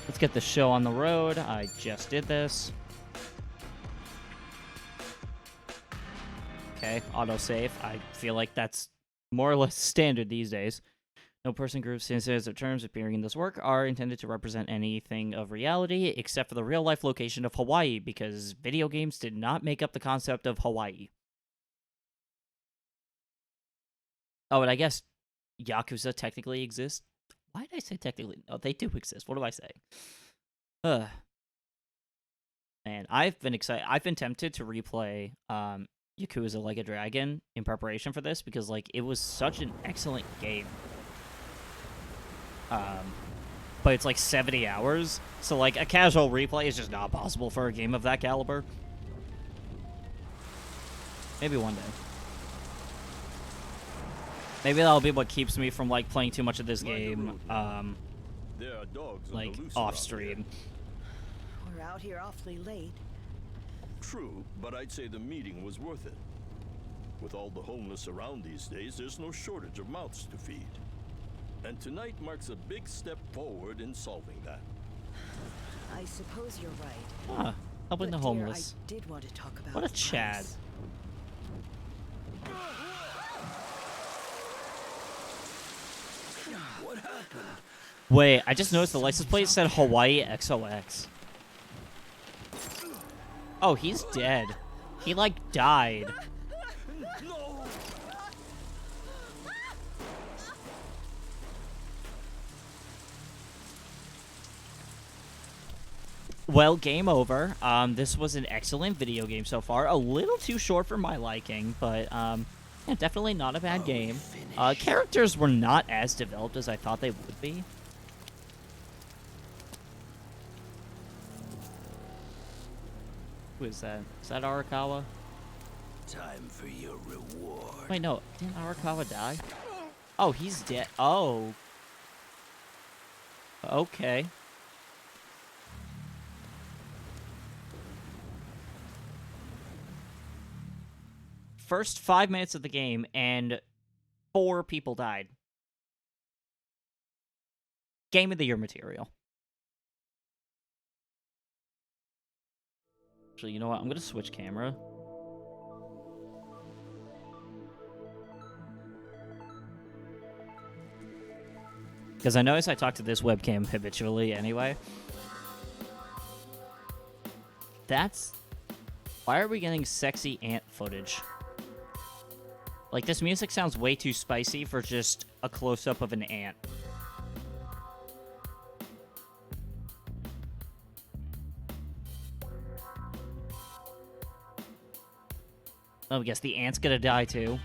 Let's get the show on the road. I just did this. Okay, autosave. I feel like that's more or less standard these days. No person, groups, instances, or terms appearing in this work are intended to represent anything of reality except for the real-life location of Hawaii, because video games did not make up the concept of Hawaii. Oh, and I guess Yakuza technically exists. Why did I say technically? No, they do exist. What am I saying? Man, I've been excited. I've been tempted to replay Yakuza Like a Dragon in preparation for this because, like, it was such an excellent game. But it's like 70 hours, so like a casual replay is just not possible for a game of that caliber. Maybe one day. Maybe that'll be what keeps me from like playing too much of this game, like off stream. We're out here awfully late. True, but I'd say the meeting was worth it. With all the homeless around these days, there's no shortage of mouths to feed. And tonight marks a big step forward in solving that. I suppose you're right. Huh, helping the homeless. I did want to talk about what a Chad. What happened? Wait, I just noticed the license plate said Hawaii XOX. Oh, he's dead. He, like, died. No! Well, game over. This was an excellent video game so far. A little too short for my liking, but, yeah, definitely not a bad game. Characters were not as developed as I thought they would be. Who is that? Is that Arakawa? Time for your reward. Wait, no. Didn't Arakawa die? Oh, he's dead. Oh. Okay. First 5 minutes of the game, and 4 people died. Game of the Year material. Actually, you know what? I'm going to switch camera. Because I notice I talk to this webcam habitually anyway. That's... Why are we getting sexy ant footage? Like, this music sounds way too spicy for just a close-up of an ant. Oh, I guess the ant's gonna die too.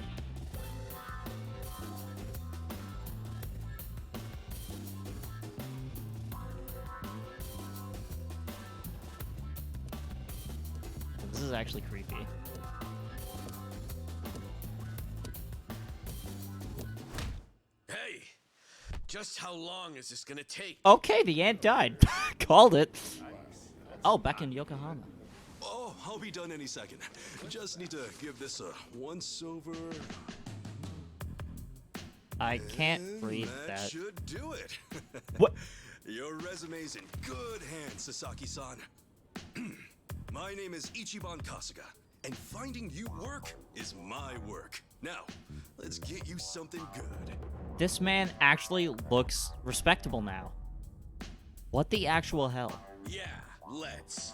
This is actually creepy. Hey, just how long is this gonna take? Okay, the ant died. Called it. Oh, back in Yokohama. Oh, I'll be done any second. Just need to give this a once-over. I can't read That that. should do it. What? Your resume's in good hands, Sasaki-san. My name is Ichiban Kasuga, and finding you work is my work. Now, let's get you something good. This man actually looks respectable now. What the actual hell? Yeah, let's.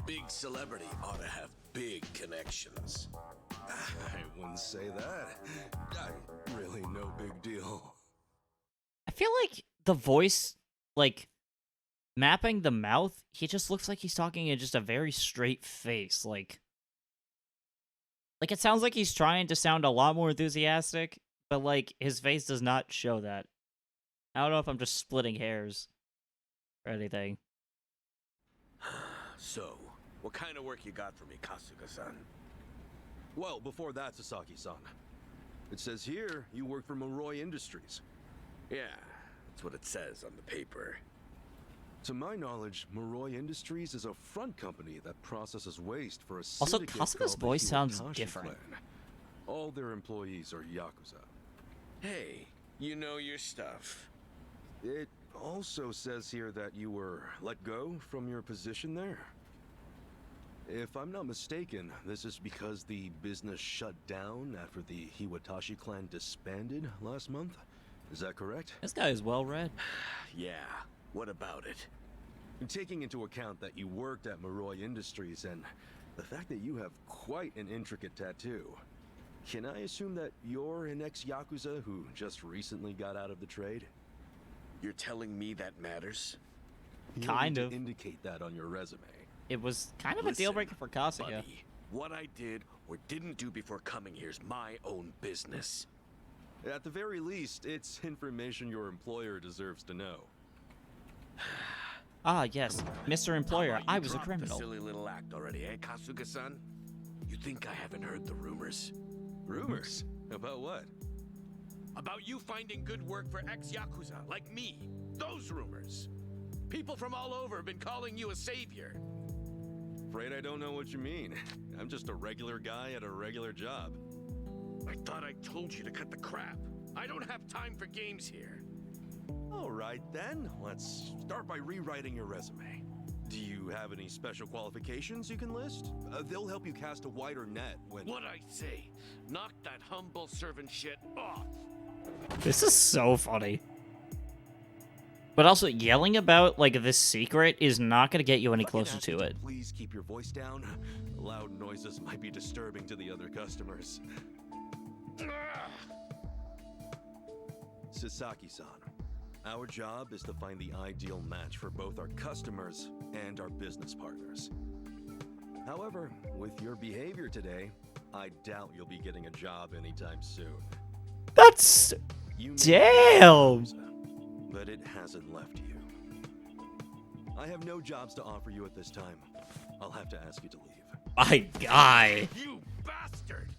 Big celebrity ought to have big connections. I wouldn't say that. I'm really no big deal. I feel like the voice, like, mapping the mouth, he just looks like he's talking in just a very straight face. Like, it sounds like he's trying to sound a lot more enthusiastic, but, like, his face does not show that. I don't know if I'm just splitting hairs or anything. So, what kind of work you got for me, Kasuga-san? Well, before that, Sasaki-san. It says here you work for Moroi Industries. Yeah, that's what it says on the paper. To my knowledge, Moroi Industries is a front company that processes waste for a Also, syndicate Kasuga's called the voice sounds Hirokashi different. Clan. All their employees are Yakuza. Hey, you know your stuff. It also says here that you were let go from your position there. If I'm not mistaken, this is because the business shut down after the Hiwatashi clan disbanded last month. Is that correct? This guy is well read. Yeah, what about it? Taking into account that you worked at Moroi Industries and the fact that you have quite an intricate tattoo, can I assume that you're an ex-Yakuza who just recently got out of the trade? You're telling me that matters? You Kind need of. to indicate that on your resume. It was kind of a deal breaker for Kasuga. Buddy, what I did or didn't do before coming here is my own business. At the very least, it's information your employer deserves to know. Ah, yes. Mr. Employer, How about I you was a drop criminal. The silly little act already, eh, Kasuga-san? You think I haven't heard the rumors? Rumors? About what? About you finding good work for ex-Yakuza, like me. Those rumors. People from all over have been calling you a savior. Afraid I don't know what you mean. I'm just a regular guy at a regular job. I thought I told you to cut the crap. I don't have time for games here. All right then, let's start by rewriting your resume. Do you have any special qualifications you can list? They'll help you cast a wider net when... What I say, knock that humble servant shit off. This is so funny. But also, yelling about, like, this secret is not going to get you any If I can closer ask you to it. Please keep your voice down. Loud noises might be disturbing to the other customers. Sasaki-san, our job is to find the ideal match for both our customers and our business partners. However, with your behavior today, I doubt you'll be getting a job anytime soon. That's... You may Damn! be but it hasn't left you. I have no jobs to offer you at this time. I'll have to ask you to leave. My guy. You bastard!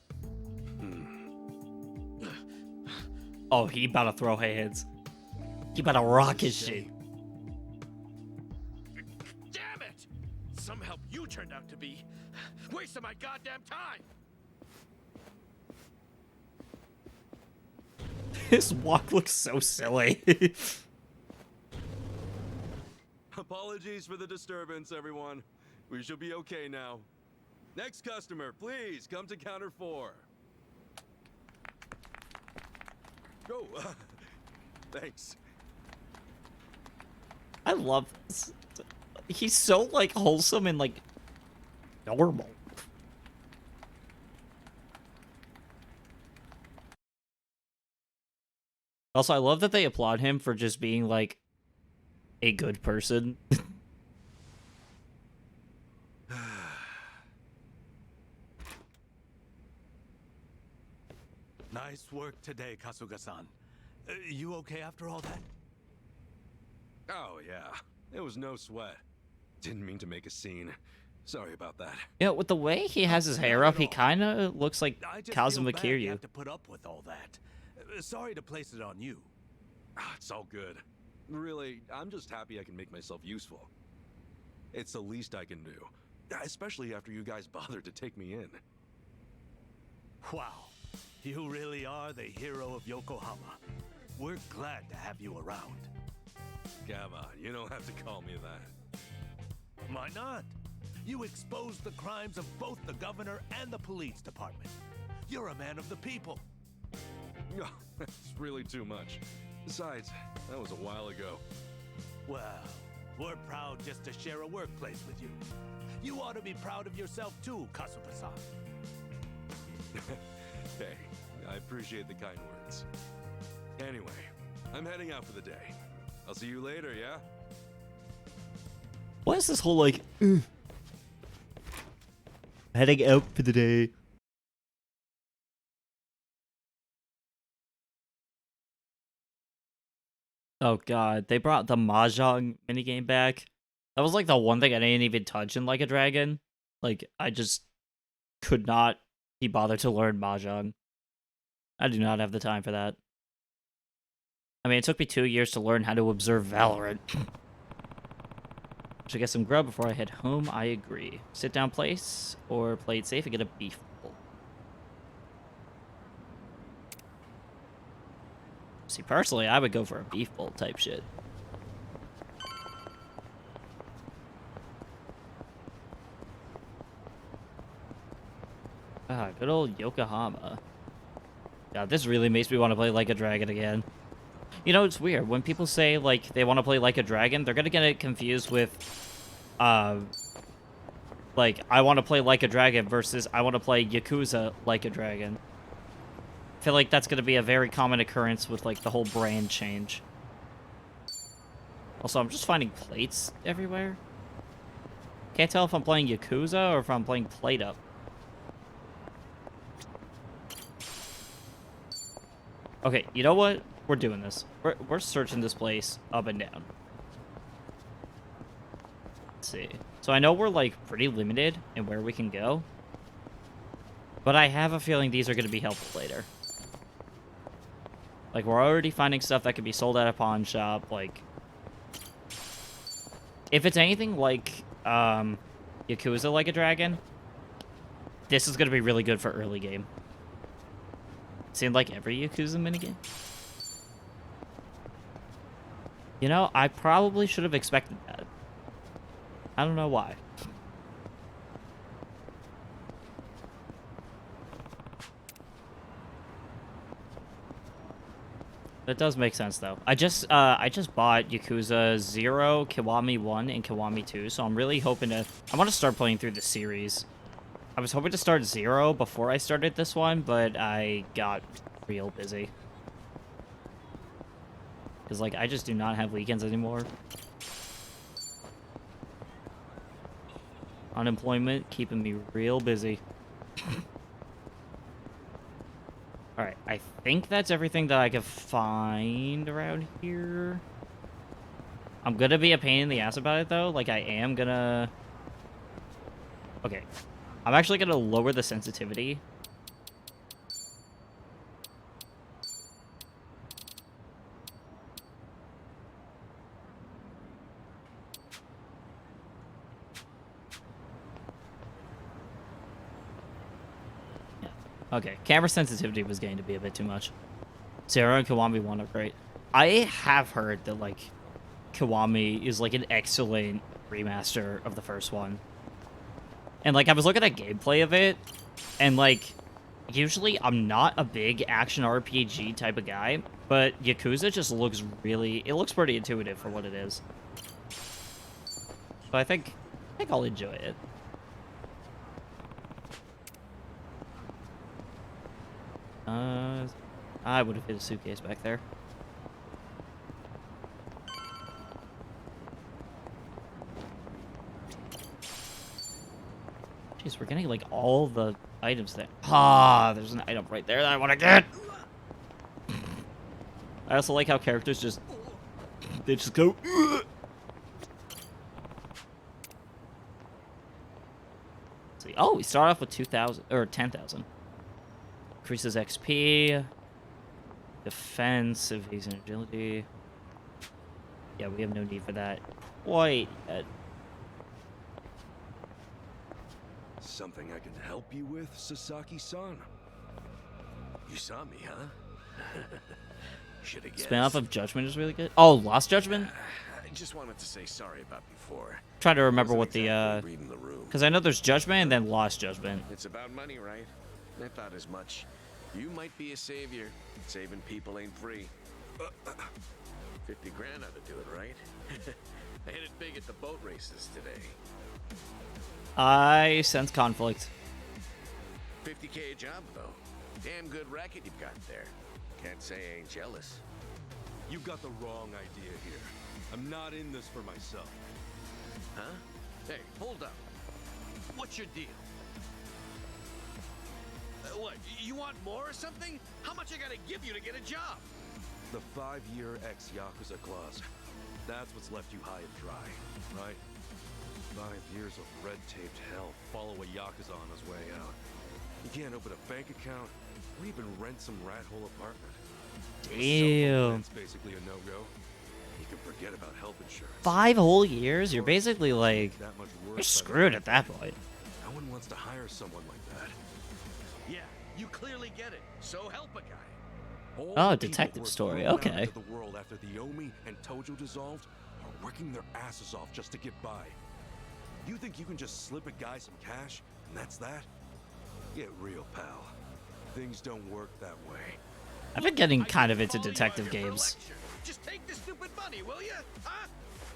Oh, he about to throw hands. He about to rock his shit. Damn it! Some help you turned out to be. Wasting my goddamn time! His walk looks so silly. Apologies for the disturbance, everyone. We should be okay now. Next customer, please come to counter 4. Go. Thanks. I love this. He's so, like, wholesome and, like, normal. Also, I love that they applaud him for just being, like, a good person. Nice work today, Kasuga-san. You okay after all that? Oh, yeah. It was no sweat. Didn't mean to make a scene. Sorry about that. Yeah, with the way he has his hair up, he kind of looks like I just Kazuma feel bad you Kiryu. have to put up with all that. Sorry to place it on you. It's all good. Really, I'm just happy I can make myself useful. It's the least I can do. Especially after you guys bothered to take me in. Wow. You really are the hero of Yokohama. We're glad to have you around. Come on, you don't have to call me that. Why not? You exposed the crimes of both the governor and the police department. You're a man of the people. No, that's really too much. Besides, that was a while ago. Well, we're proud just to share a workplace with you. You ought to be proud of yourself too, Kasuga-san. Hey, I appreciate the kind words. Anyway, I'm heading out for the day. I'll see you later, yeah? What is this whole, like, heading out for the day? Oh god, they brought the Mahjong minigame back. That was like the one thing I didn't even touch in Like a Dragon. Like, I just could not be bothered to learn Mahjong. I do not have the time for that. I mean, it took me 2 years to learn how to observe Valorant. Should get some grub before I head home, I agree. Sit down place, or play it safe and get a beef bowl. See, personally, I would go for a beef bowl type shit. Ah, good old Yokohama. God, this really makes me want to play Like a Dragon again. You know, it's weird. When people say, like, they want to play Like a Dragon, they're gonna get it confused with, like, I want to play Like a Dragon versus I want to play Yakuza Like a Dragon. I feel like that's gonna be a very common occurrence with, like, the whole brand change. Also, I'm just finding plates everywhere. Can't tell if I'm playing Yakuza or if I'm playing Plate Up. Okay, you know what? We're doing this. We're searching this place up and down. Let's see. So I know we're, like, pretty limited in where we can go. But I have a feeling these are going to be helpful later. Like, we're already finding stuff that can be sold at a pawn shop. Like, if it's anything like Yakuza Like a Dragon, this is going to be really good for early game. Seemed like every Yakuza minigame. You know, I probably should have expected that. I don't know why. That does make sense, though. I just bought Yakuza 0, Kiwami 1, and Kiwami 2, so I'm really hoping to... I want to start playing through the series. I was hoping to start 0 before I started this one, but I got real busy. Because, like, I just do not have weekends anymore. Unemployment keeping me real busy. Alright, I think that's everything that I could find around here. I'm gonna be a pain in the ass about it, though. Like, I am gonna... Okay. I'm actually gonna lower the sensitivity. Okay, camera sensitivity was getting to be a bit too much. Zero and Kiwami 1 are great. I have heard that, like, Kiwami is, like, an excellent remaster of the first one. And, like, I was looking at gameplay of it, and, like, usually I'm not a big action RPG type of guy, but Yakuza just looks really... It looks pretty intuitive for what it is. So I think I'll enjoy it. I would have hit a suitcase back there. Jeez, we're getting, like, all the items there. Ah, there's an item right there that I want to get! I also like how characters just... They just go... See. Oh, we start off with 2,000, or 10,000. Increases XP, defense, evasion, agility. Yeah, we have no need for that quite yet. Something I can help you with, Sasaki-san? You saw me, huh? Should have guessed. Spin-off of Judgment is really good. Oh, Lost Judgment? I just wanted to say sorry about before. Trying to remember what Wasn't the, exactly reading the room. because I know there's Judgment and then Lost Judgment. It's about money, right? I thought as much. You might be a savior. Saving people ain't free. 50 grand ought to do it, right? I hit it big at the boat races today. I sense conflict. 50K a job, though. Damn good racket you've got there. Can't say I ain't jealous. You got the wrong idea here. I'm not in this for myself. Huh? Hey, hold up. What's your deal? What, you want more or something? How much I gotta give you to get a job? The 5-year ex-Yakuza clause. That's what's left you high and dry, right? 5 years of red-taped hell follow a Yakuza on his way out. You can't open a bank account or even rent some rat hole apartment. Damn. It's basically a no-go. You can forget about health insurance. 5 whole years? You're basically, like, That much worse you're by the screwed end at that of it. point. No one wants to hire someone like that. Yeah, you clearly get it. So help a guy. All Oh, the people detective who were story, thrown out okay. into the world after the Omi and Tojo dissolved are working their asses off just to get by. You think you can just slip a guy some cash and that's that? Get real, pal. Things don't work that way. I've been getting kind of into Calling you detective out here for a games. lecture. Just take the stupid money, will you? Huh?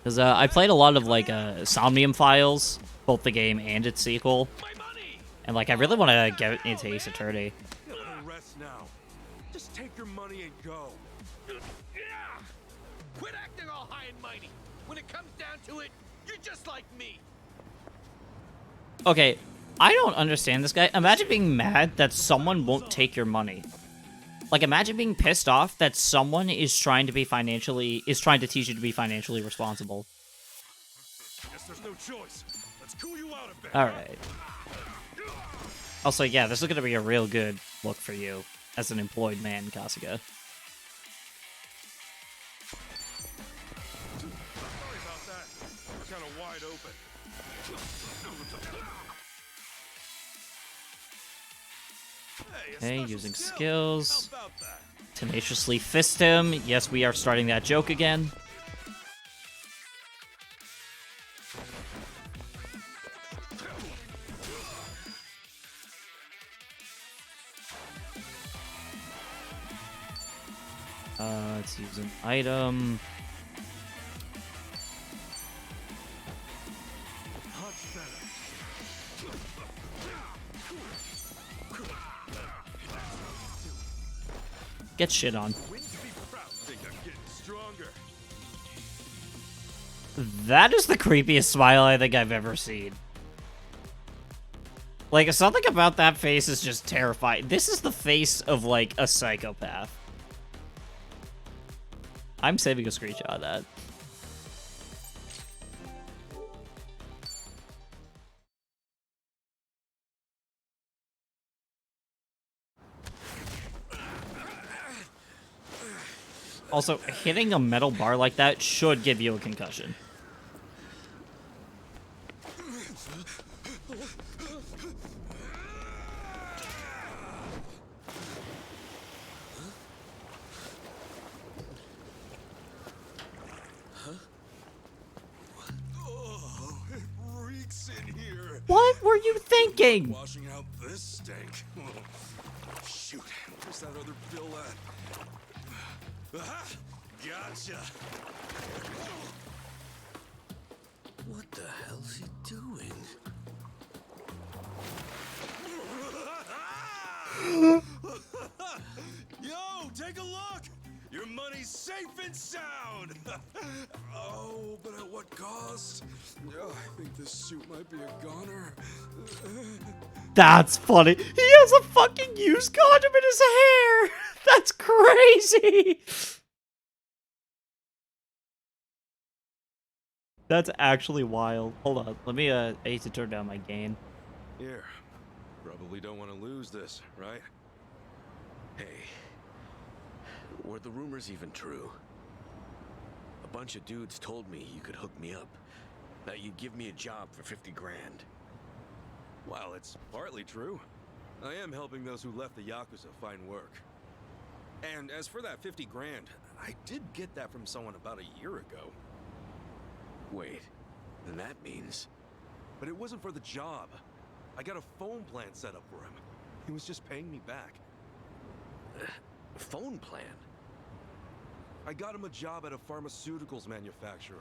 Because I played a lot of, like, Somnium Files, both the game and its sequel. My money! And, like, I really want to get into Ace Attorney. Get a rest now. Just take your money and go. Yeah! Quit acting all high and mighty. When it comes down to it, you're just like me. Okay, I don't understand this guy. Imagine being mad that someone won't take your money. Like, imagine being pissed off that someone is trying to teach you to be financially responsible. Guess there's no choice. Let's cool you out a bit. Alright. Also, yeah, this is gonna be a real good look for you as an employed man, Kasuga. Sorry about that. We're kind of wide open. Hey, a Okay, special using skill. skills. How about that? Tenaciously fist him. Yes, we are starting that joke again. Let's use an item. Much better. Get shit on. Win to be proud. Think I'm getting stronger. That is the creepiest smile I think I've ever seen. Like, something about that face is just terrifying. This is the face of, like, a psychopath. I'm saving a screenshot of that. Also, hitting a metal bar like that should give you a concussion. Oh, it reeks in here. What were you thinking? Washing out this stink. Oh, shoot, where's that other bill at? Aha! Gotcha. What the hell's he doing? Yo, take a look! Your money's safe and sound! Oh, but at what cost? Oh, I think this suit might be a goner. That's funny. He has a fucking used condom in his hair. That's crazy. That's actually wild. Hold on. Let me, I need to turn down my gain. Here, probably don't want to lose this, right? Hey, were the rumors even true? A bunch of dudes told me you could hook me up. That you'd give me a job for 50 grand. Well, it's partly true. I am helping those who left the Yakuza find work. And as for that 50 grand, I did get that from someone about a year ago. Wait, then that means... But it wasn't for the job. I got a phone plan set up for him. He was just paying me back. phone plan? I got him a job at a pharmaceuticals manufacturer.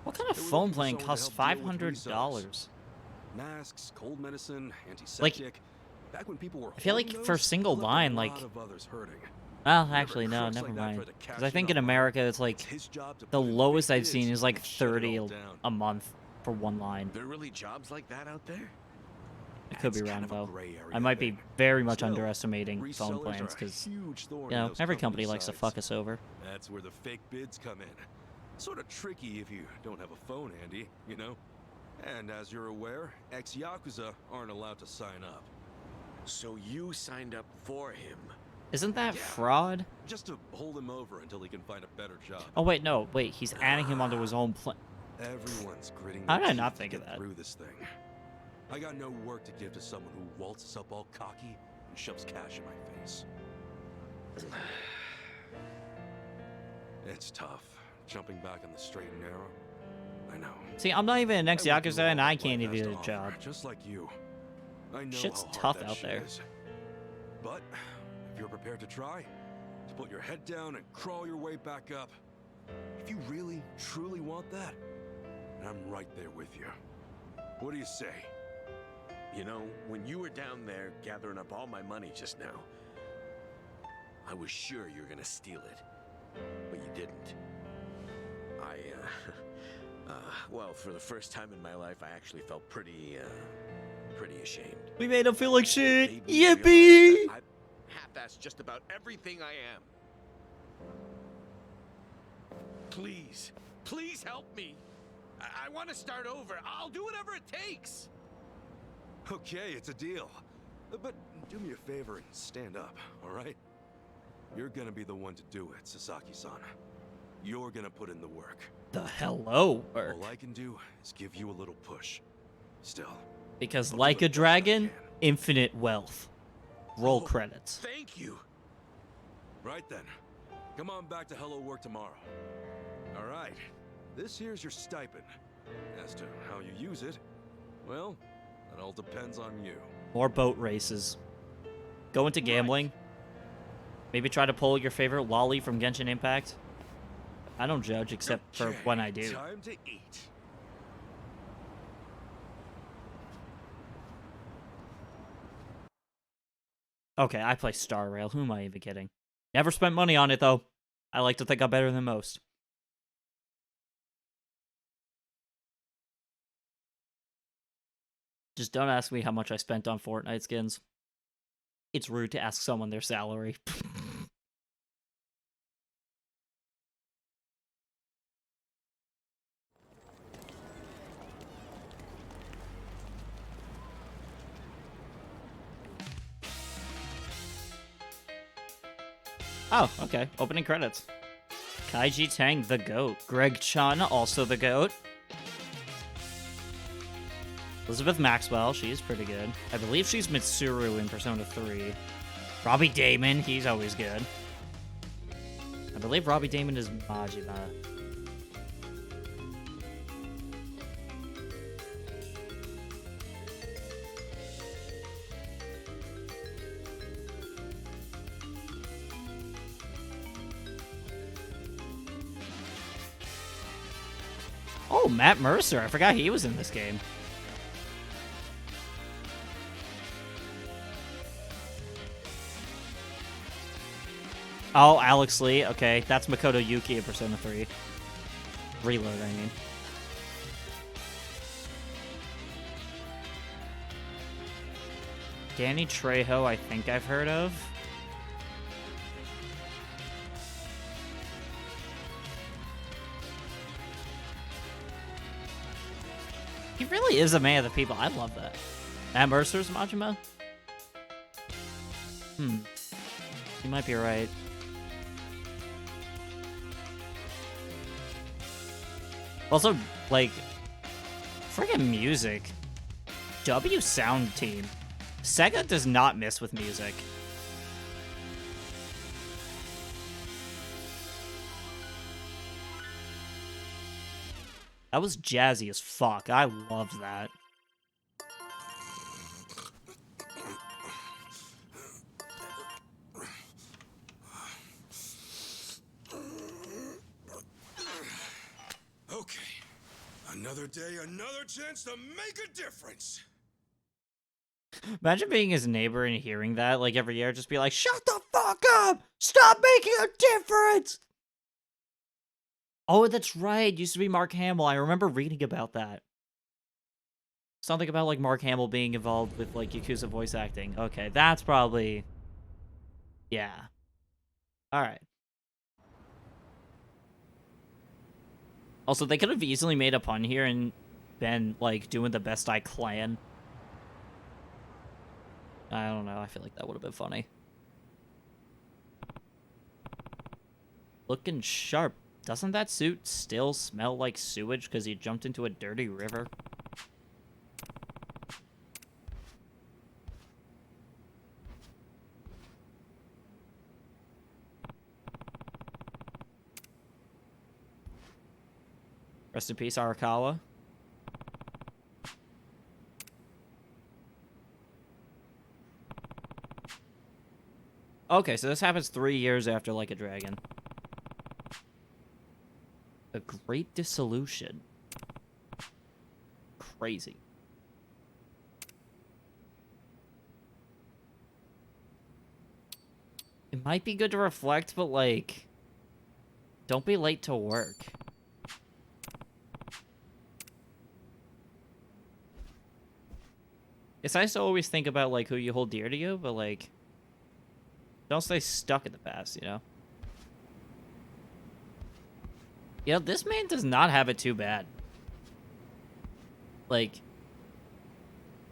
What kind of They were phone looking for plan someone to costs help deal with $500? Masks, cold medicine, antiseptic. Back when people were I feel like holding for a those, single it left line, a like... lot of others hurting. Well, Never actually, no, crooks never like that mind. tried to Because cash I think in in on mine. America, it's like... It's his job to The put in lowest big I've seen bids is like and shut it 30 all down. a month for one line. There are really jobs like that out there? It could be It's wrong, kind of a though. gray area I might be there. very much Still, underestimating phone resellers plans, are a because, huge thorn you in know, those every company companies' likes to sides. fuck us over. That's where the fake bids come in. Sort of tricky if you don't have a phone handy, you know? And as you're aware, ex-Yakuza aren't allowed to sign up. So you signed up for him? Isn't that Yeah. fraud? Just to hold him over until he can find a better job. Oh, wait, no. Wait, he's adding him onto his own plan. Everyone's gritting How their did I not teeth to think of get that? through this thing. I got no work to give to someone who waltzes up all cocky and shoves cash in my face. It's tough, jumping back on the straight and narrow. I know. See, I'm not even an I went through ex-Yakuza, and all I life can't has even to get a offer, job. Just like you. I know Shit's how hard tough that out shit there. is. But if you're prepared to try, to put your head down and crawl your way back up, if you really, truly want that, I'm right there with you. What do you say? You know, when you were down there gathering up all my money just now, I was sure you were gonna steal it, but you didn't. Well, for the first time in my life, I actually felt pretty ashamed. We made him feel like shit. Made me realize Yippee! that I half-assed just about everything I am. Please, please help me. I want to start over. I'll do whatever it takes. Okay, it's a deal. But do me a favor and stand up, all right? You're gonna be the one to do it, Sasaki-san. You're gonna put in the work. The hello work. All I can do is give you a little push. Still. Because I'll like do a the best I dragon, can. infinite wealth. Roll Oh. credits. Thank you. Right then. Come on back to Hello Work tomorrow. All right. This here's your stipend. As to how you use it, well, that all depends on you. More boat races. Go into gambling. Maybe try to pull your favorite lolly from Genshin Impact. I don't judge except for Okay, when I do. Time to eat. Okay, I play Star Rail. Who am I even kidding? Never spent money on it, though. I like to think I'm better than most. Just don't ask me how much I spent on Fortnite skins. It's rude to ask someone their salary. Oh, okay. Opening credits. Kaiji Tang, the GOAT. Greg Chun, also the GOAT. Elizabeth Maxwell, she's pretty good. I believe she's Mitsuru in Persona 3. Robbie Damon, he's always good. I believe Robbie Damon is Majima. Oh, Matt Mercer. I forgot he was in this game. Oh, Alex Lee. Okay, that's Makoto Yuki in Persona 3. Reload, I mean. Danny Trejo, I think I've heard of. He really is a man of the people. I love that. Matt Mercer's Majima? You might be right. Also, like, friggin' music. W Sound Team. Sega does not miss with music. That was jazzy as fuck. I love that. Okay. Another day, another chance to make a difference. Imagine being his neighbor and hearing that, like, every year, just be like, shut the fuck up! Stop making a difference! Oh, that's right. It used to be Mark Hamill. I remember reading about that. Something about, like, Mark Hamill being involved with, like, Yakuza voice acting. Okay, that's probably... Yeah. Alright. Also, they could have easily made a pun here and been, like, doing the Best I Clan. I don't know. I feel like that would have been funny. Looking sharp. Doesn't that suit still smell like sewage because he jumped into a dirty river? Rest in peace, Arakawa. Okay, so this happens 3 years after Like a Dragon. The Great Dissolution. Crazy. It might be good to reflect, but, like, don't be late to work. It's nice to always think about, like, who you hold dear to you, but, like, don't stay stuck in the past, you know? You know, this man does not have it too bad. Like,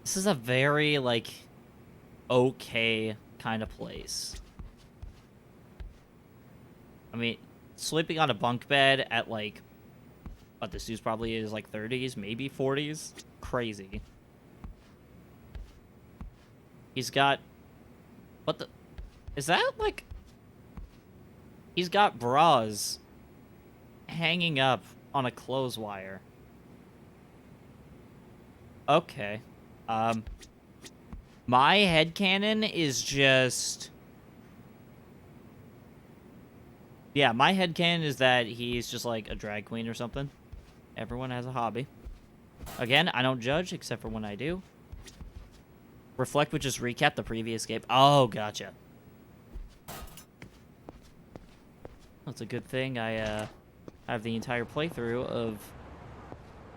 this is a very, like, okay kind of place. I mean, sleeping on a bunk bed at, like, what, this dude's probably is, like, 30s, maybe 40s? Crazy. He's got... What the... Is that, like... He's got bras hanging up on a clothes wire. Okay. My headcanon is just... Yeah, my headcanon is that he's just, like, a drag queen or something. Everyone has a hobby. Again, I don't judge, except for when I do. Reflect would just recap the previous game. Oh, gotcha. That's a good thing. I have the entire playthrough of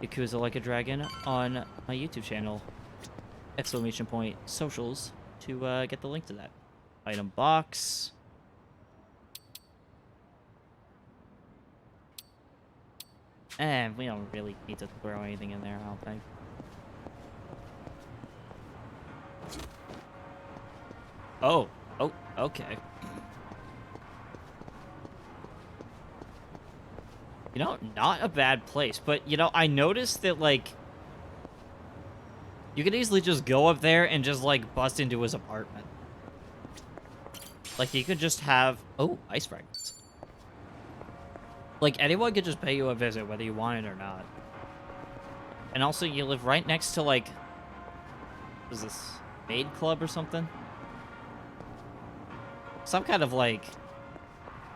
Yakuza Like a Dragon on my YouTube channel. ! Socials to get the link to that. Item box. And we don't really need to throw anything in there, I don't think. Oh, okay. You know, not a bad place, but, you know, I noticed that, like, you could easily just go up there and just, like, bust into his apartment. Like, you could just have... Oh, ice fragments. Like, anyone could just pay you a visit, whether you want it or not. And also, you live right next to, like... What is this? Maid Club or something? Some kind of, like...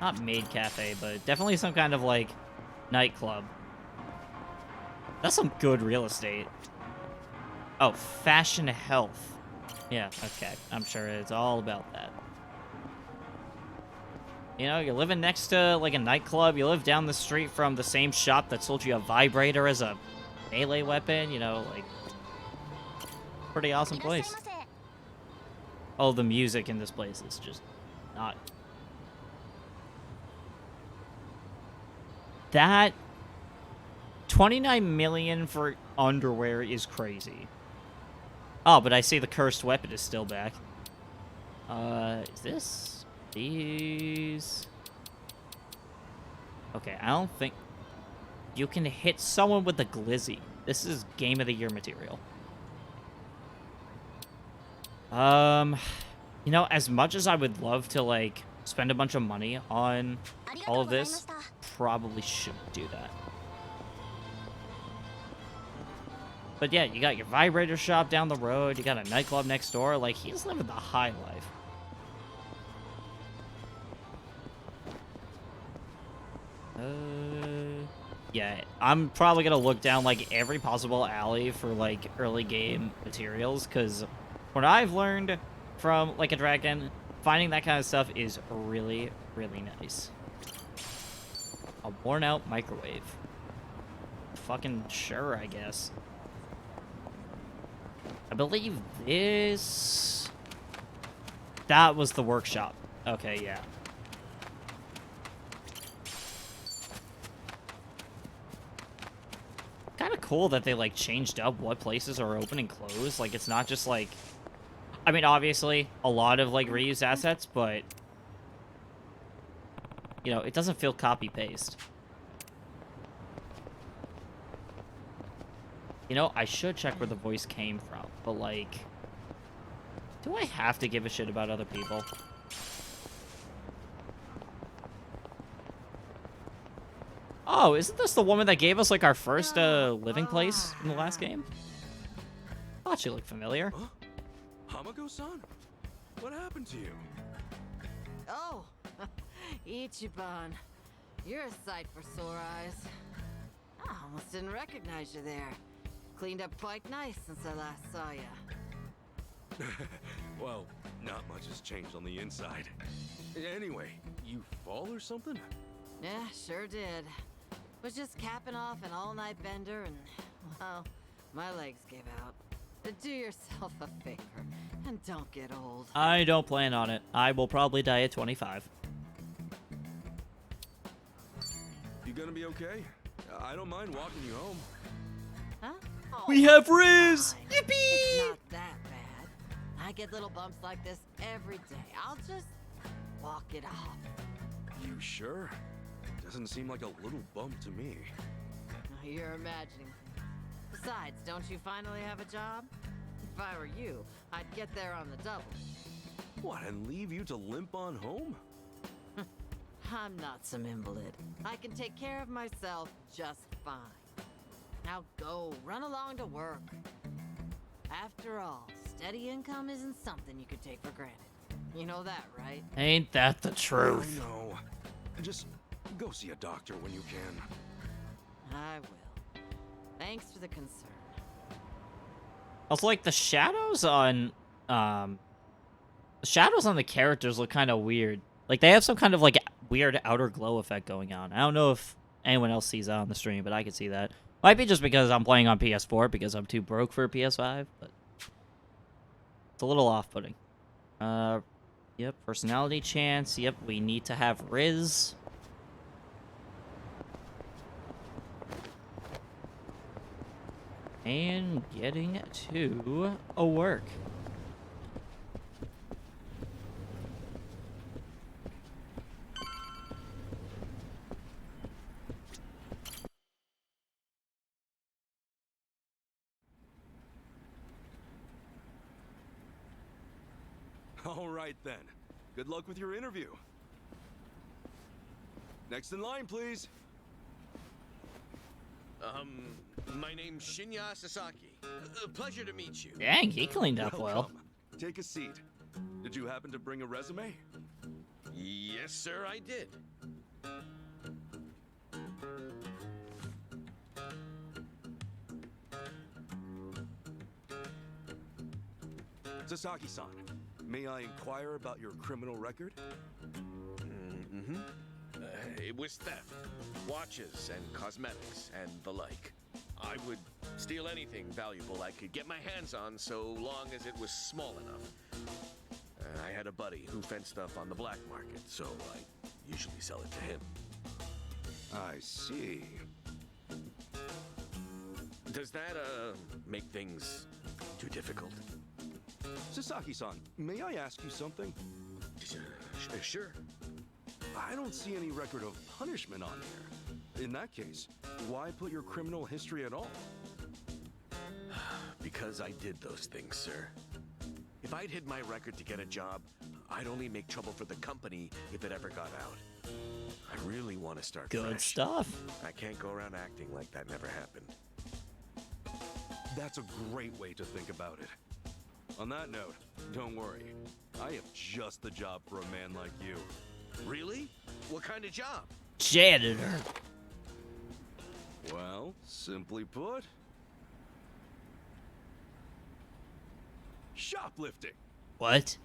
Not maid cafe, but definitely some kind of, like, nightclub. That's some good real estate. Oh, Fashion Health. Yeah, okay. I'm sure it's all about that. You know, you're living next to, like, a nightclub. You live down the street from the same shop that sold you a vibrator as a melee weapon. You know, like... Pretty awesome place. Oh, the music in this place is just not... That... 29 million for underwear is crazy. Oh, but I see the cursed weapon is still back. Is this... These... Okay, I don't think... You can hit someone with a glizzy. This is Game of the Year material. You know, as much as I would love to, like, spend a bunch of money on all of this, probably shouldn't do that. But yeah, you got your vibrator shop down the road, you got a nightclub next door, like, he's living the high life. Yeah, I'm probably gonna look down, like, every possible alley for, like, early game materials, because what I've learned from Like a Dragon, finding that kind of stuff is really, really nice. A worn out microwave. Fucking sure, I guess. I believe this... That was the workshop. Okay, yeah. Kind of cool that they, like, changed up what places are open and closed. Like, it's not just, like... I mean, obviously, a lot of, like, reused assets, but... You know, it doesn't feel copy-paste. You know, I should check where the voice came from, but, like... Do I have to give a shit about other people? Oh, isn't this the woman that gave us, like, our first, living place in the last game? Thought she looked familiar. Huh? Hamago-san? What happened to you? Oh, Ichiban. You're a sight for sore eyes. I almost didn't recognize you there. Cleaned up quite nice since I last saw you. Well, not much has changed on the inside. Anyway, you fall or something? Yeah, sure did. Was just capping off an all-night bender and, well, my legs gave out. Do yourself a favor and don't get old. I don't plan on it. I will probably die at 25. You gonna be okay? I don't mind walking you home. Huh? Oh, We have Rizz! fine. Yippee! It's not that bad. I get little bumps like this every day. I'll just walk it off. You sure? Doesn't seem like a little bump to me. You're imagining. Besides, don't you finally have a job? If I were you, I'd get there on the double. What, and leave you to limp on home? I'm not some invalid. I can take care of myself just fine. Now go, run along to work. After all, steady income isn't something you could take for granted. You know that, right? Ain't that the I truth? know. Just go see a doctor when you can. I will. Thanks for the concern. Also, like, the shadows on the characters look kind of weird. Like, they have some kind of, like, weird outer glow effect going on. I don't know if anyone else sees that on the stream, but I could see that. Might be just because I'm playing on PS4 because I'm too broke for a PS5, but it's a little off-putting. Yep, personality chance. Yep, we need to have Rizz. And getting to a work. All right then. Good luck with your interview. Next in line, please. My name's Shinya Sasaki. Pleasure to meet you. Dang, he cleaned up well. Welcome. Take a seat. Did you happen to bring a resume? Yes, sir, I did. Sasaki-san, may I inquire about your criminal record? It was theft, watches and cosmetics and the like. I would steal anything valuable I could get my hands on so long as it was small enough. I had a buddy who fenced stuff on the black market, so I usually sell it to him. I see. Does that, make things too difficult? Sasaki-san, may I ask you something? Sure. I don't see any record of punishment on here. In that case, why put your criminal history at all? Because I did those things, sir. If I'd hid my record to get a job, I'd only make trouble for the company if it ever got out. I really want to start Good fresh. stuff. I can't go around acting like that never happened. That's a great way to think about it. On that note, don't worry. I have just the job for a man like you. Really? What kind of job? Janitor. Well, simply put, shoplifting. What?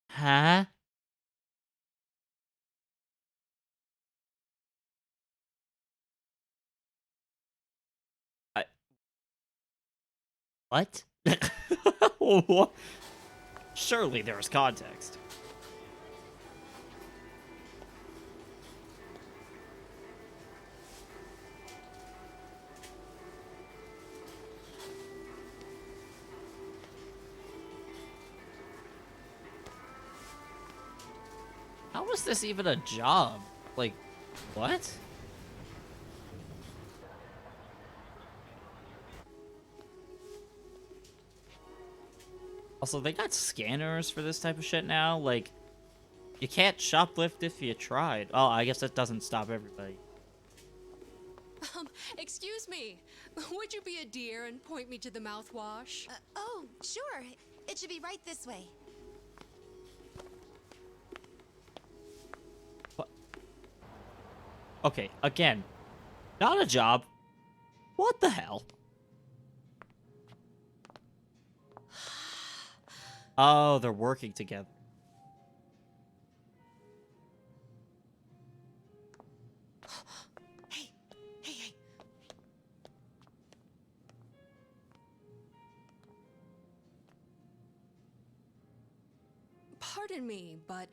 Huh? What? What? Surely there was context. How was this even a job? Like, what? Also, they got scanners for this type of shit now. Like, you can't shoplift if you tried. Oh, I guess that doesn't stop everybody. Excuse me. Would you be a dear and point me to the mouthwash? Oh, sure. It should be right this way. Okay, again, not a job. What the hell? Oh, they're working together. Hey, hey, hey. Pardon me, but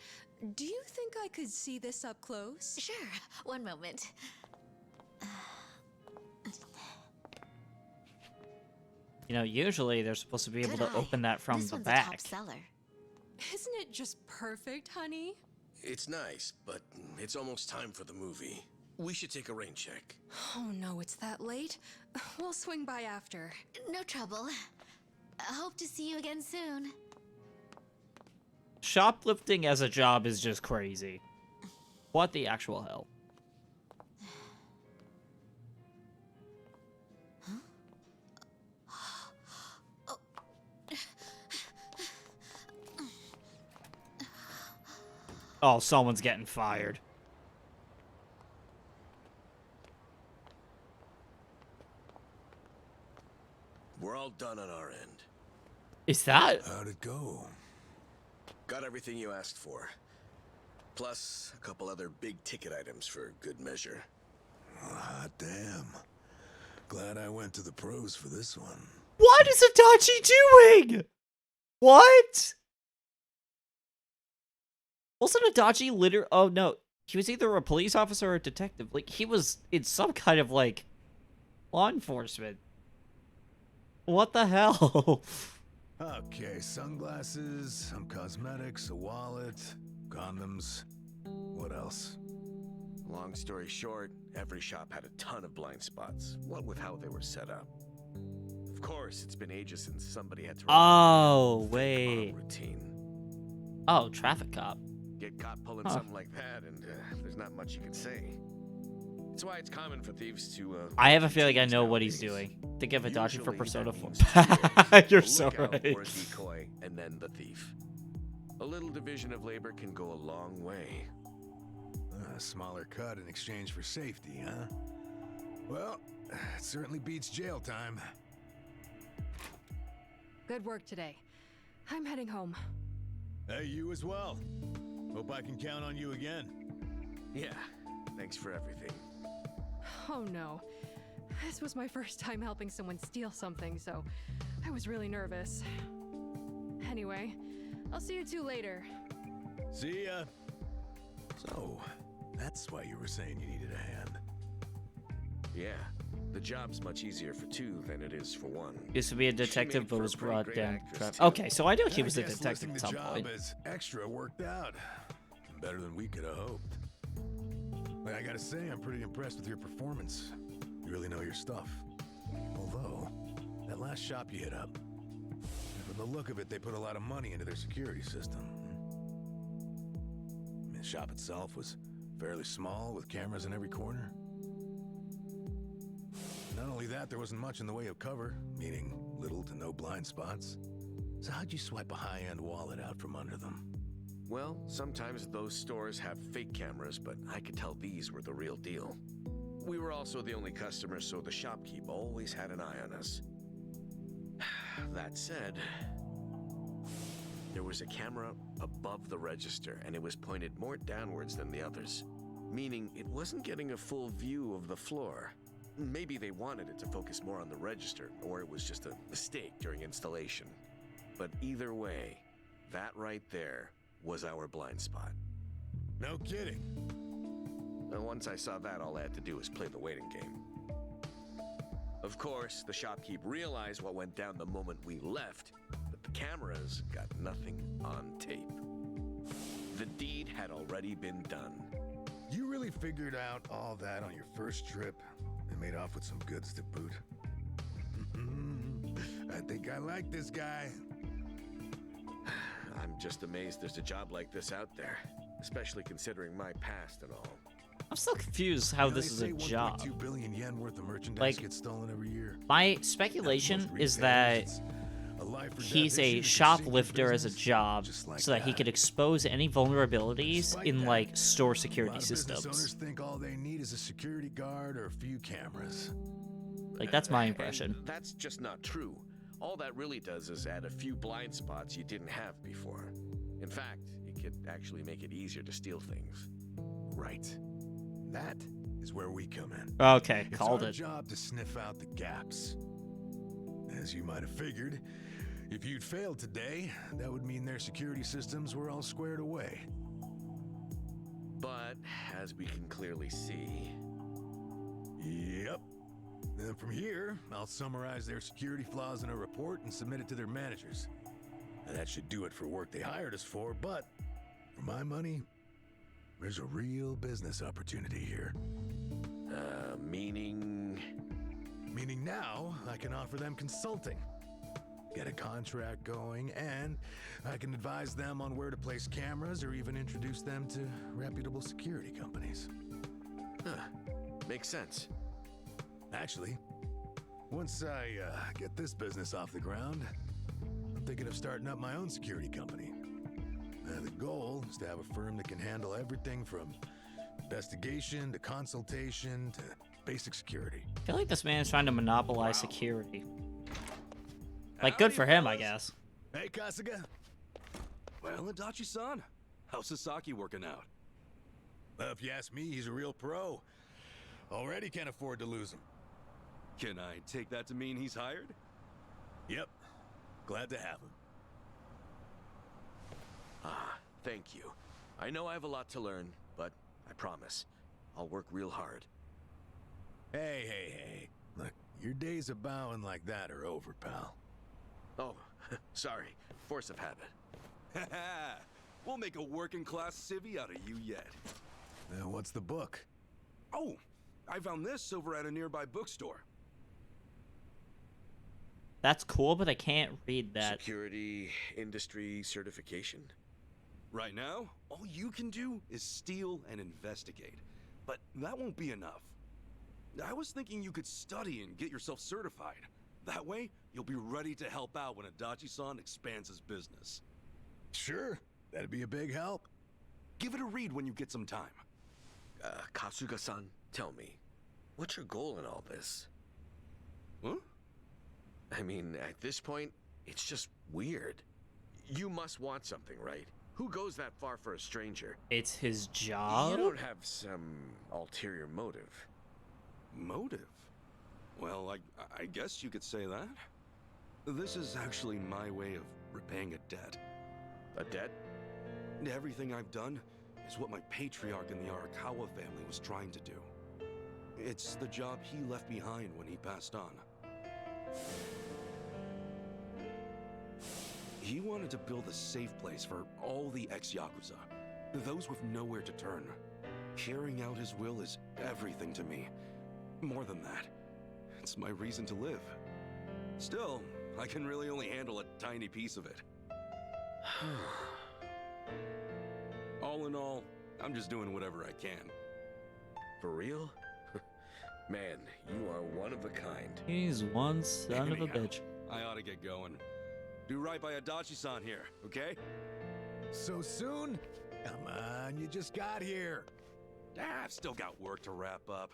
do you think I could see this up close? Sure, one moment. You know, usually they're supposed to be able Good to eye. open that from This the one's a top back. seller. Isn't it just perfect, honey? It's nice, but it's almost time for the movie. We should take a rain check. Oh no, it's that late. We'll swing by after. No trouble. I hope to see you again soon. Shoplifting as a job is just crazy. What the actual hell? Oh, someone's getting fired. We're all done on our end. Is that? How'd it go? Got everything you asked for. Plus, a couple other big-ticket items for good measure. Hot damn. Glad I went to the pros for this one. What is Adachi doing? What? Wasn't Adachi oh no, he was either a police officer or a detective. Like, he was in some kind of, like, law enforcement. What the hell? Okay, sunglasses, some cosmetics, a wallet, condoms. What else? Long story short, every shop had a ton of blind spots, what with how they were set up. Of course, it's been ages since somebody had to Oh, run a wait. routine. Oh, traffic cop. Get caught pulling Huh. something like that, and there's not much you can say. It's why it's common for thieves to. I have a feeling I teams know what he's nowadays. doing. Think of Adachi for Usually Persona that 4. means 2 ways. You're A so lookout right. or a decoy, and then the thief. A little division of labor can go a long way. A smaller cut in exchange for safety, huh? Well, it certainly beats jail time. Good work today. I'm heading home. Hey, you as well. Hope I can count on you again. Yeah, thanks for everything. Oh no. This was my first time helping someone steal something, so I was really nervous. Anyway, I'll see you two later. See ya. So, that's why you were saying you needed a hand. Yeah, the job's much easier for 2 than it is for 1. Used to be a She detective, made but for a was pretty brought great down. actress, too. Okay, so I knew he I was a guess detective listing at the some job point. as extra worked out. Better than we could have hoped. But I gotta say, I'm pretty impressed with your performance. You really know your stuff. Although, that last shop you hit up, from the look of it, they put a lot of money into their security system. I mean, the shop itself was fairly small, with cameras in every corner. Not only that, there wasn't much in the way of cover, meaning little to no blind spots. So how'd you swipe a high-end wallet out from under them? Well, sometimes those stores have fake cameras, but I could tell these were the real deal. We were also the only customers, so the shopkeep always had an eye on us. That said, there was a camera above the register, and it was pointed more downwards than the others, meaning it wasn't getting a full view of the floor. Maybe they wanted it to focus more on the register, or it was just a mistake during installation. But either way, that right there was our blind spot. No kidding. And once I saw that, all I had to do was play the waiting game. Of course, the shopkeep realized what went down the moment we left, but the cameras got nothing on tape. The deed had already been done. You really figured out all that on your first trip and made off with some goods to boot. I think I like this guy. I'm just amazed there's a job like this out there, especially considering my past and all. I'm still confused how You know, this they is a say job. 1.2 billion yen worth of merchandise Like, gets stolen every year. My speculation Most is retailers, that it's A life or death he's issue a that can sink shoplifter your as a business, job just like so that he could expose any vulnerabilities Despite in that, like store a security lot of business owners systems. think all they need is a security guard or a few cameras. Like that's my And impression. that's just not true. All that really does is add a few blind spots you didn't have before. In fact, it could actually make it easier to steal things. Right. That is where we come in. Okay, It's called our it. job to sniff out the gaps. As you might have figured, if you'd failed today, that would mean their security systems were all squared away. But, as we can clearly see... Yep. Then from here, I'll summarize their security flaws in a report and submit it to their managers. And that should do it for work they hired us for, but for my money, there's a real business opportunity here. Meaning... Meaning now, I can offer them consulting. Get a contract going, and I can advise them on where to place cameras or even introduce them to reputable security companies. Huh. Makes sense. Actually, once I get this business off the ground, I'm thinking of starting up my own security company. The goal is to have a firm that can handle everything from investigation to consultation to basic security. I feel like this man is trying to monopolize security. Like, good for him, I guess. Hey, Kasuga. Well, Adachi-san, how's Sasaki working out? If you ask me, he's a real pro. Already can't afford to lose him. Can I take that to mean he's hired? Yep. Glad to have him. Thank you. I know I have a lot to learn, but I promise, I'll work real hard. Hey. Look, your days of bowing like that are over, pal. Oh, sorry. Force of habit. We'll make a working class civvy out of you yet. What's the book? Oh, I found this over at a nearby bookstore. That's cool, but I can't read that. Security industry certification. Right now, all you can do is steal and investigate. But that won't be enough. I was thinking you could study and get yourself certified. That way, you'll be ready to help out when Adachi-san expands his business. Sure, that'd be a big help. Give it a read when you get some time. Kasuga-san, tell me, what's your goal in all this? Huh? I mean, at this point, it's just weird. You must want something, right? Who goes that far for a stranger? It's his job? You don't have some ulterior motive. Motive? Well, I guess you could say that. This is actually my way of repaying a debt. A debt? Everything I've done is what my patriarch in the Arakawa family was trying to do. It's the job he left behind when he passed on. He wanted to build a safe place for all the ex-Yakuza, those with nowhere to turn. Carrying out his will is everything to me. More than that, it's my reason to live. Still, I can really only handle a tiny piece of it. All in all, I'm just doing whatever I can. For real? Man, you are one of a kind. He's one son of a Anyhow, bitch. I ought to get going. Do right by Adachi-san here, okay? So soon? Come on, you just got here. I've still got work to wrap up.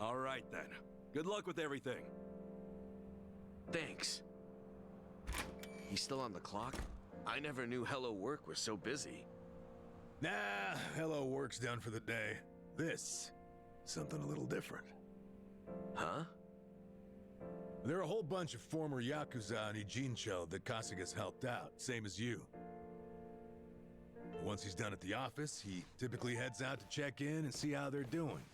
All right then. Good luck with everything. Thanks. He's still on the clock? I never knew Hello Work was so busy. Nah, hello work's done for the day. This, something a little different. Huh? There are a whole bunch of former Yakuza in Ijincho that Kasuga's helped out, same as you. Once he's done at the office, he typically heads out to check in and see how they're doing.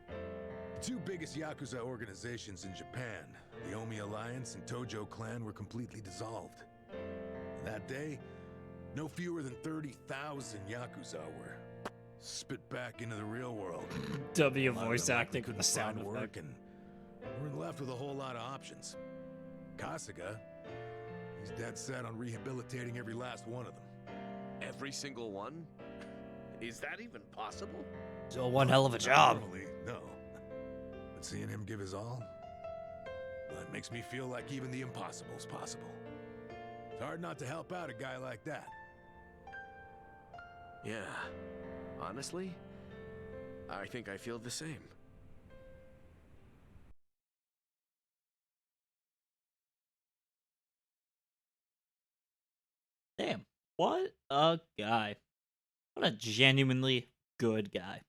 The two biggest Yakuza organizations in Japan, the Omi Alliance and Tojo Clan, were completely dissolved. That day, no fewer than 30,000 Yakuza were spit back into the real world. W A lot of voice them acting couldn't with the sound find work effect. and we're left with a whole lot of options. Kasuga, he's dead set on rehabilitating every last one of them. Every single one? Is that even possible? So one hell of a job. Normally, no. But seeing him give his all, but makes me feel like even the impossible's possible. It's hard not to help out a guy like that. Yeah. Honestly, I think I feel the same. Damn, what a guy. What a genuinely good guy.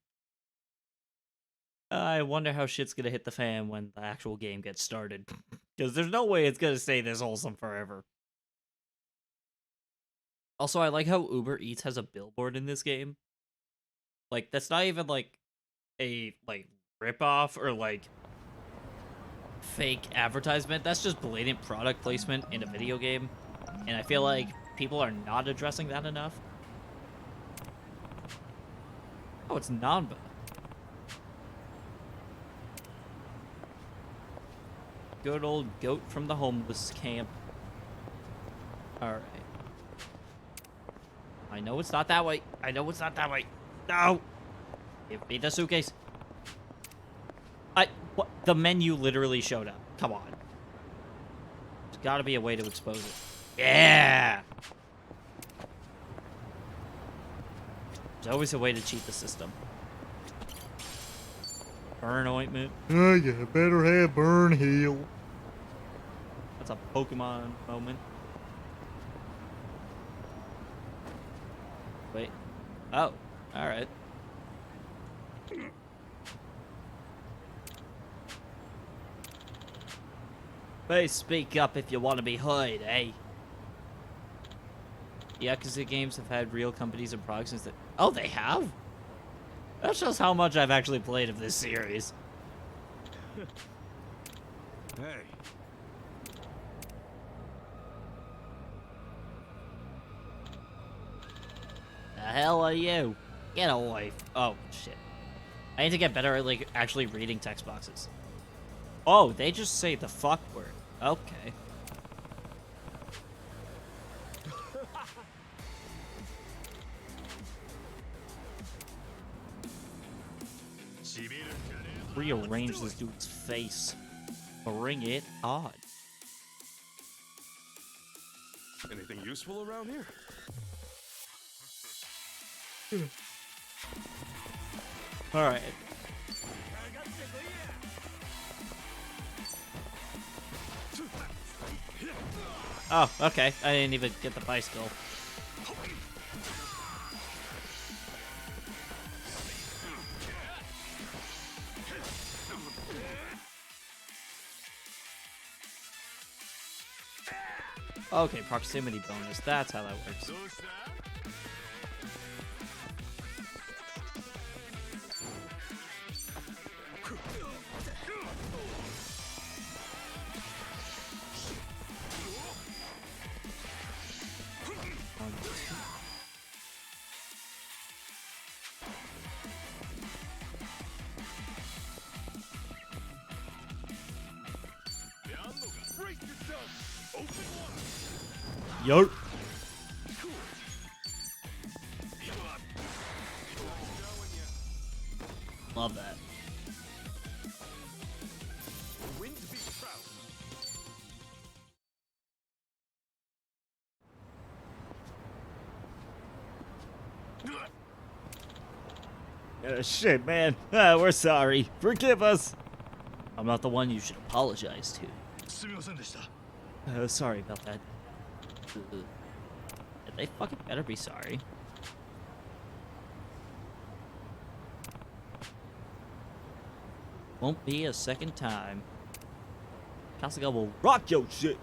I wonder how shit's gonna hit the fan when the actual game gets started. Because there's no way it's gonna stay this wholesome forever. Also, I like how Uber Eats has a billboard in this game. Like, that's not even, like, a, like, ripoff or, like, fake advertisement. That's just blatant product placement in a video game. And I feel like people are not addressing that enough. Oh, it's Nanba. Good old goat from the homeless camp. Alright. I know it's not that way. I know it's not that way. No! Give me the suitcase. What? The menu literally showed up. Come on. There's gotta be a way to expose it. Yeah! There's always a way to cheat the system. Burn ointment. Oh, you better have burn heal. That's a Pokemon moment. Wait. Oh, alright. Hey, speak up if you want to be heard, eh? Yakuza games have had real companies and products since that. Oh, they have? That shows how much I've actually played of this series. Hey. The hell are you? Get away. Oh, shit. I need to get better at, like, actually reading text boxes. Oh, they just say the fuck word. Okay. Rearrange this dude's face. Bring it on. Anything useful around here? Alright. Oh, okay. I didn't even get the bicycle. Okay, proximity bonus. That's how that works. Yo. Love that. Shit, man. We're sorry. Forgive us. I'm not the one you should apologize to. Sorry about that. They fucking better be sorry. Won't be a second time. Kasuga will rock your shit.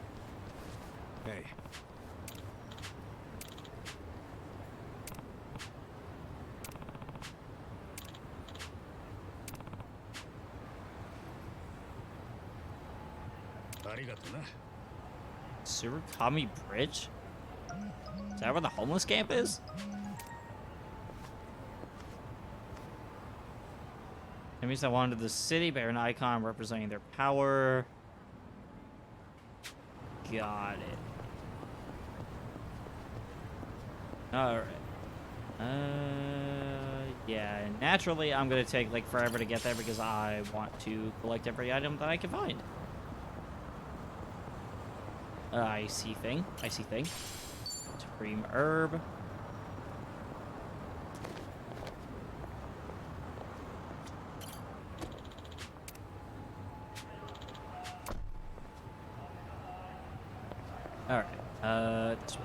Hey. Surukami Bridge? Is that where the homeless camp is? Enemies that wandered the city bear an icon representing their power. Got it. Alright. Yeah, naturally I'm gonna take like forever to get there because I want to collect every item that I can find. Icy thing. Icy thing. Supreme herb. Alright, this way.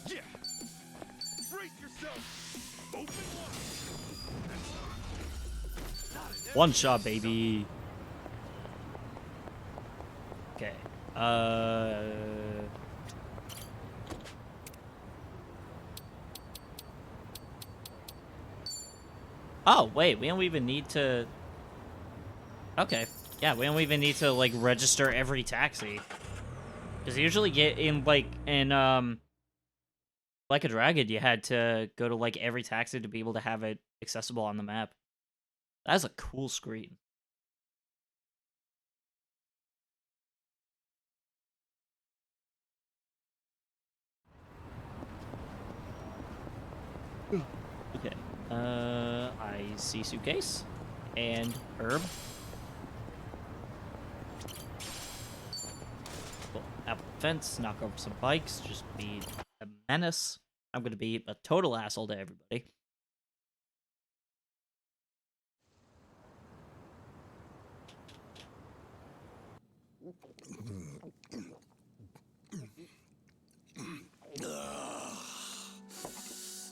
Yeah. Brace yourself. Open wide. One shot, baby. Okay. Oh, wait, we don't even need to... Okay. Yeah, we don't even need to, like, register every taxi. Because usually get in, like a Dragon, you had to go to, like, every taxi to be able to have it accessible on the map. That's a cool screen. Okay. I see suitcase and herb. Cool. Apple fence, knock over some bikes, just be a menace. I'm gonna be a total asshole to everybody.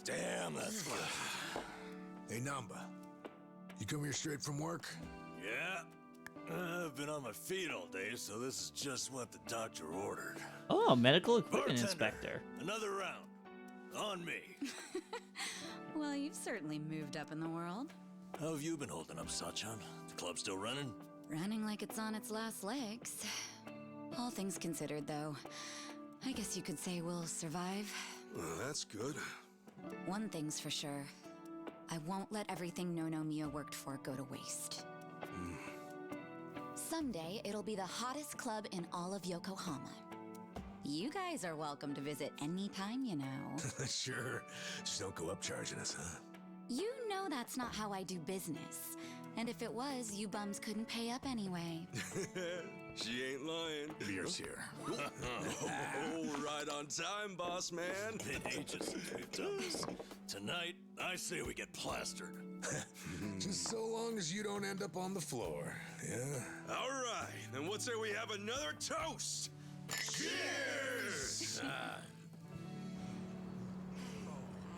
Damn, that's good. Hey, Namba. You come here straight from work? Yeah, I've been on my feet all day, so this is just what the doctor ordered. Oh, medical equipment Bartender, inspector. Another round. On me. Well, you've certainly moved up in the world. How have you been holding up, Sachan? The club still running? Running like it's on its last legs. All things considered, though, I guess you could say we'll survive. Well, that's good. One thing's for sure. I won't let everything No Mia worked for go to waste. Someday, it'll be the hottest club in all of Yokohama. You guys are welcome to visit anytime, you know. Sure. Just don't go up charging us, huh? You know that's not how I do business. And if it was, you bums couldn't pay up anyway. She ain't lying. Beer's here. Oh, right on time, boss man. Been ages since we've done this. Tonight, I say we get plastered. Just so long as you don't end up on the floor, yeah? All right, then what say we have another toast? Cheers!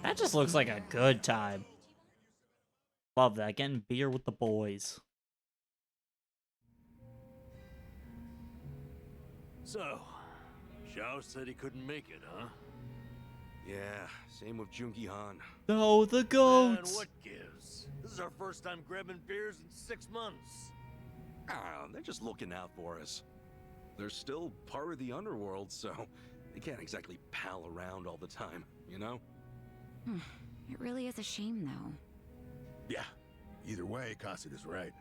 That just looks like a good time. Love that. Getting beer with the boys. So, Xiao said he couldn't make it, huh? Yeah, same with Junkie Han. No, the goats! And what gives? This is our first time grabbing beers in 6 months. They're just looking out for us. They're still part of the underworld, so they can't exactly pal around all the time, you know? It really is a shame, though. Yeah. Either way, Cosset is right.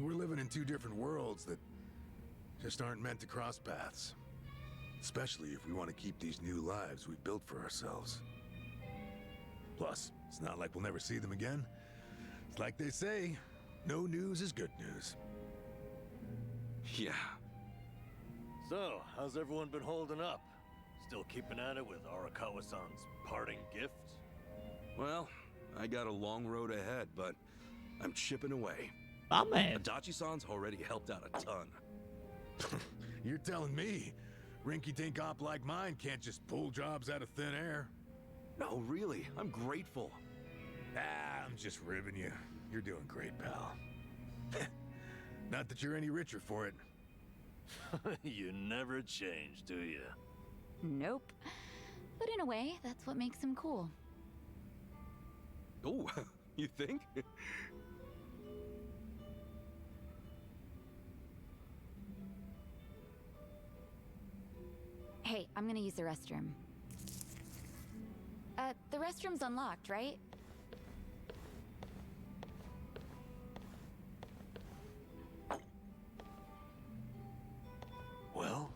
We're living in two different worlds that just aren't meant to cross paths. Especially if we want to keep these new lives we've built for ourselves. Plus, it's not like we'll never see them again. It's like they say, no news is good news. Yeah. So, how's everyone been holding up? Still keeping at it with Arakawa-san's parting gift? Well, I got a long road ahead, but I'm chipping away. My man. Adachi-san's already helped out a ton. You're telling me rinky-dink op like mine can't just pull jobs out of thin air? No, really, I'm grateful. I'm just ribbing you. You're doing great, pal. Not that you're any richer for it. You never change, do you? Nope. But in a way, that's what makes him cool. Oh, you think? Hey, I'm gonna use the restroom. The restroom's unlocked, right? Well,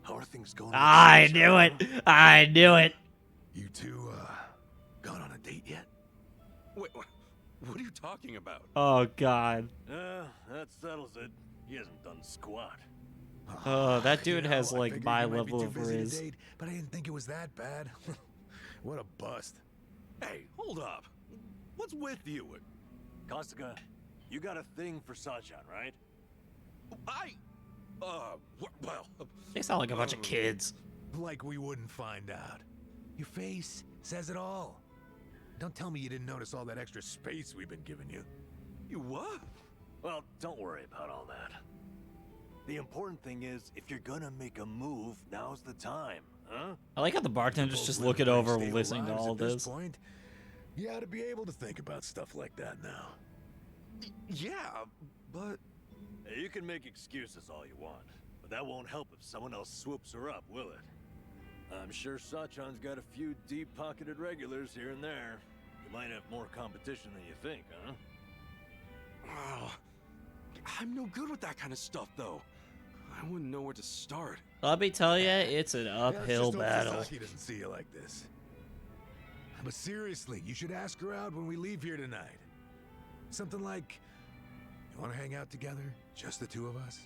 how are things going? I knew it! I knew it! You two, Wait, what are you talking about? Oh god. That settles it. He hasn't done squat. Oh, that You dude know, has I like figured my you might be level too of busy to Rizz. date, but I didn't think it was that bad. What a bust. Hey, hold up. What's with you? Kasuga, you got a thing for Sachan, right? Well, They sound like a bunch of kids. Like we wouldn't find out. Your face says it all. Don't tell me you didn't notice all that extra space we've been giving you. you what? Well, don't worry about all that. The important thing is, if you're gonna make a move, now's the time, huh? I like how the bartender's just looking over, listening to all this. Point, you ought to be able to think about stuff like that now. Yeah, but Hey, you can make excuses all you want, but that won't help if someone else swoops her up, will it? I'm sure Sachan's got a few deep-pocketed regulars here and there. You might have more competition than you think, huh? wow, I'm no good with that kind of stuff, though. I wouldn't know where to start. Let me tell you, it's an Yeah, let's uphill just hope battle. Sasaki doesn't see you like this. But seriously, you should ask her out when we leave here tonight. Something like, you want to hang out together? Just the two of us?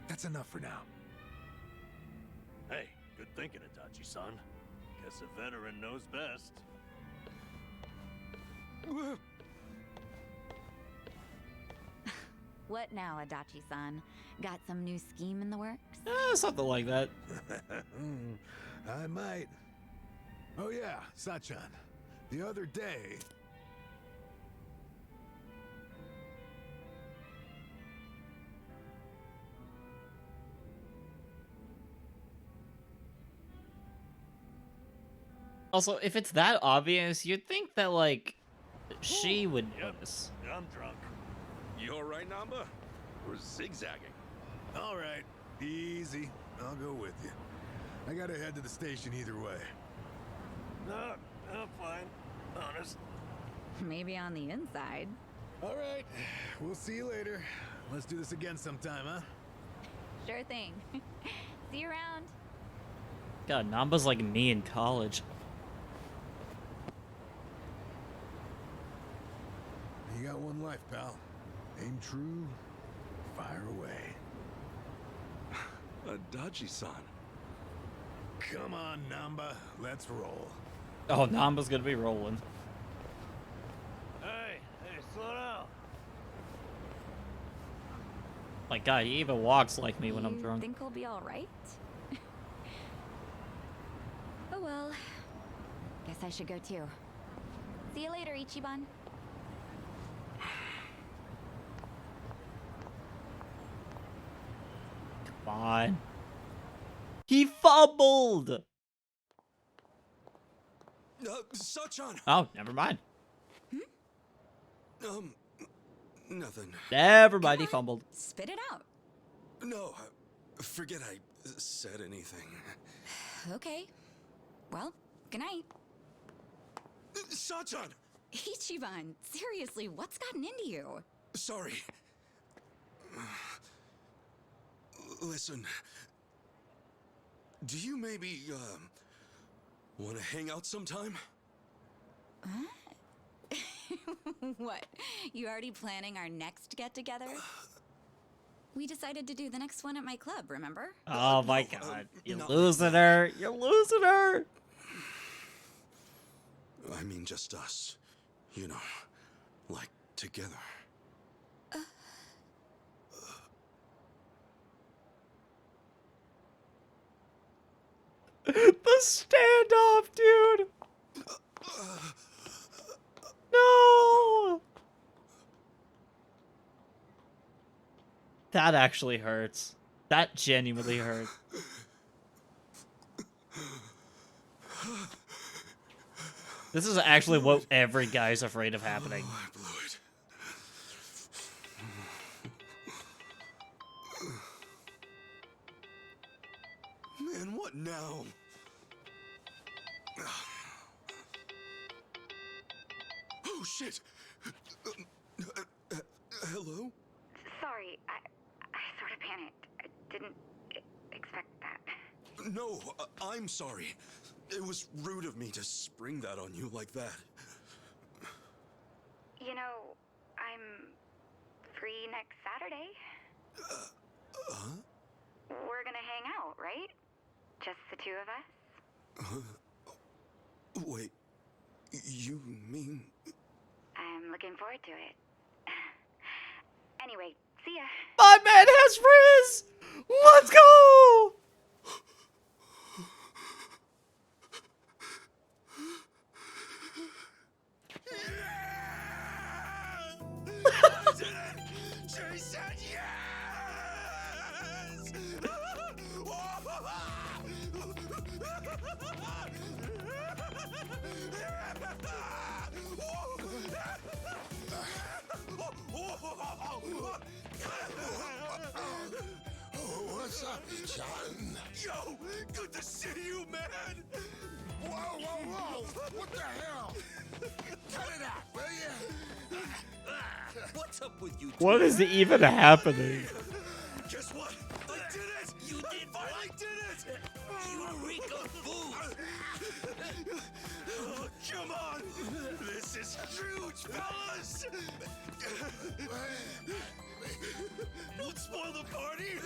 That's enough for now. Hey, good thinking, Itachi-san. Guess a veteran knows best. What now, Adachi-san? Got some new scheme in the works? Something like that. I might. Oh yeah, Sachan. The other day... Also, if it's that obvious, you'd think that, like, she would notice. I'm drunk. You all right, Namba? We're zigzagging. All right, easy. I'll go with you. I gotta head to the station either way. No, I'm fine. Honest. Maybe on the inside. All right, we'll see you later. Let's do this again sometime, huh? Sure thing. See you around. God, Namba's like me in college. You got one life, pal. Aim true, fire away. Adachi-san. Come on, Namba. Let's roll. Oh, Namba's gonna be rolling. Hey, slow down. My God, he even walks like me when I'm You drunk. think we'll be all right? Oh well. Guess I should go too. See you later, Ichiban. Come on. He fumbled! Sachan! Oh, never mind. Nothing. Never mind, he fumbled. Spit it out. No, forget I said anything. Okay. Well, good night. Sachan! Ichiban, seriously, what's gotten into you? Sorry. Listen. Do you maybe, want to hang out sometime? What? You already planning our next get-together? We decided to do the next one at my club, remember? Oh my No, God. You're not losing like that. her. You're losing her. I mean, just us. You know, like together. The standoff, dude. No. That actually hurts. That genuinely hurts. This is actually what every guy's afraid of happening. I blew it. Man, what now? Oh, shit! Hello? Sorry, I sort of panicked. I didn't expect that. No, I'm sorry. It was rude of me to spring that on you like that. You know, I'm free next Saturday. We're gonna hang out, right? Just the two of us? Wait, you mean... I'm looking forward to it. Anyway, see ya. My man has Rizz! Let's go! I did it! She said yes! What's up, John? Yo, good to see you, man! Whoa, whoa, whoa! What the hell? Cut it out, will you? What's up with you? What is even happening? Guess what? I did it! You did what? I did it! You reek of food! Oh, come on! This is huge, fellas! Don't spoil the party!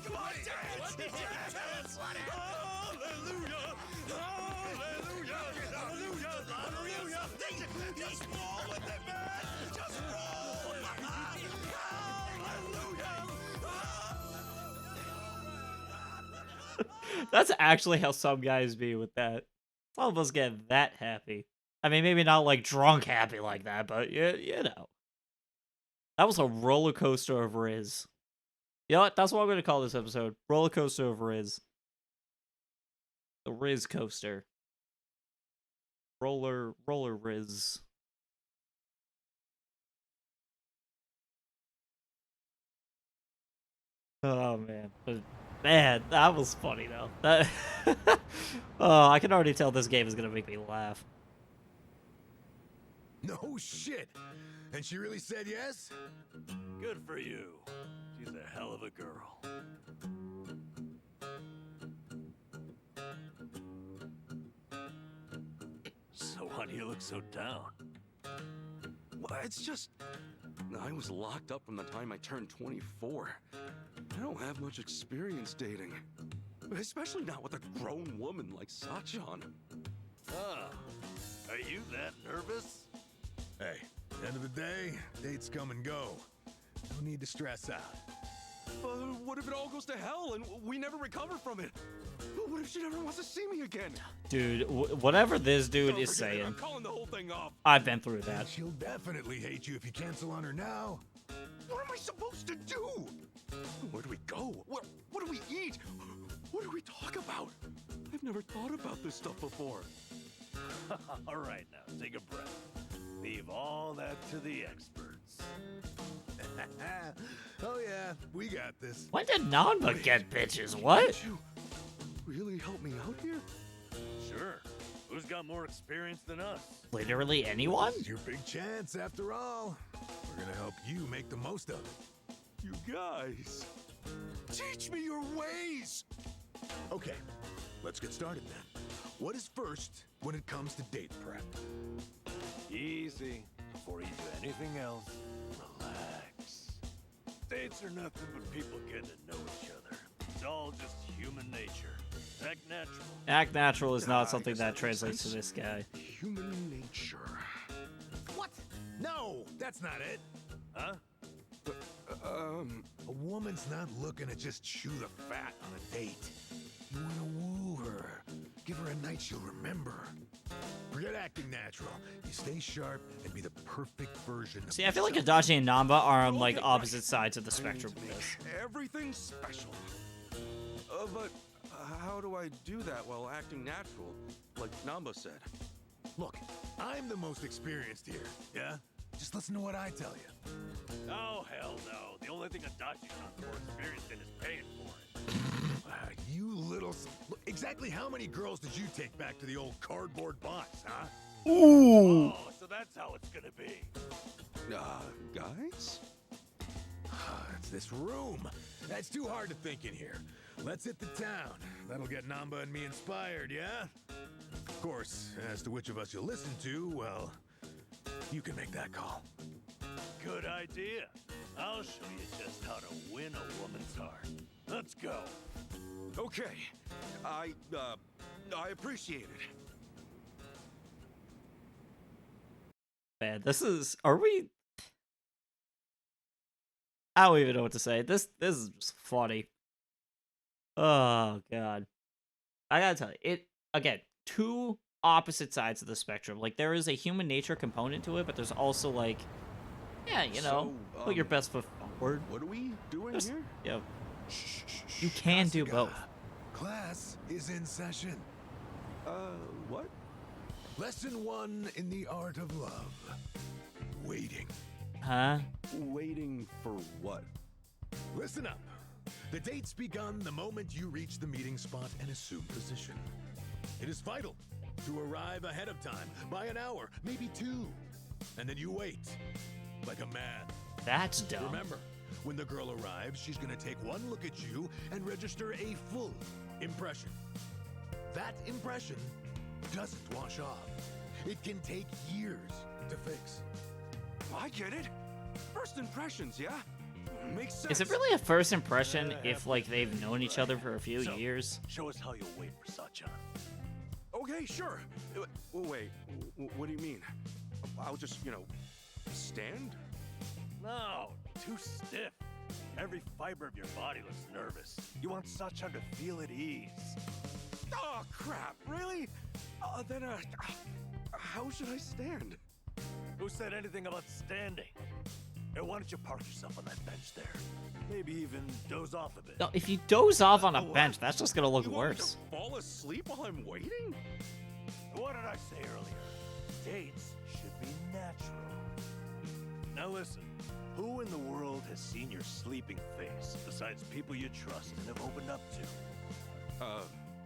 Come on, dance! Dance! Hallelujah! Hallelujah! Hallelujah! Hallelujah! Just roll with it, man! Just roll! That's actually how some guys be with that. Some of us get that happy. I mean, maybe not like drunk happy like that, but you know. That was a roller coaster of Rizz. You know what? That's what I'm going to call this episode. Roller coaster of Rizz. The Rizz coaster. Roller Rizz. Oh, man. But, man, that was funny, though. That oh, I can already tell this game is going to make me laugh. No shit. And she really said yes? Good for you. She's a hell of a girl. So why do you look so down? Well, it's just... I was locked up from the time I turned 24. I don't have much experience dating. Especially not with a grown woman like Sachan. Ah, are you that nervous? Hey, end of the day, dates come and go. No need to stress out. What if it all goes to hell and we never recover from it? What if she never wants to see me again? Dude, whatever this dude Don't is forget it, saying, I'm calling the whole thing off. I've been through that. She'll definitely hate you if you cancel on her now. What am I supposed to do? Where do we go? What do we eat? What do we talk about? I've never thought about this stuff before. All right, now, take a breath. Leave all that to the experts. Oh yeah, we got this. When did Nanba get bitches? What? Can't you really help me out here? Sure. Who's got more experience than us? Literally anyone? It's your big chance after all. We're gonna help you make the most of it. You guys, teach me your ways. Okay, let's get started then. What is first when it comes to date prep? Easy. Before you do anything else, relax. Dates are nothing but people getting to know each other. It's all just human nature. Act natural. Act natural is not I something guess that that makes translates to sense. this guy. Human nature. What? No, that's not it. Huh? A woman's not looking to just chew the fat on a date. You wanna woo her. Give her a night she'll remember. Forget acting natural. You stay sharp and be the perfect version of See, I feel like yourself. Adachi and Namba are on like Okay, opposite sides of the I need spectrum to with make this. everything special. But how do I do that while acting natural, like Namba said? Look, I'm the most experienced here, yeah? Just listen to what I tell you. Oh, hell no. The only thing Adachi's not more experienced in is paying for it. You little... Look, exactly how many girls did you take back to the old cardboard box, huh? Ooh! Oh, so that's how it's gonna be. Guys? It's this room. It's too hard to think in here. Let's hit the town. That'll get Namba and me inspired, yeah? Of course, as to which of us you'll listen to, well, you can make that call. Good idea. I'll show you just how to win a woman's heart. Let's go. Okay. I appreciate it. Man, this is... Are we... I don't even know what to say. This is just funny. Oh, God. I gotta tell you, it... Again, two opposite sides of the spectrum. Like, there is a human nature component to it, but there's also, like... Yeah, you know, put your best foot forward. What are we doing here? Yeah. You can do both. Class is in session. What? Lesson 1 in the art of love. Waiting. Huh? Waiting for what? Listen up. The date's begun the moment you reach the meeting spot and assume position. It is vital to arrive ahead of time by an hour, maybe 2. And then you wait. Like a man. That's dumb. Remember, when the girl arrives, she's gonna take one look at you and register a full impression. That impression doesn't wash off. It can take years to fix. I get it. First impressions, yeah? Makes sense. Is it really a first impression if, like, they've known each other for a few years? Show us how you'll wait for Sachan. Okay, sure. Wait, what do you mean? I'll just, stand? No, too stiff. Every fiber of your body looks nervous. You want Sachan to feel at ease. Oh, crap, really? Then, how should I stand? Who said anything about standing? Hey, why don't you park yourself on that bench there? Maybe even doze off a bit. No, if you doze off on a bench, that's just gonna look You want me worse. to fall asleep while I'm waiting? What did I say earlier? Dates should be natural. Now listen, who in the world has seen your sleeping face besides people you trust and have opened up to?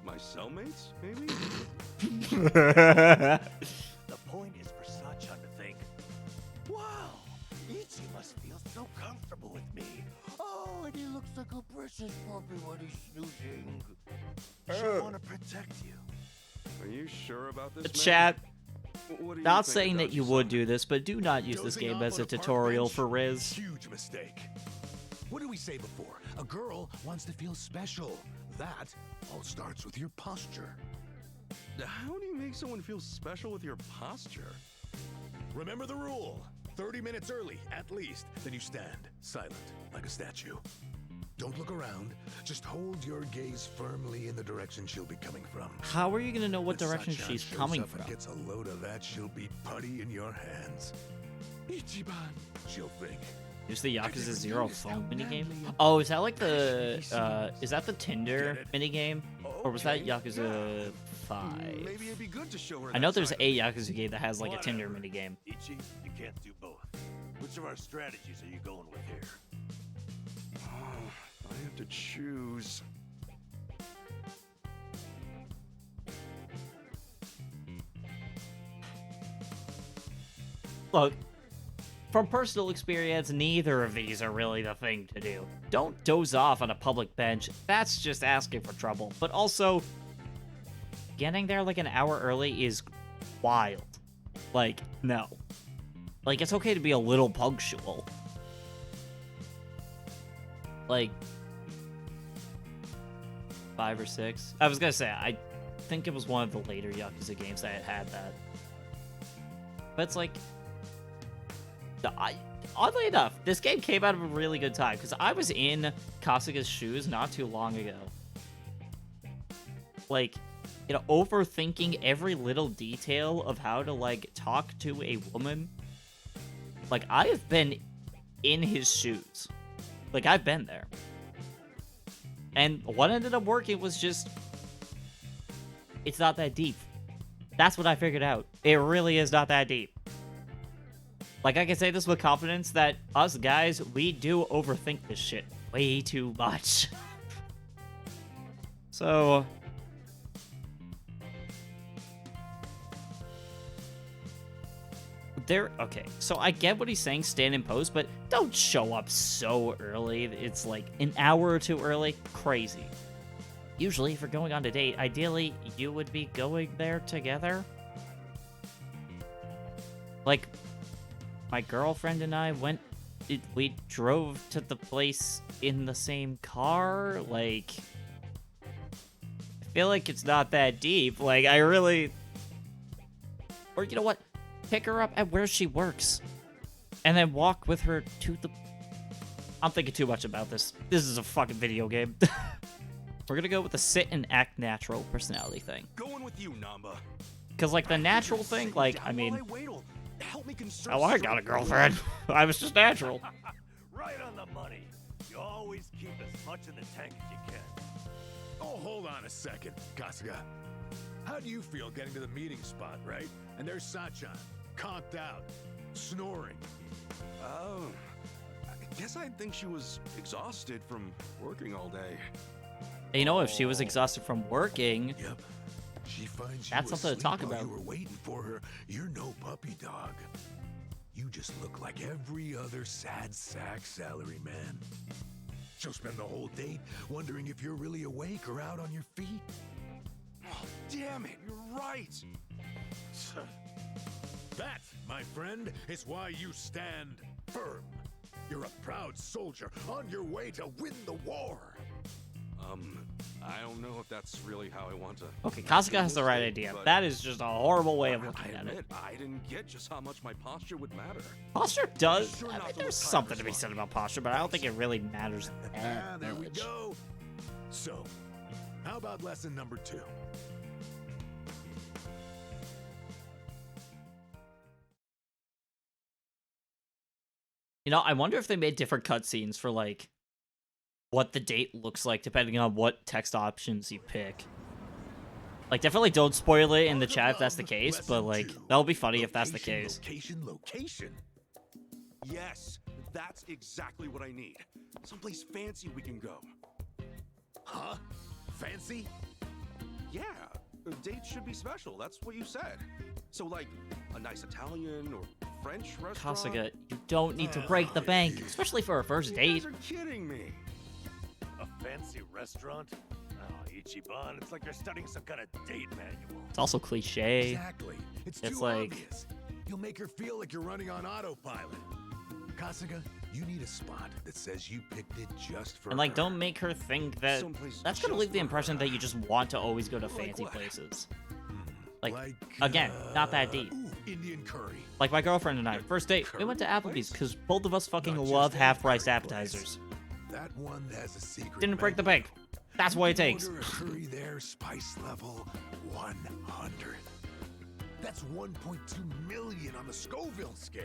My cellmates, maybe? The point is for Sachan to think, wow, Ichi must feel so comfortable with me. Oh, and he looks like a precious puppy when he's snoozing. She'll want to protect you. Are you sure about this, man? Chat, What do you not think saying about that you yourself? would do this, but do not use this Dozing game off as on a a park tutorial bench? for Rizz. Huge mistake. What did we say before? A girl wants to feel special. That all starts with your posture. How do you make someone feel special with your posture? Remember the rule. 30 minutes early, at least. Then you stand, silent, like a statue. Don't look around. Just hold your gaze firmly in the direction she'll be coming from. How are you gonna know what When direction Sachan she's shows coming up and from? gets a load of that, she'll be putty in your hands. Ichiban, she'll think. Use the Yakuza never 0 noticed phone how minigame? manly and Oh, is that like the, passionate he is that the Tinder Get it? minigame? Or was that Okay, Yakuza 5? Maybe it'd be good to show her I know that there's side. a Yakuza game that has like a Tinder Whatever. minigame. Ichi, you can't do both. Which of our strategies are you going with here? Oh, I have to choose. Look, from personal experience, neither of these are really the thing to do. Don't doze off on a public bench. That's just asking for trouble. But also, getting there like an hour early is wild. Like, no. Like, it's okay to be a little punctual. Like, 5 or 6. I was gonna say, I think it was one of the later Yakuza games that had that. But it's like, oddly enough, this game came out of a really good time, because I was in Kasuga's shoes not too long ago. Like, you know, overthinking every little detail of how to, like, talk to a woman. Like, I have been in his shoes. Like, I've been there. And what ended up working was just, it's not that deep. That's what I figured out. It really is not that deep. Like, I can say this with confidence that us guys, we do overthink this shit way too much. So, okay, so I get what he's saying, stand in pose, but don't show up so early. It's like an hour or two early. Crazy. Usually, if you're going on a date, ideally, you would be going there together. Like, my girlfriend and I we drove to the place in the same car. Like, I feel like it's not that deep. Like, I really... Or, you know what? Pick her up at where she works. And then walk with her to the... I'm thinking too much about this. This is a fucking video game. We're gonna go with the sit and act natural personality thing. Going with you, Namba. Because, like, the natural thing, like, I mean... Help me conserve Oh, I got a girlfriend. I was just natural. Right on the money. You always keep as much in the tank as you can. Oh, hold on a second, Kasuga. How do you feel getting to the meeting spot, right? And there's Sachan, conked out, snoring. Oh, I guess I think she was exhausted from working all day. You know, if she was exhausted from working... Yep. She finds that's you something to talk asleep while about. You were waiting for her. You're no puppy dog. You just look like every other sad sack salary man. She'll spend the whole date wondering if you're really awake or out on your feet. Oh, damn it, you're right. That, my friend, is why you stand firm. You're a proud soldier on your way to win the war. I don't know if that's really how I want to... Okay, Kasuga has the right idea. That is just a horrible way of looking at it. I didn't get just how much my posture would matter. Posture does. Sure I not mean, to there's look something to be tired, said about posture, but I don't think it really matters that There we much. go. So, how about lesson number 2? You know, I wonder if they made different cutscenes for, like, what the date looks like, depending on what text options you pick. Like, definitely don't spoil it in the chat if that's the case, but, like, that'll be funny if that's the case. Location. Yes, that's exactly what I need. Someplace fancy we can go. Huh? Fancy? Yeah, a date should be special. That's what you said. So, like, a nice Italian or French restaurant? Kasuga, you don't need to break the bank, especially for a first date. You guys are kidding me. A fancy restaurant? Oh, Ichiban, it's like you're studying some kind of date manual. It's also cliche. Exactly. It's It's too like- obvious. You'll make her feel like you're running on autopilot. Kasuga, you need a spot that says you picked it just for And, like, her. don't make her think that... Someplace That's gonna just leave the for impression her. that you just want to always go to Like fancy what? places. Like, again, not that deep. Ooh, Indian curry. Like my girlfriend and I, first date, we went to Curry Applebee's place? because both of us fucking Not just love any half-priced curry appetizers. That one has a secret. Didn't break the menu. bank. That's what it You takes. Order a curry there, spice level 100. That's 1.2 million on the Scoville scale.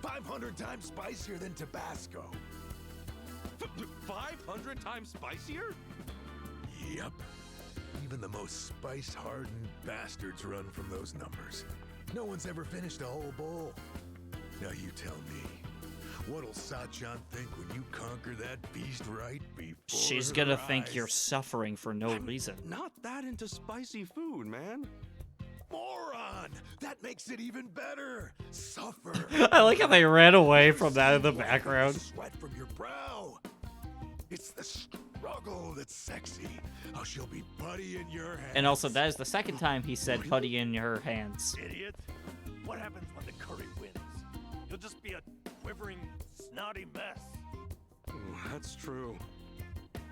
500 times spicier than Tabasco. 500 times spicier? Yep. Even the most spice-hardened bastards run from those numbers. No one's ever finished a whole bowl. Now you tell me, what'll Sachan think when you conquer that feast right before She's her gonna think eyes? you're suffering for no reason. Not that into spicy food, man. Moron! That makes it even better! Suffer! I like how they ran away from that in the background. Sweat from your brow! It's the struggle that's sexy. How she'll be putty in your hands. And also, that is the second time he said putty in her hands. Idiot. What happens when the curry wins? You'll just be a quivering, snotty mess. That's true.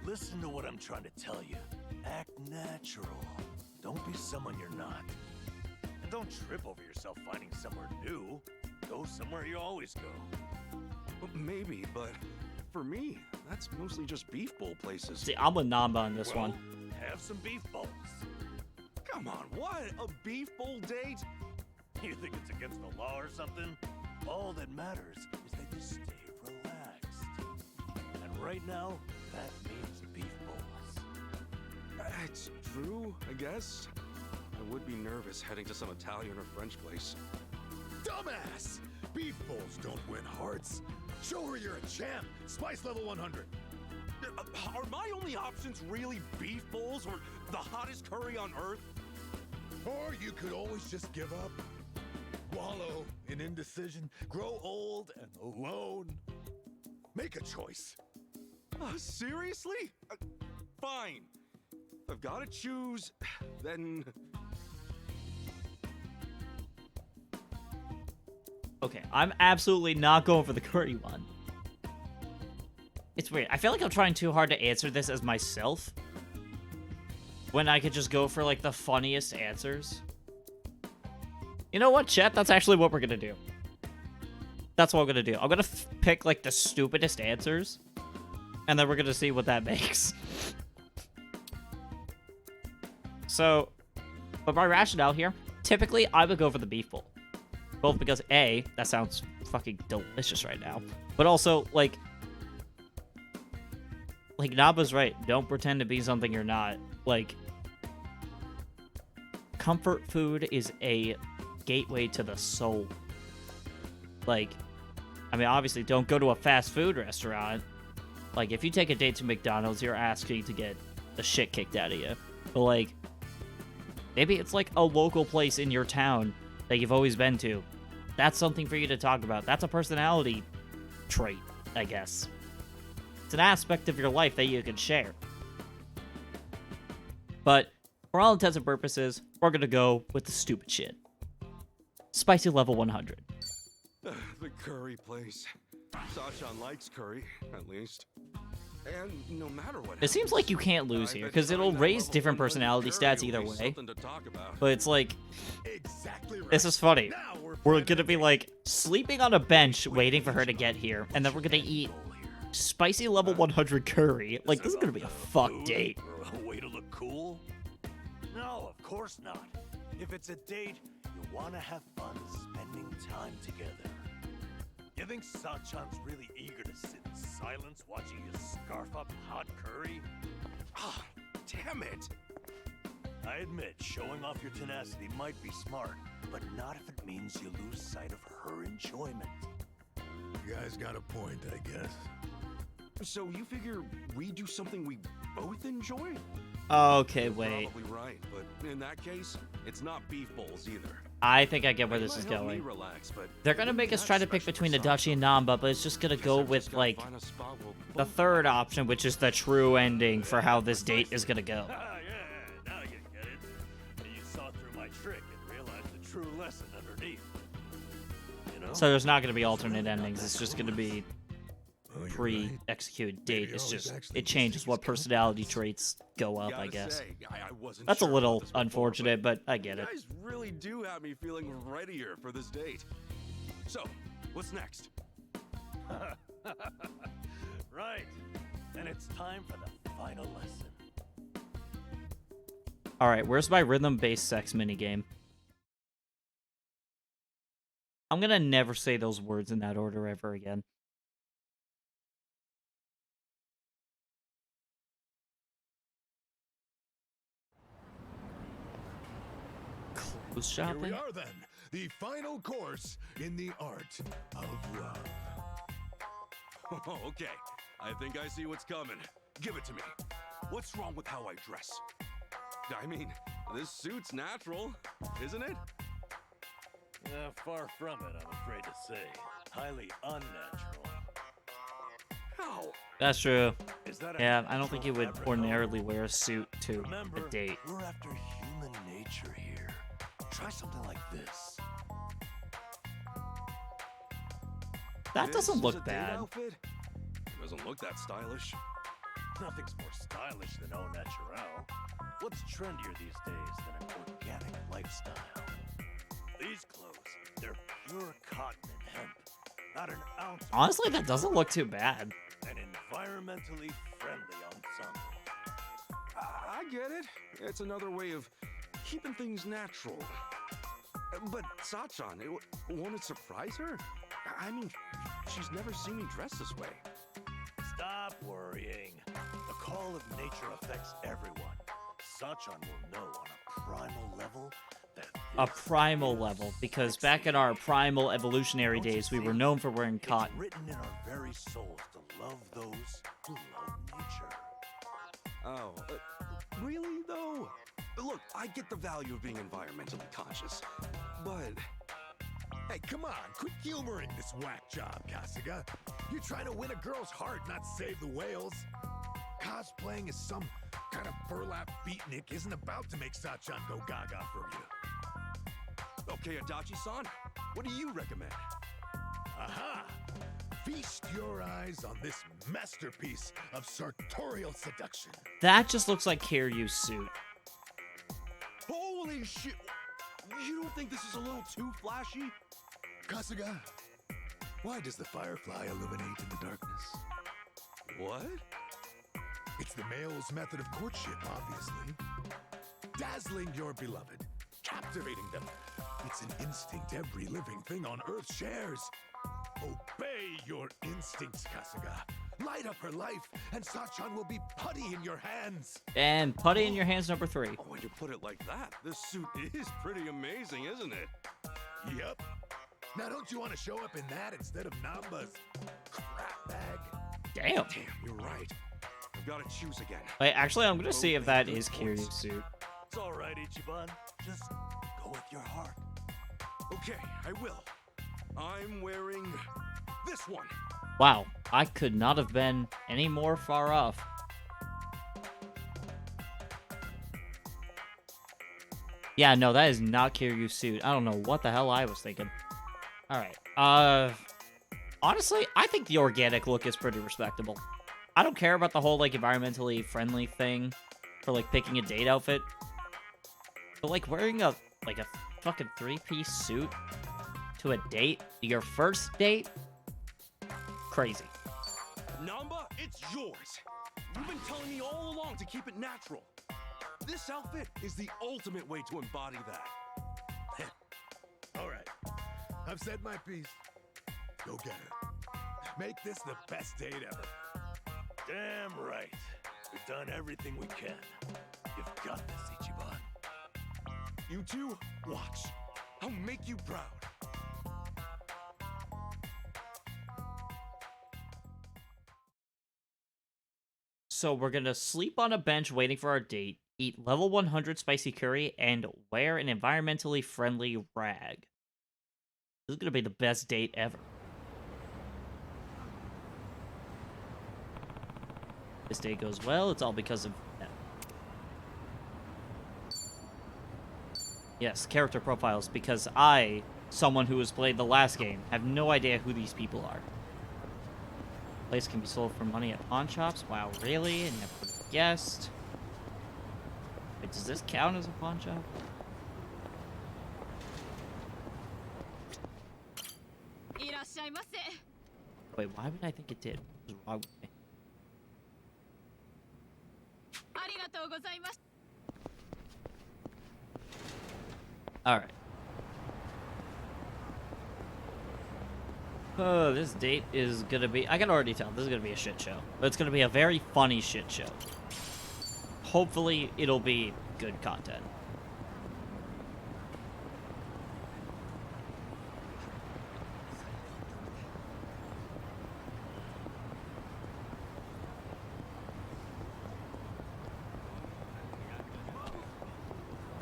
Listen to what I'm trying to tell you. Act natural. Don't be someone you're not. And don't trip over yourself finding somewhere new. Go somewhere you always go. Well, maybe, but for me, that's mostly just beef bowl places. See, I'm with Namba on this one. Have some beef bowls. Come on, what? A beef bowl date? You think it's against the law or something? All that matters is that you stay relaxed. And right now, that means beef bowls. It's true, I guess. I would be nervous heading to some Italian or French place. Dumbass! Beef bowls don't win hearts. Show her you're a champ. Spice level 100. Are my only options really beef bowls or the hottest curry on earth? Or you could always just give up. Wallow in indecision. Grow old and alone. Make a choice. Seriously? Fine. If I've got to choose, then... Okay, I'm absolutely not going for the curry one. It's weird. I feel like I'm trying too hard to answer this as myself, when I could just go for, like, the funniest answers. You know what, chat? That's actually what we're gonna do. That's what I'm gonna do. I'm gonna pick, like, the stupidest answers, and then we're gonna see what that makes. So, but my rationale here, typically, I would go for the beef bowl. Both because, A, that sounds fucking delicious right now, but also, like Naba's right. Don't pretend to be something you're not. Like, comfort food is a gateway to the soul. Like, I mean, obviously, don't go to a fast food restaurant. Like, if you take a date to McDonald's, you're asking to get the shit kicked out of you. But, like, maybe it's, like, a local place in your town that you've always been to. That's something for you to talk about. That's a personality trait, I guess. It's an aspect of your life that you can share. But for all intents and purposes, we're gonna go with the stupid shit. Spicy level 100. The curry place. Sachan likes curry, at least. And no matter what It seems like you can't lose here, because it'll raise different personality stats either way. But it's like, Exactly right. this is funny. Now We're gonna be like sleeping on a bench waiting for her to get here, and then we're gonna eat spicy level 100 curry. Like, this is gonna be a fuck date. Or a way to look cool? No, of course not. If it's a date, you want to have fun spending time together. You think Sachan's really eager to sit in silence watching you scarf up hot curry? Ah, damn it. I admit, showing off your tenacity might be smart, but not if it means you lose sight of her enjoyment. You guys got a point, I guess. So you figure we do something we both enjoy? Okay, wait. Probably right, but in that case, it's not beef bowls either. I think I get where this It is might help me going. relax, but They're gonna make us try to pick between Adachi and Namba, but it's just gonna go with, like, the third option, which is the true ending for how this date is gonna go. Ah, yeah, now you get it. You saw through my trick and realized the true lesson underneath. You know? So there's not gonna be alternate endings. It's just gonna be Oh, you're right. pre-executed date. Maybe It's always just, actually it changes these what things personality come traits go up, I Gotta guess. say, I wasn't That's a sure little about this before, unfortunate, but I get you it. guys really do have me feeling readier for this date. So, what's next? Right. And it's time for the final lesson. Alright, where's my rhythm-based sex minigame? I'm gonna never say those words in that order ever again. Clothes Here shopping? we are then. The final course in the art of love. Oh, okay. I think I see what's coming. Give it to me. What's wrong with how I dress? I mean, this suit's natural, isn't it? Far from it, I'm afraid to say. Highly unnatural. How? That's true. Is that a Yeah, I don't think you natural would fabric? ordinarily wear a suit to Remember, a date. we're after human nature here. Try something like this. That This doesn't is look a date bad. outfit? It doesn't look that stylish. Nothing's more stylish than au naturel. What's trendier these days than an organic lifestyle? These clothes, they're pure cotton and hemp. Not an ounce of Honestly, that doesn't look too bad. and environmentally friendly ensemble. I get it. It's another way of keeping things natural. But Sachan, won't it surprise her? I mean, she's never seen me dressed this way. Stop worrying. The call of nature affects everyone. Sachan will know on a primal level that A this primal is level, because back in our primal evolutionary days, we were known for wearing It's cotton. written in our very souls to love those who love nature. Oh, really though? Look, I get the value of being environmentally conscious, but Hey, come on, quit humoring this whack job, Kasuga. You're trying to win a girl's heart, not save the whales. Cosplaying as some kind of burlap beatnik isn't about to make Sachan go gaga for you. okay, Adachi-san, what do you recommend? Aha! Feast your eyes on this masterpiece of sartorial seduction. That just looks like Kiryu's suit. Holy shit! You don't think this is a little too flashy? Kasuga, why does the firefly illuminate in the darkness? What? It's the male's method of courtship, obviously. Dazzling your beloved, captivating them. It's an instinct every living thing on Earth shares. Obey your instincts, Kasuga. Light up her life, and Sachan will be putty in your hands. And putty in your hands, number 3. Oh, when you put it like that, this suit is pretty amazing, isn't it? Yep. Now don't you want to show up in that instead of Namba's crap bag? Damn. Damn, you're right. I've got to choose again. Wait, actually, I'm gonna see if that is Kiryu's suit. It's all right, Ichiban. Just go with your heart. Okay, I will. I'm wearing this one. Wow, I could not have been any more far off. Yeah, no, that is not Kiryu's suit. I don't know what the hell I was thinking. Alright, honestly, I think the organic look is pretty respectable. I don't care about the whole, like, environmentally friendly thing for, like, picking a date outfit. But, like, wearing a fucking 3-piece suit to a date, your first date? Crazy. Namba, it's yours. You've been telling me all along to keep it natural. This outfit is the ultimate way to embody that. All right. I've said my piece. Go get her. Make this the best date ever. Damn right. We've done everything we can. You've got this, Ichiban. You two, watch. I'll make you proud. So we're gonna sleep on a bench waiting for our date, eat level 100 spicy curry, and wear an environmentally friendly rag. This is gonna be the best date ever. This date goes well, it's all because of that. Yes, character profiles, because I, someone who has played the last game, have no idea who these people are. Place can be sold for money at pawn shops. Wow, really? And you have to put a guest. Wait, does this count as a pawn shop? Wait, why would I think it did? What was wrong with me? Alright. Oh, this date is gonna be... I can already tell this is gonna be a shit show. But it's gonna be a very funny shit show. Hopefully, it'll be good content.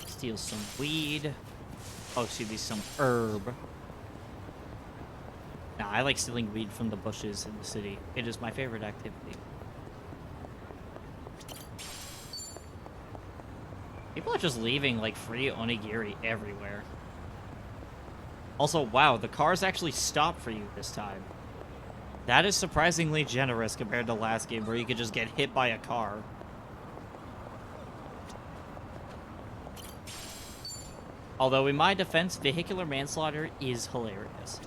Steal some weed. Oh, excuse me, some herb. Nah, I like stealing weed from the bushes in the city. It is my favorite activity. People are just leaving, like, free onigiri everywhere. Also, wow, the cars actually stopped for you this time. That is surprisingly generous compared to last game where you could just get hit by a car. Although, in my defense, vehicular manslaughter is hilarious.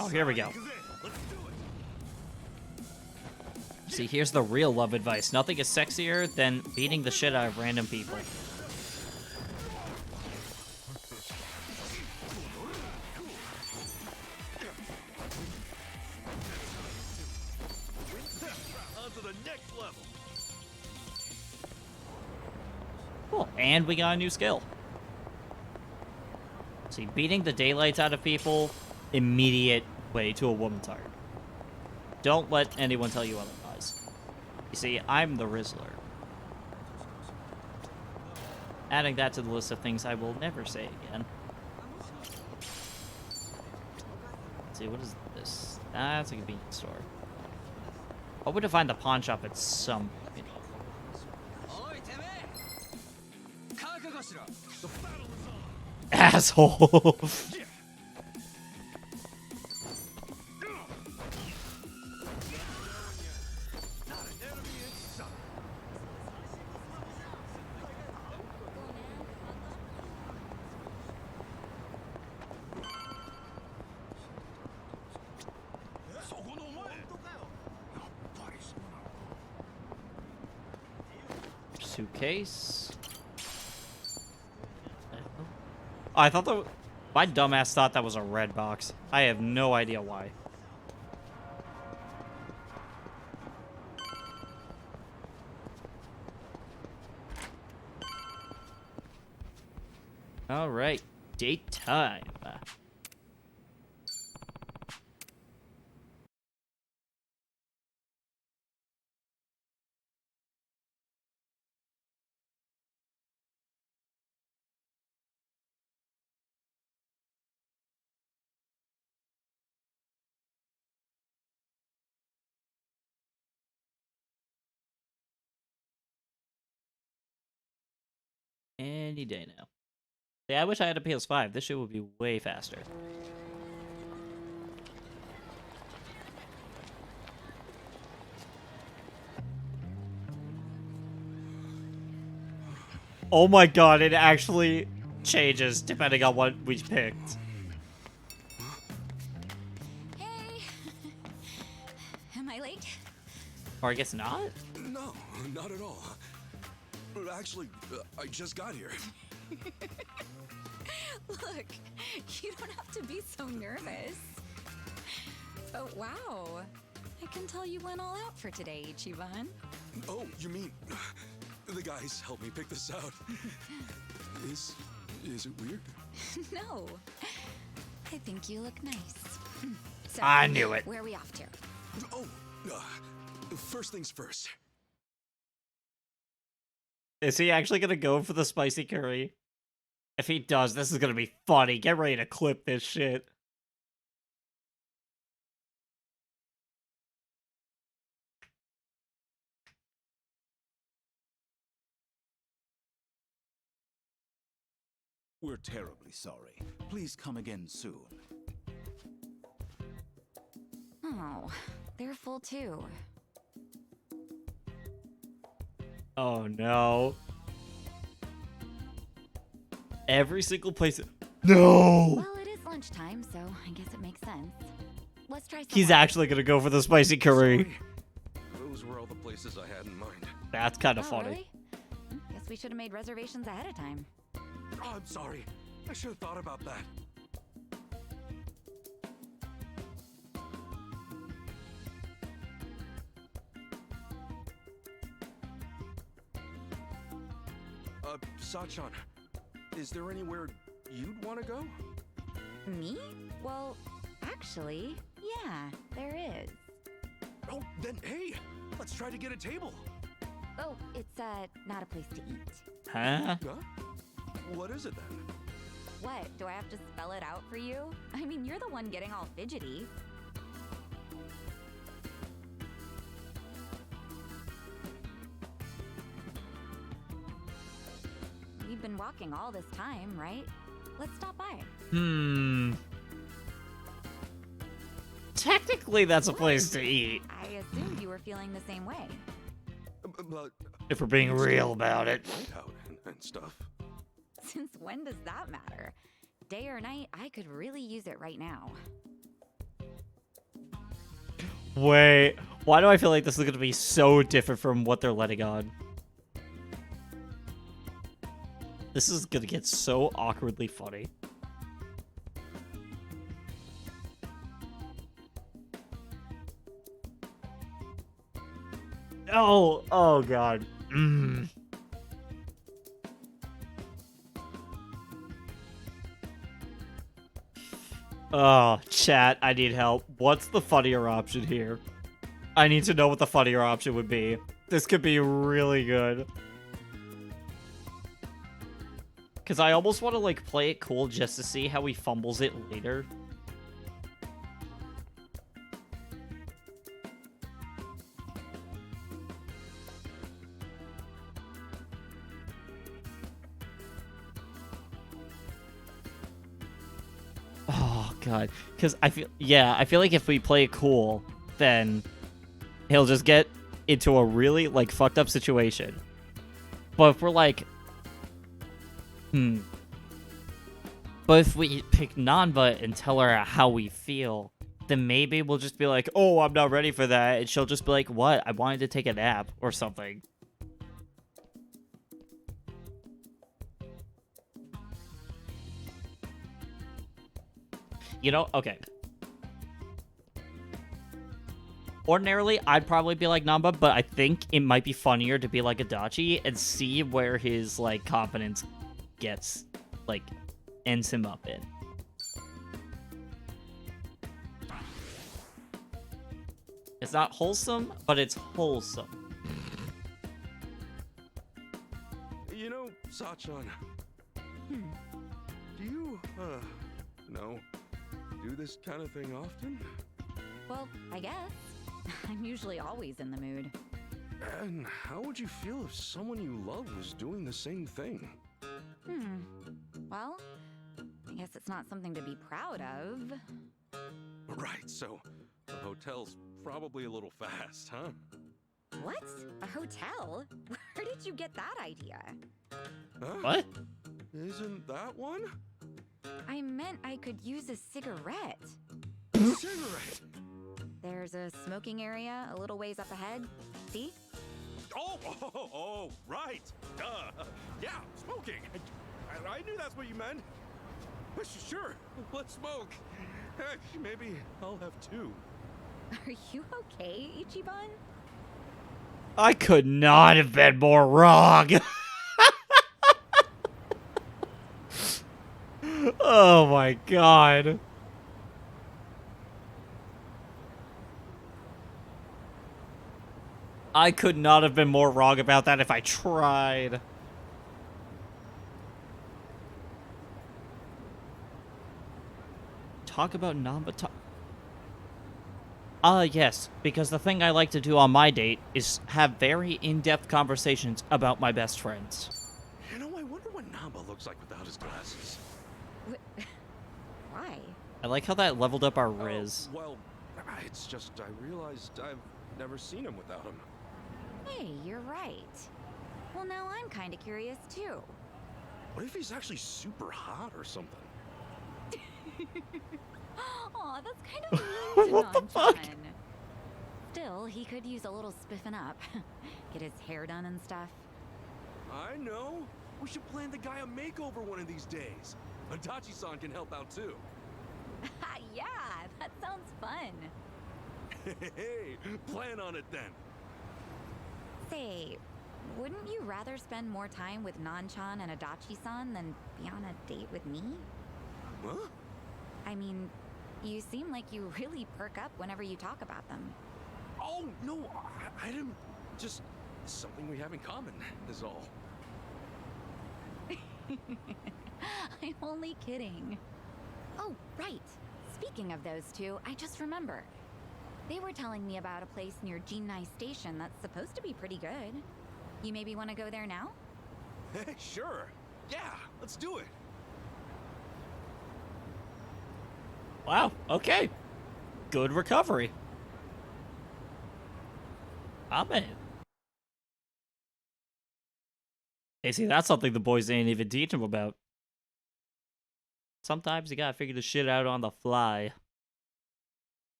Oh, here we go. See, here's the real love advice. Nothing is sexier than beating the shit out of random people. Cool, and we got a new skill. See, beating the daylights out of people, immediate way to a woman's heart. Don't let anyone tell you otherwise. You see, I'm the Rizzler. Adding that to the list of things I will never say again. Let's see, what is this? That's a convenience store. Hoping to find the pawn shop at some point. Asshole. Suitcase. Oh, I thought that... My dumbass thought that was a red box. I have no idea why. All right, date time. Any day now. Yeah, I wish I had a PS5. This shit would be way faster. Oh my god, it actually changes depending on what we picked. Hey! Am I late? Or I guess not? No, not at all. Actually, I just got here. Look, you don't have to be so nervous. But wow, I can tell you went all out for today, Ichiban. Oh, you mean the guys helped me pick this out? Is it weird? No, I think you look nice. So, I knew it. Where are we off to? Oh, first things first. Is he actually gonna go for the spicy curry? If he does, this is gonna be funny. Get ready to clip this shit. We're terribly sorry. Please come again soon. Oh, they're full too. Oh no. Every single place. No! Well, it is lunchtime, so I guess it makes sense. Let's try some. He's actually gonna go for the spicy curry. Sorry. Those were all the places I had in mind. That's kind of Oh, funny. really? Guess we should have made reservations ahead of time. Oh, I'm sorry. I should have thought about that. Sachan, is there anywhere you'd want to go? Me? Well, actually, yeah, there is. Oh, then hey, let's try to get a table. Oh, it's not a place to eat. Huh? Huh? What is it then? What? Do I have to spell it out for you? I mean, you're the one getting all fidgety. You've been walking all this time, right? Let's stop by. Technically, that's a place to eat. I assumed you were feeling the same way. But If we're being real about it. out and stuff. Since when does that matter? Day or night, I could really use it right now. Wait, why do I feel like this is gonna be so different from what they're letting on? This is gonna get so awkwardly funny. Oh god. Oh, chat, I need help. What's the funnier option here? I need to know what the funnier option would be. This could be really good. Because I almost want to, like, play it cool just to see how he fumbles it later. God. Because I feel like if we play it cool, then he'll just get into a really, like, fucked up situation. But if we're like, But if we pick Nanba and tell her how we feel, then maybe we'll just be like, oh, I'm not ready for that. And she'll just be like, what? I wanted to take a nap or something. You know, okay. Ordinarily, I'd probably be like Namba, but I think it might be funnier to be like Adachi and see where his, like, confidence gets, like, ends him up in. It's not wholesome, but it's wholesome. You know, Sachan, do you, do this kind of thing often? Well, I guess. I'm usually always in the mood. And how would you feel if someone you love was doing the same thing? Well, I guess it's not something to be proud of. Right, so the hotel's probably a little fast, huh? What? A hotel? Where did you get that idea? Huh? What? Isn't that one? I meant I could use a cigarette. Cigarette? There's a smoking area a little ways up ahead. See? Oh, right. Duh. Yeah, smoking. I knew that's what you meant. Sure, let's smoke. Heck, maybe I'll have two. Are you okay, Ichiban? I could not have been more wrong. Oh my god. I could not have been more wrong about that if I tried. Talk about Namba. Yes, because the thing I like to do on my date is have very in-depth conversations about my best friends. You know, I wonder what Namba looks like without his glasses. Why? I like how that leveled up our Rizz. Well, it's just I realized I've never seen him without him. Hey, you're right. Well, now I'm kind of curious too. What if he's actually super hot or something? Aw, that's kind of mean to What the fuck? Nanchan. Still, he could use a little spiffing up. Get his hair done and stuff. I know. We should plan the guy a makeover one of these days. Adachi-san can help out too. Yeah, that sounds fun. Hey, plan on it then. Say, wouldn't you rather spend more time with Nanchan and Adachi-san than be on a date with me? Huh? I mean, you seem like you really perk up whenever you talk about them. Oh, no, I didn't. Just something we have in common is all. I'm only kidding. Oh, right. Speaking of those two, I just remembered. They were telling me about a place near Jinnai Station that's supposed to be pretty good. You maybe want to go there now? Hey, sure. Yeah, let's do it. Wow, okay. Good recovery. I'm in. Hey, see, that's something the boys ain't even teach him about. Sometimes you gotta figure the shit out on the fly.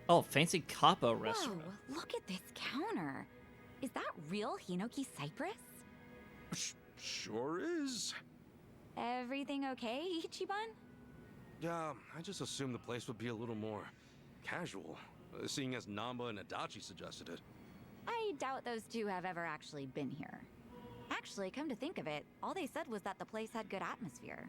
Oh, fancy Kappa restaurant. Whoa, look at this counter. Is that real Hinoki cypress? Sure is. Everything okay, Ichiban? Yeah, I just assumed the place would be a little more casual, seeing as Namba and Adachi suggested it. I doubt those two have ever actually been here. Actually, come to think of it, all they said was that the place had good atmosphere.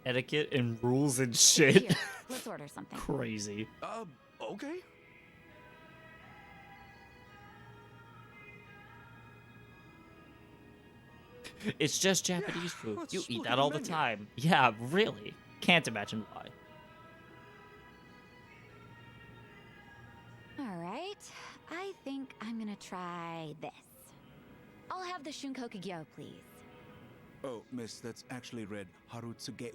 Etiquette and rules and shit. Here, let's order something. Okay. It's just Japanese food. let's You look eat at that the all the menu. time. Yeah, really. Can't imagine why. All right. I think I'm gonna try this. I'll have the Shunkokugyo, please. Oh, miss, that's actually read Harutsugeuo.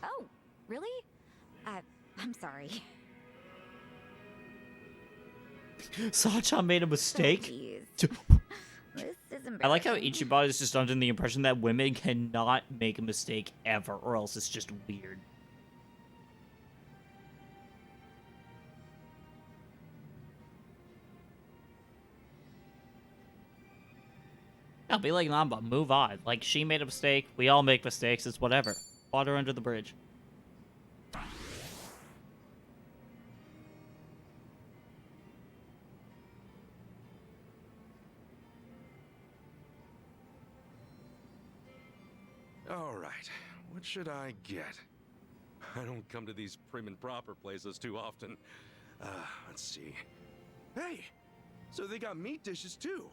Oh, really? I'm sorry. Sachan made a mistake. Jeez. This is embarrassing. I like how Ichiban is just under the impression that women cannot make a mistake ever, or else it's just weird. I'll be like Namba, move on. Like, she made a mistake, we all make mistakes, it's whatever. Water under the bridge. All right, what should I get? I don't come to these prim and proper places too often. Let's see. Hey, so they got meat dishes too.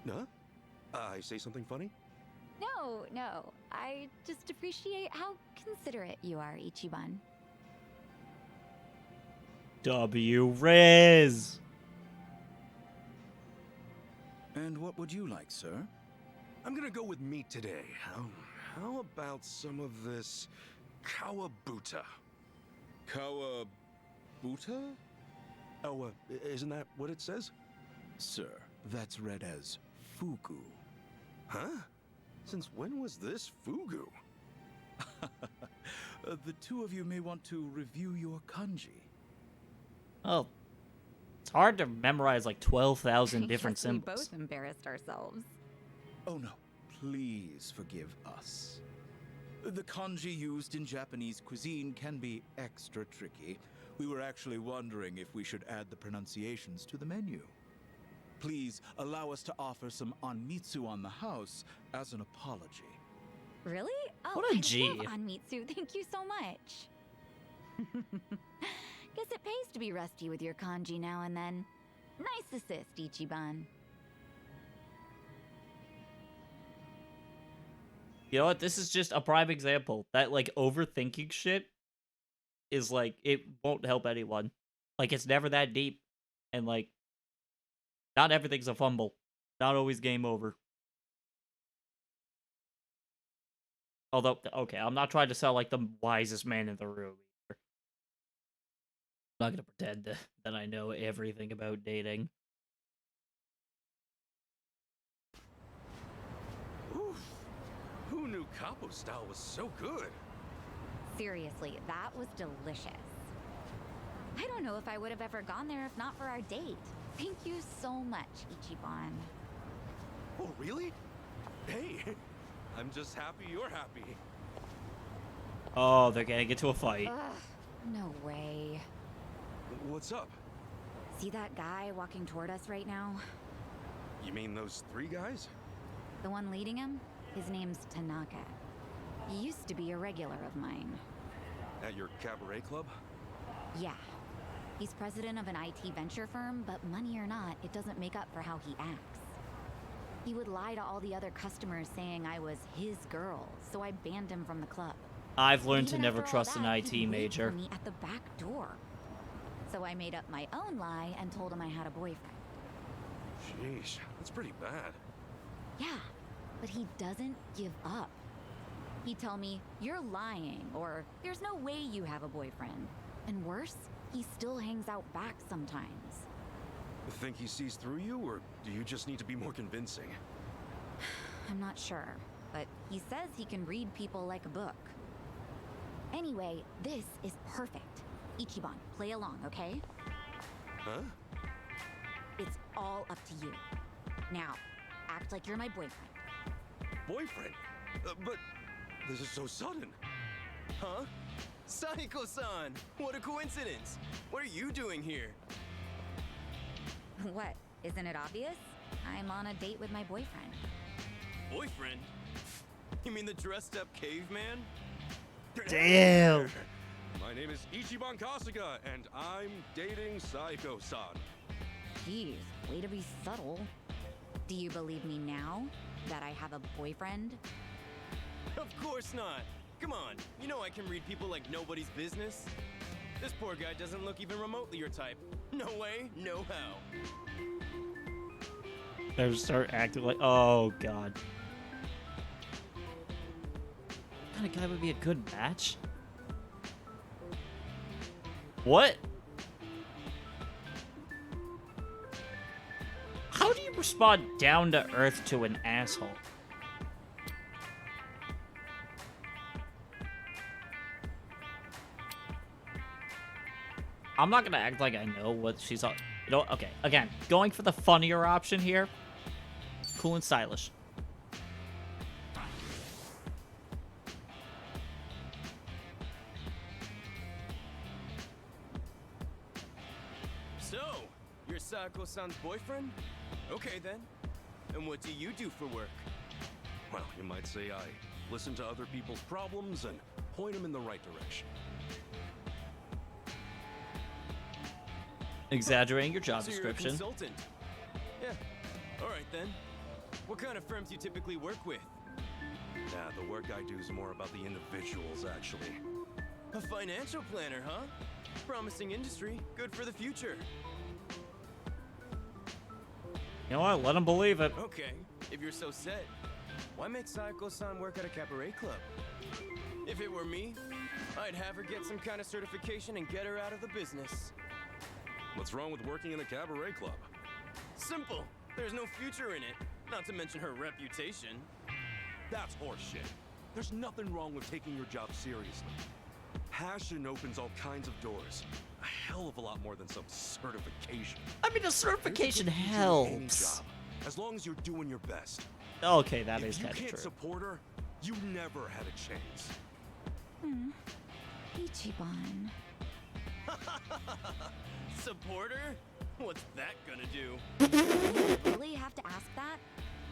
Huh? I say something funny? No. I just appreciate how considerate you are, Ichiban. W. Rizz! And what would you like, sir? I'm gonna go with meat today. How about some of this kawabuta? Kawabuta? Oh, isn't that what it says? Sir, that's read as fugu. Huh? Since when was this fugu? The two of you may want to review your kanji. Oh. It's hard to memorize like 12,000 I different guess symbols. We both embarrassed ourselves. Oh no, please forgive us. The kanji used in Japanese cuisine can be extra tricky. We were actually wondering if we should add the pronunciations to the menu. Please allow us to offer some anmitsu on the house as an apology. Really? Oh, What a I G. love Anmitsu. Thank you so much. Guess it pays to be rusty with your kanji now and then. Nice assist, Ichiban. You know what? This is just a prime example that, like, overthinking shit is, like, it won't help anyone. Like, it's never that deep. And, like, not everything's a fumble. Not always game over. Although, okay, I'm not trying to sound like the wisest man in the room either. I'm not gonna pretend that I know everything about dating. Oof. Who knew capo style was so good? Seriously, that was delicious. I don't know if I would have ever gone there if not for our date. Thank you so much, Ichiban. Oh, really? Hey, I'm just happy you're happy. Oh, they're gonna get to a fight. Ugh, no way. What's up? See that guy walking toward us right now? You mean those three guys? The one leading him? His name's Tanaka. He used to be a regular of mine. At your cabaret club? Yeah. He's president of an IT venture firm, but money or not, it doesn't make up for how he acts. He would lie to all the other customers saying I was his girl, so I banned him from the club. I've learned to Even never after all trust an that, IT he'd wait major. for me at the back door. So I made up my own lie and told him I had a boyfriend. Sheesh, that's pretty bad. Yeah, but he doesn't give up. He'd tell me, "You're lying," or "There's no way you have a boyfriend." And worse, he still hangs out back sometimes. Think he sees through you, or do you just need to be more convincing? I'm not sure, but he says he can read people like a book. Anyway, this is perfect. Ichiban, play along, okay? Huh? It's all up to you. Now, act like you're my boyfriend. Boyfriend? But this is so sudden. Huh? Saiko-san! What a coincidence! What are you doing here? What? Isn't it obvious? I'm on a date with my boyfriend. Boyfriend? You mean the dressed-up caveman? Damn! My name is Ichiban Kasuga, and I'm dating Saiko-san. Jeez, way to be subtle. Do you believe me now that I have a boyfriend? Of course not. Come on, you know I can read people like nobody's business. This poor guy doesn't look even remotely your type. No way, no how. They start acting like, oh god. What kind of guy would be a good match? What? How do you respond down to earth to an asshole? I'm not gonna act like I know what she's on. You know, okay, again, going for the funnier option here. Cool and stylish. So, you're Sayako-san's boyfriend? Okay then. And what do you do for work? Well, you might say I listen to other people's problems and point them in the right direction. Exaggerating your job So description. You're a consultant. Yeah. All right then. What kind of firms do you typically work with? Yeah, the work I do is more about the individuals, actually. A financial planner, huh? Promising industry, good for the future. You know what? Let him believe it. Okay, if you're so set, why make Sayako-san work at a cabaret club? If it were me, I'd have her get some kind of certification and get her out of the business. What's wrong with working in a cabaret club? Simple. There's no future in it. Not to mention her reputation. That's horseshit. There's nothing wrong with taking your job seriously. Passion opens all kinds of doors. A hell of a lot more than some certification. I mean, a certification There's a good future in any helps. job, as long as you're doing your best. Okay, that is If you kind of can't true. support her, you never had a chance. Ichiban. Supporter? What's that gonna do? Really have to ask that?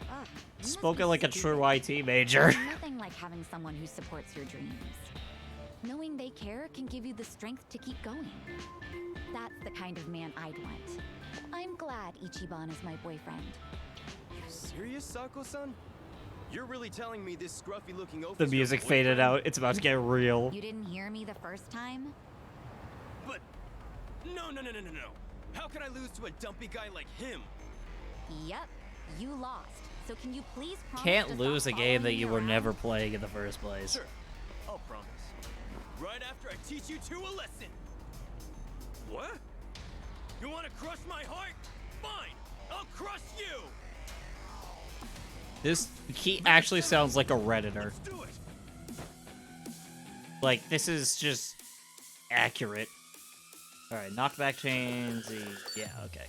Ugh, you must Spoken be like a stupid. true IT major. Nothing like having someone who supports your dreams. Knowing they care can give you the strength to keep going. That's the kind of man I'd want. I'm glad Ichiban is my boyfriend. You serious, Sako-san? You're really telling me this scruffy-looking oaf The is your music faded boyfriend? out. It's about to get real. You didn't hear me the first time? But no. How can I lose to a dumpy guy like him? Yep, you lost. So can you please promise Can't to lose a stop game that following you me were around? never playing in the first place. Sure, I'll promise. Right after I teach you two a lesson. What? You want to crush my heart? Fine, I'll crush you. He actually sounds like a Redditor. Let's do it. Like, this is just accurate. Alright, knockback chains. Yeah, okay.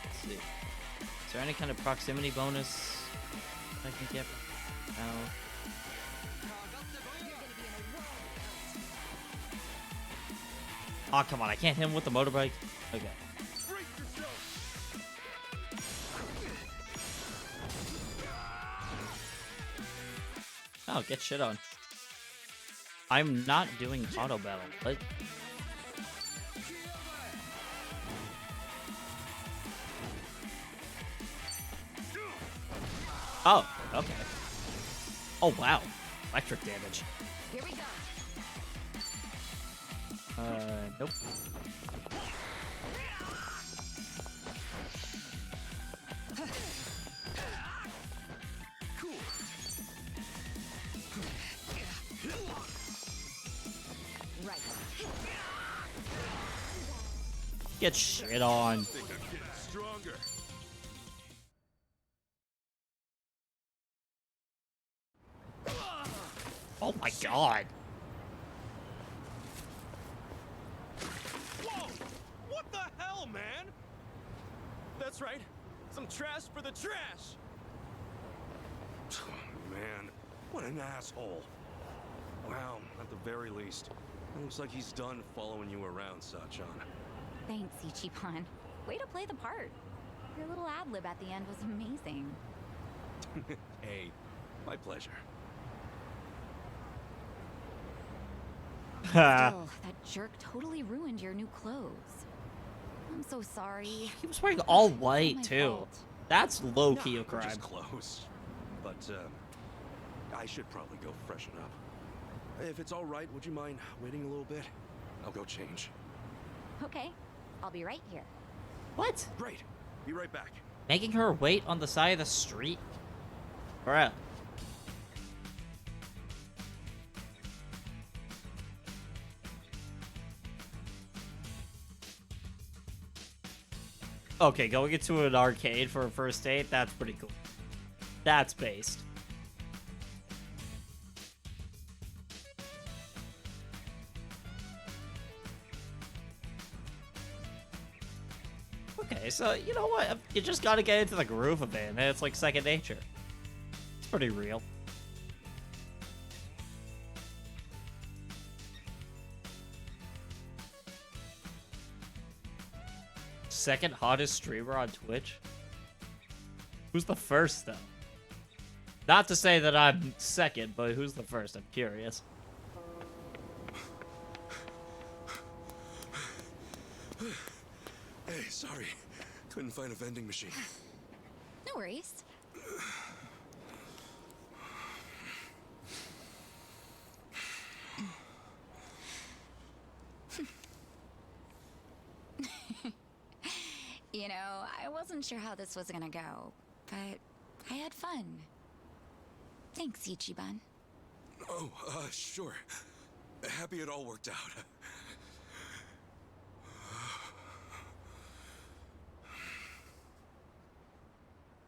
Let's see. Is there any kind of proximity bonus I can get? No. Oh, come on. I can't hit him with the motorbike. Okay. Oh, get shit on. I'm not doing auto battle. What? Oh, okay. Oh, wow. Electric damage. Here we go. Nope. Right. Get shit on. I think I'm getting stronger. Oh my god. Whoa! What the hell, man? That's right. Some trash for the trash. Man, what an asshole. Wow, at the very least, it looks like he's done following you around, Sachan. Thanks, Ichiban. Way to play the part. Your little ad-lib at the end was amazing. Hey, my pleasure. Still, that jerk totally ruined your new clothes. I'm so sorry. He was wearing all It's white my too. fault. That's low key Nah, a we're crime. just close. But, I should probably go freshen up. If it's all right, would you mind waiting a little bit? I'll go change. Okay, I'll be right here. What? Great. Be right back. Making her wait on the side of the street? Bruh. Okay, going into an arcade for a first date, that's pretty cool. That's based. Okay, so you know what? You just gotta get into the groove of it, and it's like second nature. It's pretty real. Second hottest streamer on Twitch? Who's the first, though? Not to say that I'm second, but who's the first? I'm curious. Hey, sorry. Couldn't find a vending machine. No worries. You know, I wasn't sure how this was gonna go, but I had fun. Thanks, Ichiban. Oh, sure. Happy it all worked out.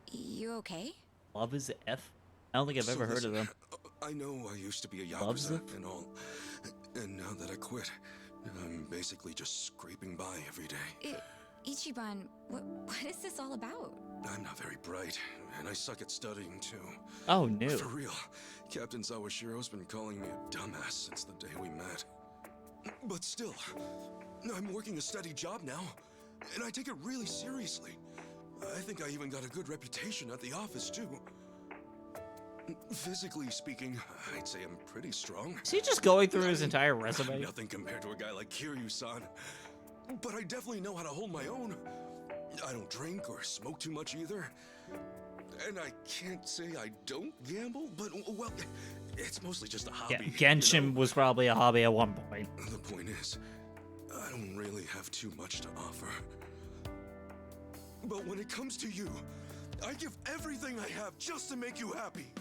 You okay? Love is F? I don't think I've ever heard of them. I know I used to be a Loves Yakuza it? and all, and now that I quit, I'm basically just scraping by every day. Ichiban, what is this all about? I'm not very bright, and I suck at studying too. Oh, no. For real, Captain Sawashiro's been calling me a dumbass since the day we met. But still, I'm working a steady job now, and I take it really seriously. I think I even got a good reputation at the office too. Physically speaking, I'd say I'm pretty strong. Is he just going through his entire resume? Nothing compared to a guy like Kiryu-san. But I definitely know how to hold my own. I don't drink or smoke too much either. And I can't say I don't gamble, but, well, it's mostly just a hobby. Yeah, Genshin was probably a hobby at one point. The point is, I don't really have too much to offer. But when it comes to you, I give everything I have just to make you happy.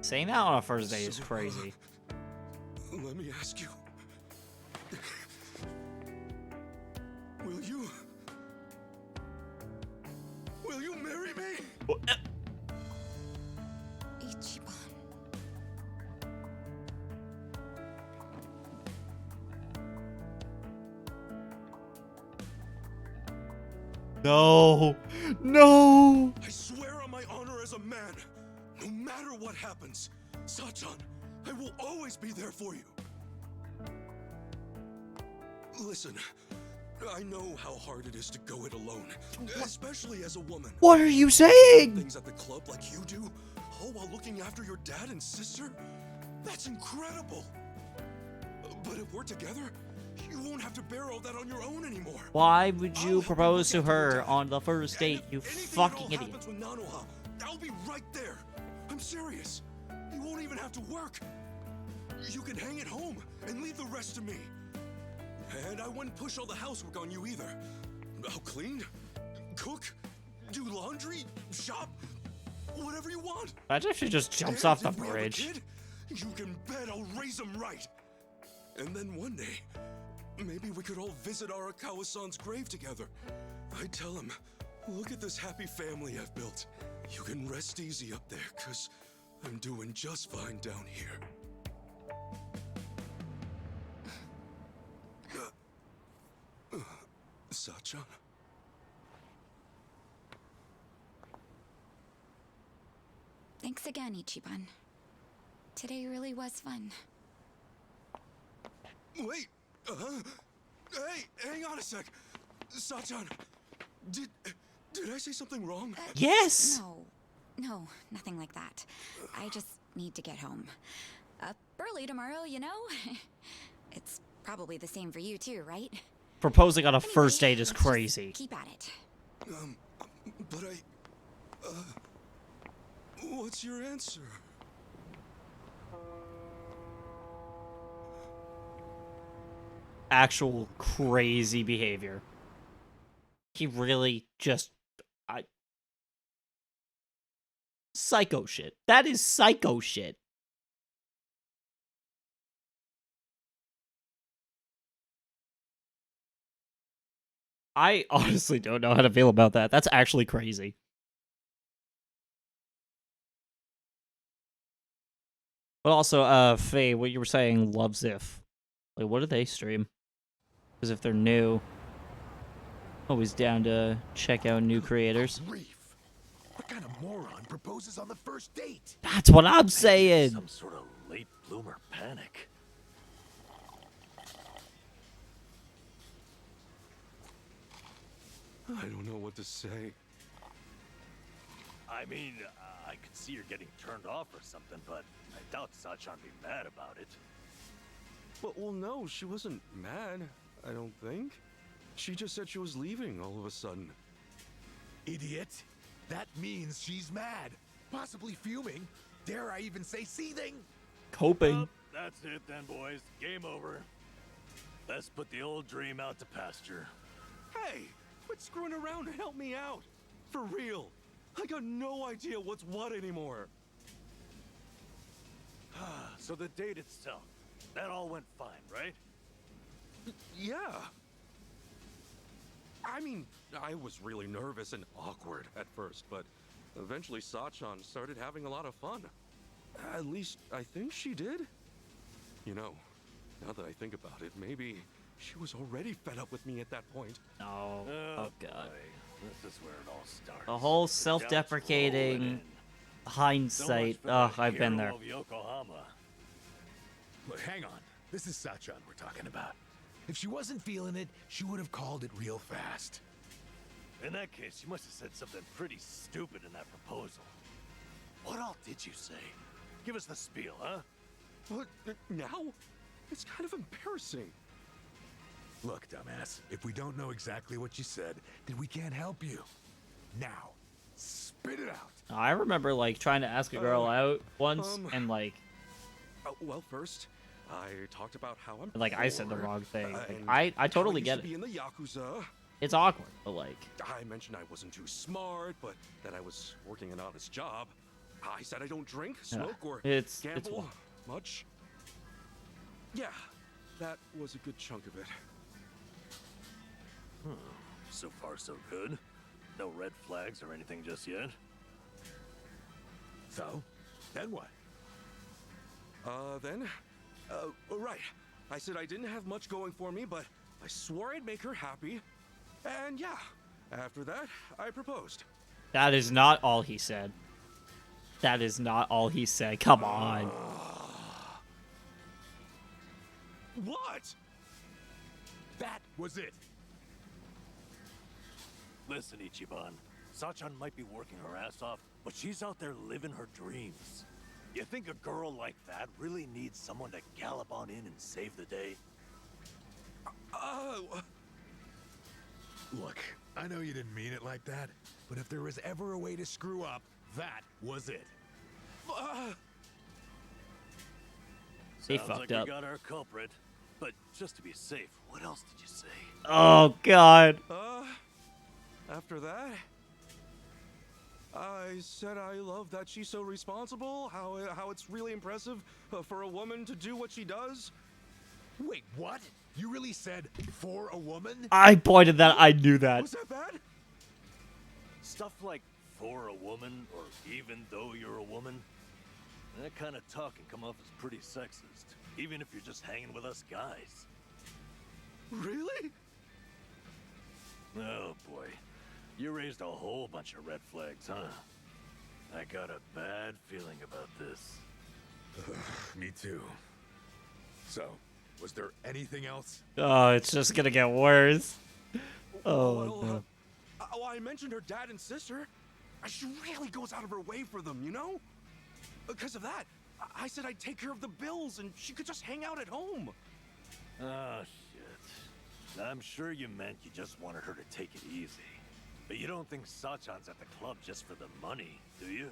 Saying that on a first date is crazy. Let me ask you. Will you marry me? Ichiban. No! No! I swear on my honor as a man, no matter what happens, Sachan, I will always be there for you. Listen, I know how hard it is to go it alone, especially as a woman. What are you saying? Things at the club like you do, all while looking after your dad and sister? That's incredible. But if we're together, you won't have to bear all that on your own anymore. Why would you propose to her on the first date, you fucking idiot? Happens with Nanoha, I'll be right there. I'm serious. You won't even have to work. You can hang at home and leave the rest to me. And I wouldn't push all the housework on you either. I'll clean, cook, do laundry, shop, whatever you want. Imagine if she just jumps And off the if we have a bridge. kid, you can bet I'll raise him right. And then one day, maybe we could all visit Arakawa-san's grave together. I tell him, look at this happy family I've built. You can rest easy up there, 'cause I'm doing just fine down here. Sachan? Thanks again, Ichiban. Today really was fun. Wait! Hey, hang on a sec! Sachan, did I say something wrong? Yes! No, nothing like that. I just need to get home. Up early tomorrow, you know? It's probably the same for you too, right? Proposing on a first date is let's just crazy. Keep at it. But what's your answer? Actual crazy behavior. He really just... Psycho shit. That is psycho shit. I honestly don't know how to feel about that. That's actually crazy. But also, Faye, what you were saying, loves if. Like, what do they stream? Because if they're new, always down to check out new creators. Reef. What kind of moron proposes on the first date? That's what I'm saying. Some sort of late bloomer panic. I don't know what to say. I mean, I could see her getting turned off or something, but I doubt Sachan'd be mad about it. Well, no, she wasn't mad, I don't think. She just said she was leaving all of a sudden. Idiot. That means she's mad. Possibly fuming. Dare I even say seething? Coping. Well, that's it then, boys. Game over. Let's put the old dream out to pasture. Hey, quit screwing around and help me out. For real. I got no idea what's what anymore. So the date itself, that all went fine, right? Yeah. I mean, I was really nervous and awkward at first, but eventually Sachan started having a lot of fun. At least, I think she did. You know, now that I think about it, maybe she was already fed up with me at that point. Oh, oh God. Boy. This is where it all starts. The whole self-deprecating hindsight. Oh, I've been there. Of Yokohama. Look, hang on. This is Sachan we're talking about. If she wasn't feeling it, she would have called it real fast. In that case, you must have said something pretty stupid in that proposal. What all did you say? Give us the spiel, huh? What? Now? It's kind of embarrassing. Look, dumbass, if we don't know exactly what you said, then we can't help you. Now, spit it out. I remember, like, trying to ask a girl out once, and, like... well, first, I talked about how I'm like, I said the wrong thing. and I totally how I get used to it. be in the Yakuza. It's awkward, but, like... I mentioned I wasn't too smart, but that I was working an honest job. I said I don't drink, smoke, or gamble much. Yeah, that was a good chunk of it. So far, so good. No red flags or anything just yet. So, then what? Right. I said I didn't have much going for me, but I swore I'd make her happy. And yeah, after that, I proposed. That is not all he said. That is not all he said. Come on. What? That was it. Listen, Ichiban. Sachan might be working her ass off, but she's out there living her dreams. You think a girl like that really needs someone to gallop on in and save the day? Look, I know you didn't mean it like that, but if there was ever a way to screw up, that was it. He Sounds fucked like up. we got our culprit. But just to be safe, what else did you say? Oh, God. After that, I said I love that she's so responsible, how it's really impressive for a woman to do what she does. Wait, what? You really said for a woman? I pointed that. I knew that. Was that bad? Stuff like for a woman, or even though you're a woman, that kind of talk can come off as pretty sexist, even if you're just hanging with us guys. Really? Oh boy, you raised a whole bunch of red flags, huh? I got a bad feeling about this. Me too. So, was there anything else? Oh, it's just gonna get worse. Oh, no. I mentioned her dad and sister. She really goes out of her way for them, you know? Because of that, I said I'd take care of the bills and she could just hang out at home. Oh, shit. I'm sure you meant you just wanted her to take it easy. But you don't think Sachan's at the club just for the money, do you?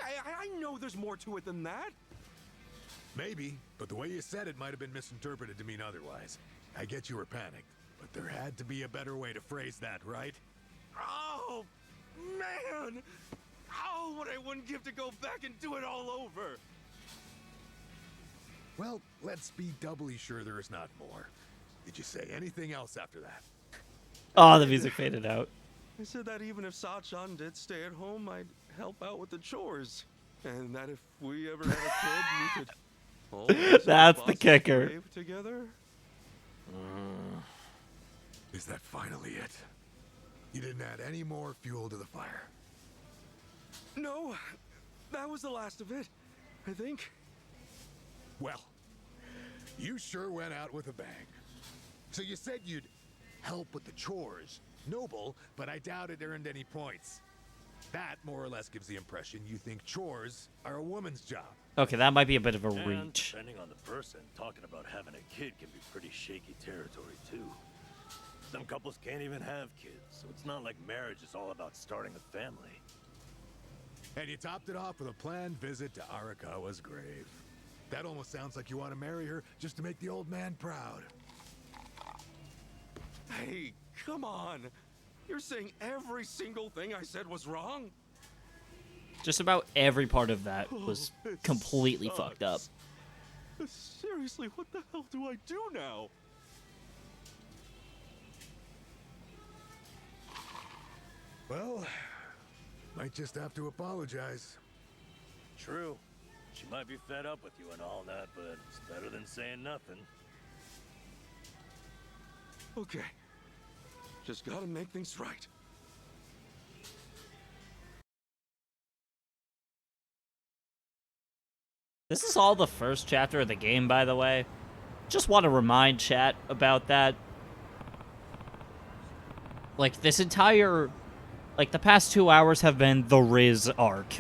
I know there's more to it than that. Maybe, but the way you said it might have been misinterpreted to mean otherwise. I get you were panicked, but there had to be a better way to phrase that, right? Oh, man! Oh, what I wouldn't give to go back and do it all over! Well, let's be doubly sure there is not more. Did you say anything else after that? Oh, the music faded out. I said that even if Sachan did stay at home, I'd help out with the chores. And that if we ever had a kid, we could all That's the kicker. Together? Is that finally it? You didn't add any more fuel to the fire? No, that was the last of it, I think. Well, you sure went out with a bang. So you said you'd help with the chores. Noble, but I doubt it earned any points. That more or less gives the impression you think chores are a woman's job. Okay, that might be a bit of a And reach. depending on the person, talking about having a kid can be pretty shaky territory, too. Some couples can't even have kids, so it's not like marriage is all about starting a family. And you topped it off with a planned visit to Arakawa's grave. That almost sounds like you want to marry her just to make the old man proud. Hey, come on. You're saying every single thing I said was wrong? Just about every part of that was it completely fucked up. Seriously, what the hell do I do now? Well, might just have to apologize. True. She might be fed up with you and all that, but it's better than saying nothing. Okay. Just gotta make things right. This is all the first chapter of the game, by the way. Just want to remind chat about that. Like, this entire... Like, the past 2 hours have been the Rizz arc.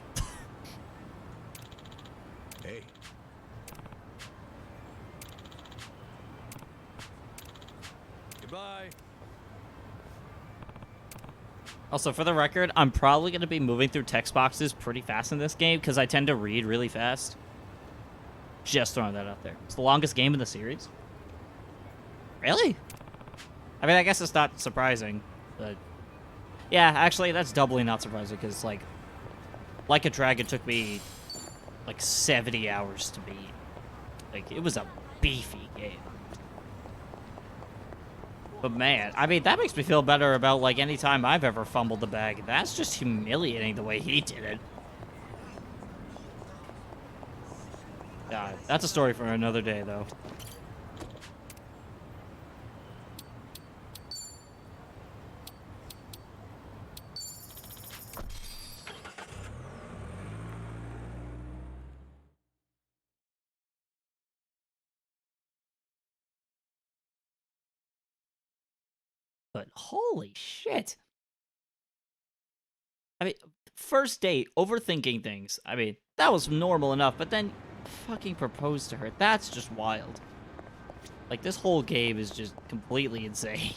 Hey. Goodbye. Also, for the record, I'm probably going to be moving through text boxes pretty fast in this game, because I tend to read really fast. Just throwing that out there. It's the longest game in the series. Really? I mean, I guess it's not surprising, but... Yeah, actually, that's doubly not surprising, because, like a Dragon took me, like, 70 hours to beat. Like, it was a beefy game. But, man, I mean, that makes me feel better about, like, any time I've ever fumbled the bag. That's just humiliating the way he did it. Yeah, that's a story for another day, though. But holy shit. I mean, first date, overthinking things. I mean, that was normal enough, but then fucking propose to her. That's just wild. Like, this whole game is just completely insane.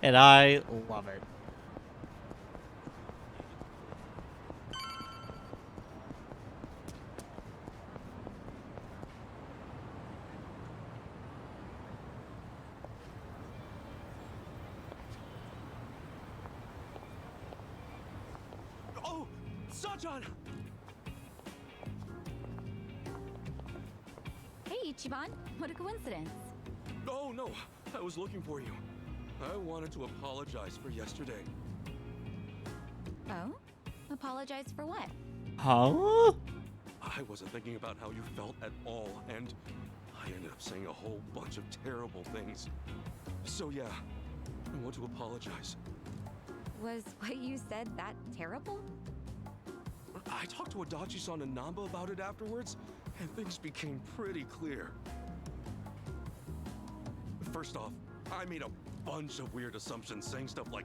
And I love it. Oh, Sachan! Hey, Ichiban. What a coincidence. Oh, no. I was looking for you. I wanted to apologize for yesterday. Oh? Apologize for what? Huh? I wasn't thinking about how you felt at all, and I ended up saying a whole bunch of terrible things. So yeah, I want to apologize. Was what you said that terrible? I talked to Adachi-san and Namba about it afterwards, and things became pretty clear. First off, I made a bunch of weird assumptions, saying stuff like,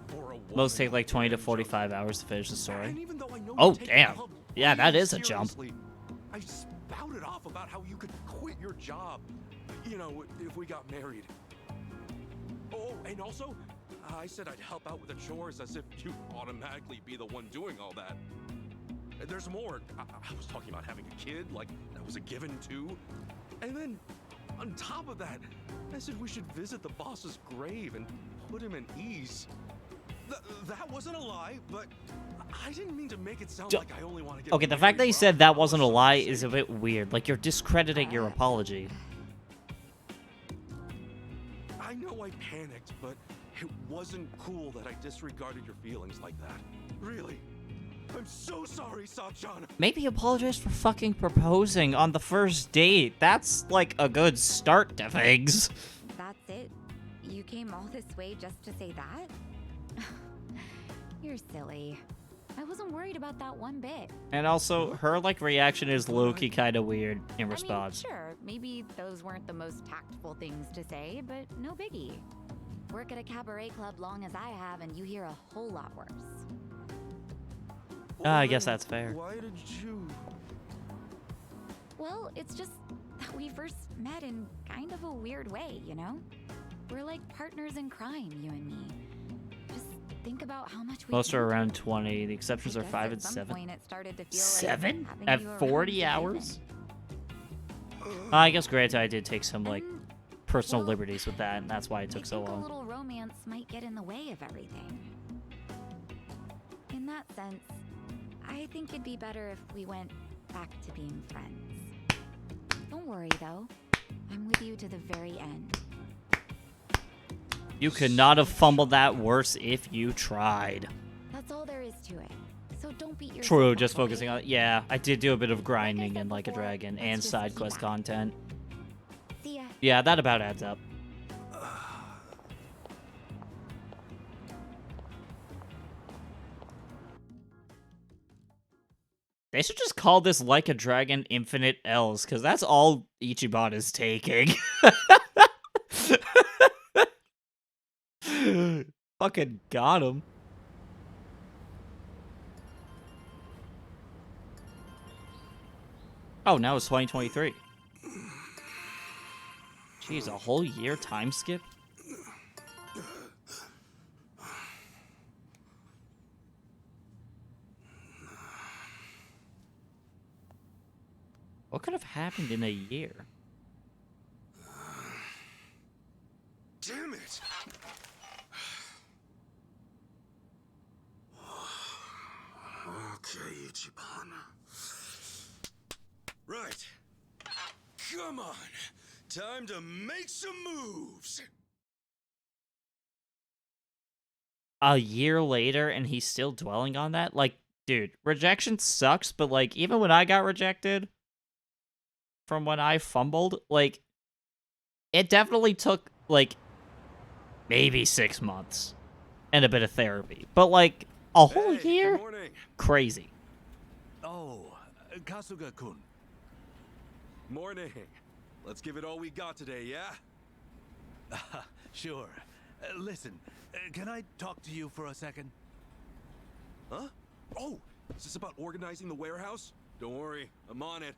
for a woman, Most take like 20 to 45 hours to finish the story. and even though I know Oh, you take damn. love Yeah, that really is a jump. seriously, I spat spouted off about how you could quit your job, you know, if we got married. Oh, and also, I said I'd help out with the chores as if you'd automatically be the one doing all that. There's more. I was talking about having a kid, like that was a given too. And then, on top of that, I said we should visit the boss's grave and put him at ease. That wasn't a lie, but I didn't mean to make it sound like I only want to get Okay, the fact that he said that wasn't a lie is a bit weird. Like, you're discrediting your apology. I know I panicked, but it wasn't cool that I disregarded your feelings like that. Really. I'm so sorry, Sachan. Maybe apologize for fucking proposing on the first date. That's, like, a good start to things. That's it? You came all this way just to say that? You're silly. I wasn't worried about that one bit. And also, her, like, reaction is low-key kind of weird in response. I mean, sure, maybe those weren't the most tactful things to say, but no biggie. Work at a cabaret club long as I have, and you hear a whole lot worse. I guess that's fair. Why did you... Well, it's just that we first met in kind of a weird way, you know? We're like partners in crime, you and me. Just think about how much we... Most are around 20. The exceptions are 5 and 7. It started to feel 7? Like At 40 hours? I guess granted, I did take some, like, personal liberties with that, and that's why it took so long. A little romance might get in the way of everything. In that sense, I think it'd be better if we went back to being friends. Don't worry, though. I'm with you to the very end. You could not have fumbled that worse if you tried. That's all there is to it. So don't beat yourself True, up, just okay? focusing on... Yeah, I did do a bit of grinding in Like a Dragon and side quest content. See ya. Yeah, that about adds up. They should just call this Like a Dragon Infinite L's, because that's all Ichiban is taking. Fucking got him. Oh, now it's 2023. Jeez, a whole year time skip? What could have happened in a year? Damn it! Okay, Ichiban. Right. Come on. Time to make some moves. A year later and he's still dwelling on that? Like, dude, rejection sucks, but like, even when I got rejected from when I fumbled, like, it definitely took, like, maybe 6 months and a bit of therapy. But, like, a whole year? Good morning. Crazy. Oh, Kasuga-kun. Morning. Let's give it all we got today, yeah? Sure. Listen, can I talk to you for a second? Huh? Oh, is this about organizing the warehouse? Don't worry, I'm on it.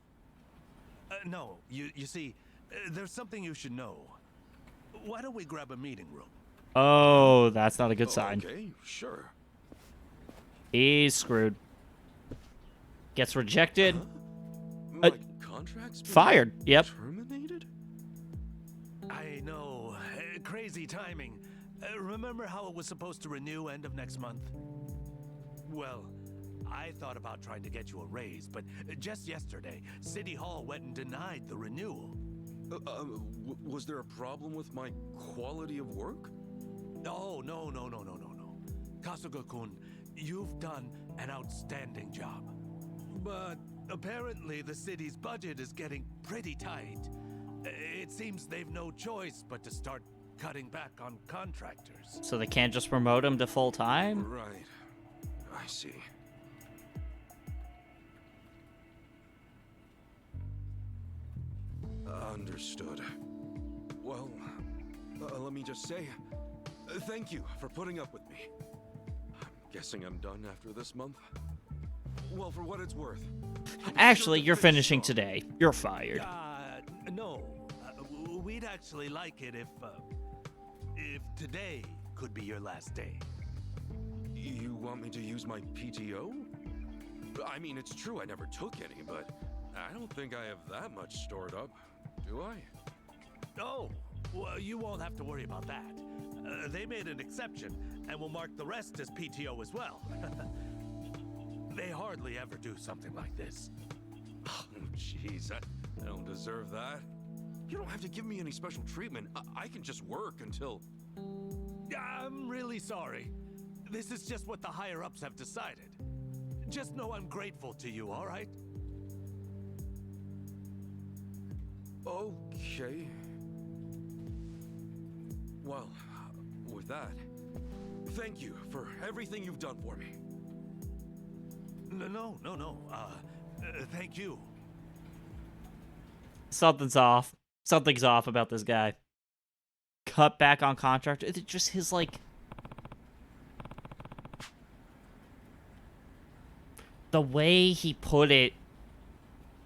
No, you see, there's something you should know. Why don't we grab a meeting room? Oh, that's not a good sign. Okay, sure. He's screwed. Gets rejected. My contract's been Fired. Yep. terminated? I know. Crazy timing. Remember how it was supposed to renew end of next month? Well, I thought about trying to get you a raise, but just yesterday, City Hall went and denied the renewal. Was there a problem with my quality of work? Oh, no. Kasuga-kun, you've done an outstanding job. But apparently the city's budget is getting pretty tight. It seems they've no choice but to start cutting back on contractors. So they can't just promote him to full-time? Right. I see. Understood. Well, let me just say, thank you for putting up with me. I'm guessing I'm done after this month. Well, for what it's worth. Actually, you're finishing today. You're fired. No. We'd actually like it if today could be your last day. You want me to use my PTO? I mean, it's true I never took any, but I don't think I have that much stored up, do I? Oh, well, you won't have to worry about that. They made an exception, and will mark the rest as PTO as well. They hardly ever do something like this. Oh, jeez, I don't deserve that. You don't have to give me any special treatment. I can just work until... I'm really sorry. This is just what the higher-ups have decided. Just know I'm grateful to you, all right? Okay. Well, with that, thank you for everything you've done for me. No. Thank you. Something's off. Something's off about this guy. Cut back on contract. It's just his, like... the way he put it,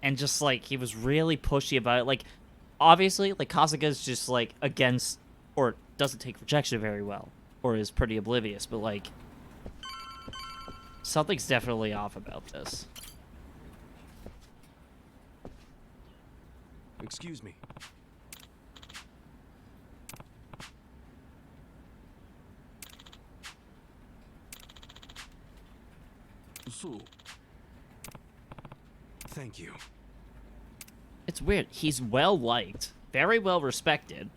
and just, like, he was really pushy about it. Like, obviously, like, Kasuga's just, like, against, or doesn't take rejection very well, or is pretty oblivious, but, like, something's definitely off about this. Excuse me. So, thank you. It's weird. He's well liked, very well respected,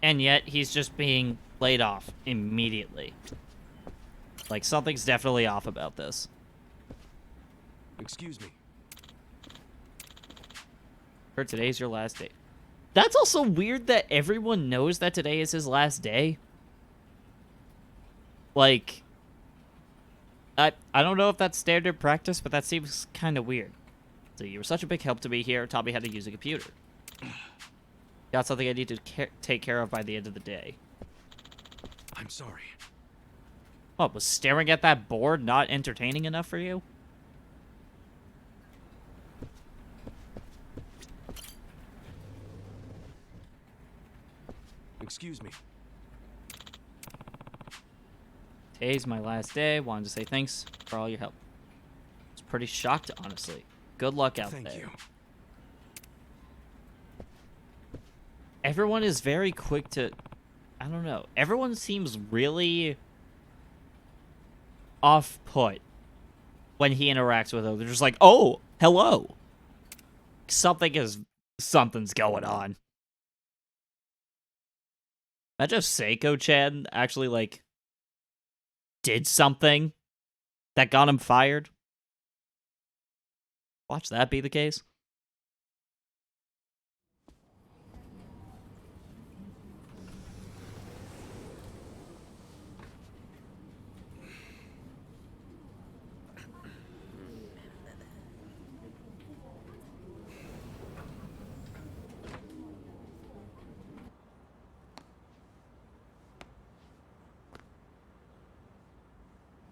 and yet he's just being laid off immediately. Like, something's definitely off about this. Excuse me. For today's your last day. That's also weird that everyone knows that today is his last day. Like, I don't know if that's standard practice, but that seems kind of weird. So you were such a big help to me here. Taught me how to use a computer. Got something I need to take care of by the end of the day. I'm sorry. What, was staring at that board not entertaining enough for you? Excuse me. Today's my last day. Wanted to say thanks for all your help. I was pretty shocked, honestly. Good luck out there. Thank you. Everyone is very quick to... I don't know. Everyone seems really off-put when he interacts with them. They're just like, oh, hello. Something's going on. Imagine if Seiko-chan actually, like, did something that got him fired. Watch that be the case.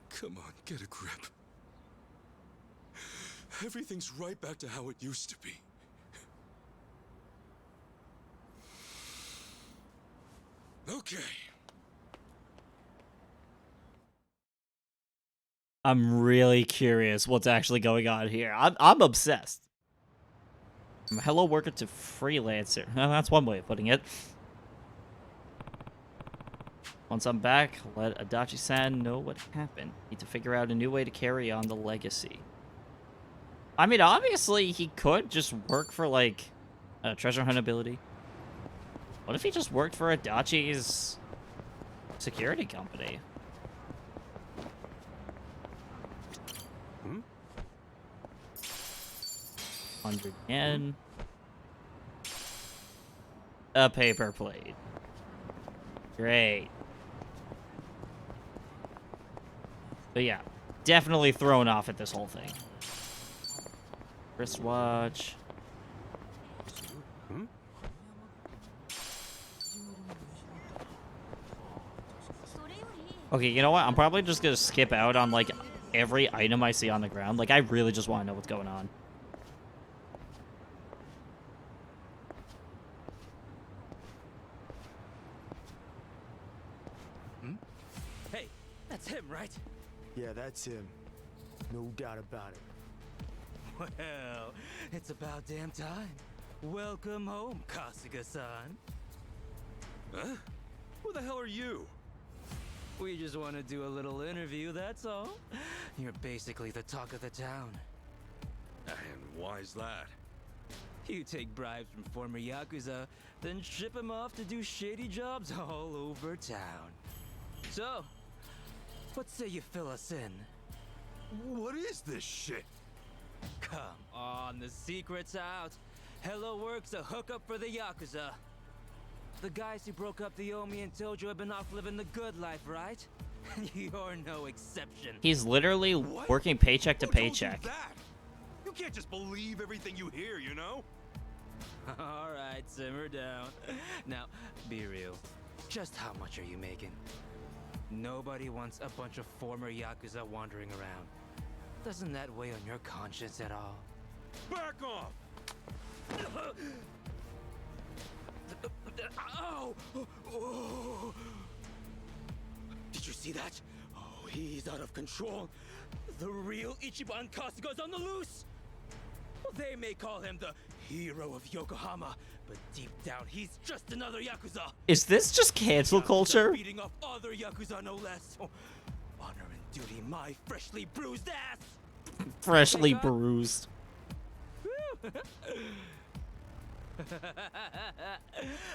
Come on, get a grip. Everything's right back to how it used to be. Okay. I'm really curious what's actually going on here. I'm obsessed. From hello worker to freelancer. Well, that's one way of putting it. Once I'm back, let Adachi-san know what happened. Need to figure out a new way to carry on the legacy. I mean, obviously, he could just work for, like, a treasure hunt ability. What if he just worked for Adachi's security company? 100 yen. A paper plate. Great. But yeah, definitely thrown off at this whole thing. Wristwatch. Okay, you know what? I'm probably just gonna skip out on, like, every item I see on the ground. Like, I really just want to know what's going on. Hey, that's him, right? Yeah, that's him. No doubt about it. Well, it's about damn time. Welcome home, Kasuga-san. Huh? Who the hell are you? We just want to do a little interview, that's all. You're basically the talk of the town. And why's that? You take bribes from former Yakuza, then ship them off to do shady jobs all over town. So, what say you fill us in? What is this shit? Come on, the secret's out. Hello Work's a hookup for the Yakuza. The guys who broke up the Omi and Tojo have been off living the good life, right? You're no exception. He's literally What? working paycheck to Who told you paycheck. that? You can't just believe everything you hear, you know? All right, simmer down. Now, be real. Just how much are you making? Nobody wants a bunch of former Yakuza wandering around. Doesn't that weigh on your conscience at all? Back off! Ow! Oh. Did you see that? Oh, he's out of control. The real Ichiban Kasuga's on the loose. Well, they may call him the hero of Yokohama, but deep down, he's just another Yakuza. Is this just cancel Yakuza culture? beating off other Yakuza, no less. Oh, honor and duty, my freshly bruised ass. Freshly bruised.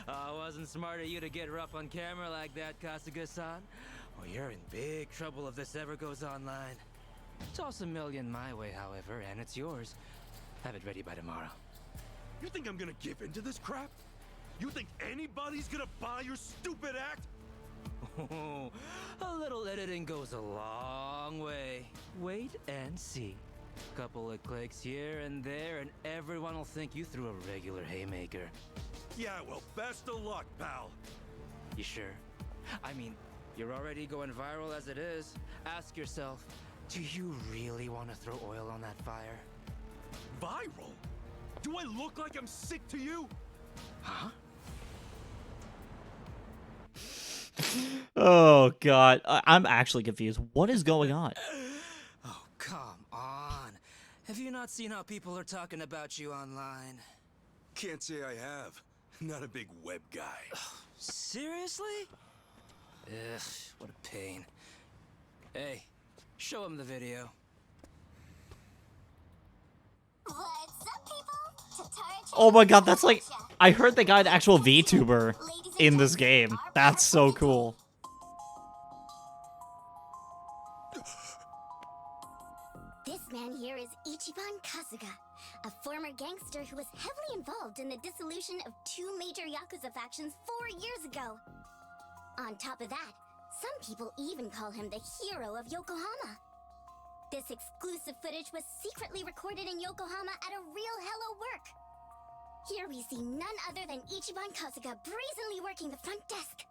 Oh, wasn't smart of you to get rough on camera like that, Kasuga-san. Well, you're in big trouble if this ever goes online. Toss $1 million my way, however, and it's yours. Have it ready by tomorrow. You think I'm gonna give in to this crap? You think anybody's gonna buy your stupid act? Oh, a little editing goes a long way. Wait and see. Couple of clicks here and there, and everyone will think you threw a regular haymaker. Yeah, well, best of luck, pal. You sure? I mean, you're already going viral as it is. Ask yourself, do you really want to throw oil on that fire? Viral? Do I look like I'm sick to you? Huh? Oh god, I'm actually confused. What is going on? Oh, come on. Have you not seen how people are talking about you online? Can't say I have. Not a big web guy. Seriously? Ugh, what a pain. Hey, show him the video. What's up, people? Tatara Oh my god, that's like... I heard they got an actual VTuber in this game. That's so cool. This man here is Ichiban Kasuga, a former gangster who was heavily involved in the dissolution of 2 major Yakuza factions 4 years ago. On top of that, some people even call him the hero of Yokohama. This exclusive footage was secretly recorded in Yokohama at a real Hello Work. Here we see none other than Ichiban Kasuga brazenly working the front desk.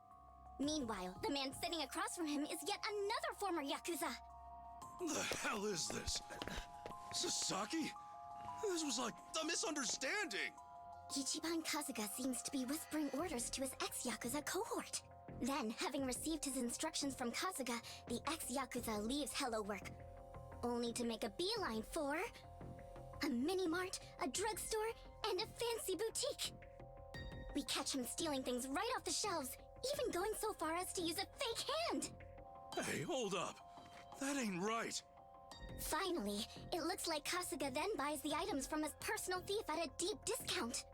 Meanwhile, the man sitting across from him is yet another former Yakuza. What the hell is this? Sasaki? This was like a misunderstanding. Ichiban Kasuga seems to be whispering orders to his ex-Yakuza cohort. Then, having received his instructions from Kasuga, the ex-Yakuza leaves Hello Work, only to make a beeline for a mini-mart, a drugstore, and a fancy boutique. We catch him stealing things right off the shelves, even going so far as to use a fake hand. Hey, hold up. That ain't right. Finally, it looks like Kasuga then buys the items from his personal thief at a deep discount.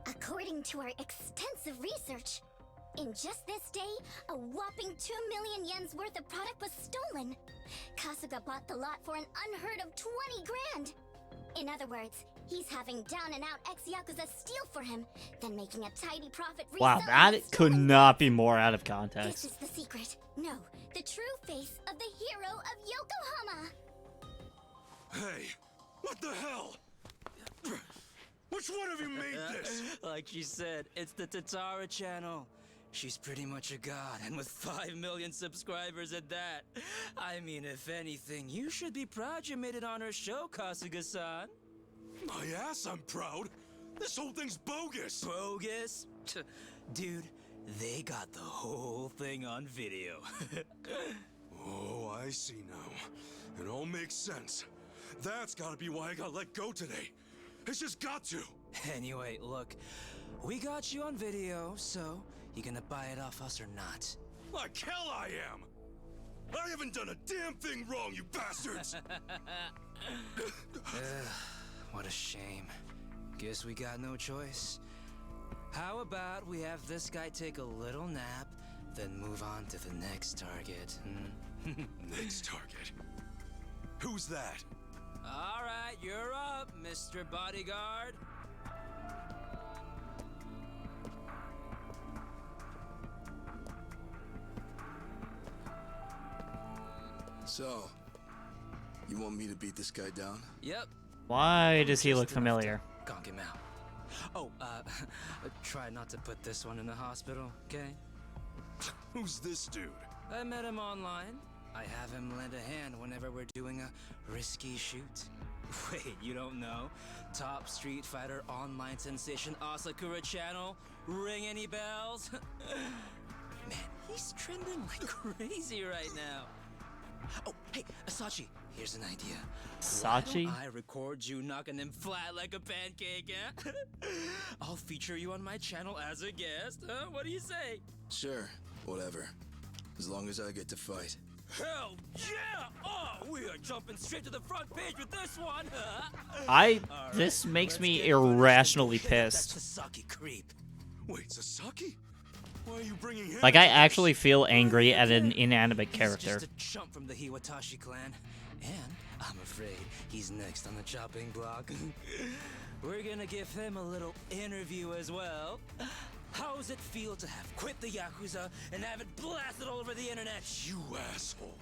According to our extensive research, in just this day, a whopping 2 million yen's worth of product was stolen. Kasuga bought the lot for an unheard of 20 grand. In other words, he's having down-and-out ex-Yakuza steal for him, then making a tidy profit Wow, reselling that the could stolen not be more out of This context. is the secret. No, the true face of the hero of Yokohama. Hey, what the hell? Which one of you made this? Like she said, it's the Tatara channel. She's pretty much a god, and with 5 million subscribers at that. I mean, if anything, you should be proud you made it on her show, Kasuga-san. My ass, I'm proud. This whole thing's bogus. Bogus? Dude, they got the whole thing on video. Oh, I see now. It all makes sense. That's gotta be why I got let go today. It's just got to. Anyway, look, we got you on video, so you gonna buy it off us or not? Like hell I am! I haven't done a damn thing wrong, you bastards! What a shame. Guess we got no choice. How about we have this guy take a little nap, then move on to the next target? Next target? Who's that? Alright, you're up, Mr. Bodyguard. So, you want me to beat this guy down? Yep. Why does he look familiar? Conk him out. Oh, try not to put this one in the hospital, okay? Who's this dude? I met him online. I have him lend a hand whenever we're doing a risky shoot. Wait, you don't know? Top Street Fighter online sensation Asakura channel? Ring any bells? Man, he's trending like crazy right now. Oh, hey, Asachi, here's an idea. Sachi? Why don't I record you knocking him flat like a pancake, eh? I'll feature you on my channel as a guest, huh? What do you say? Sure, whatever. As long as I get to fight. Hell yeah! Oh, we are jumping straight to the front page with this one. This makes me irrationally pissed. Sasaki creep. Wait, Sasaki? Why are you bringing him? Like, I actually feel angry at an inanimate character. He's just a chump from the Hiwatashi clan, and I'm afraid he's next on the chopping block. We're gonna give him a little interview as well. How does it feel to have quit the Yakuza and have it blasted all over the internet? You asshole.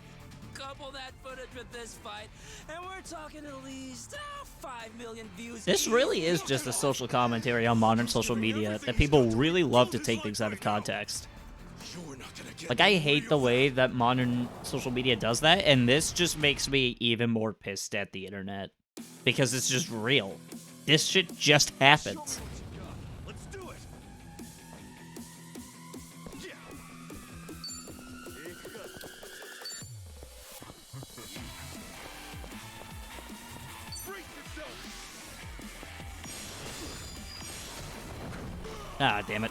Couple that footage with this fight, and we're talking at least 5 million views. This really is just a social commentary on modern social media that people really love to take things out of context. Like, I hate the way that modern social media does that, and this just makes me even more pissed at the internet. Because it's just real. This shit just happens. Let's do it. Ah, damn it.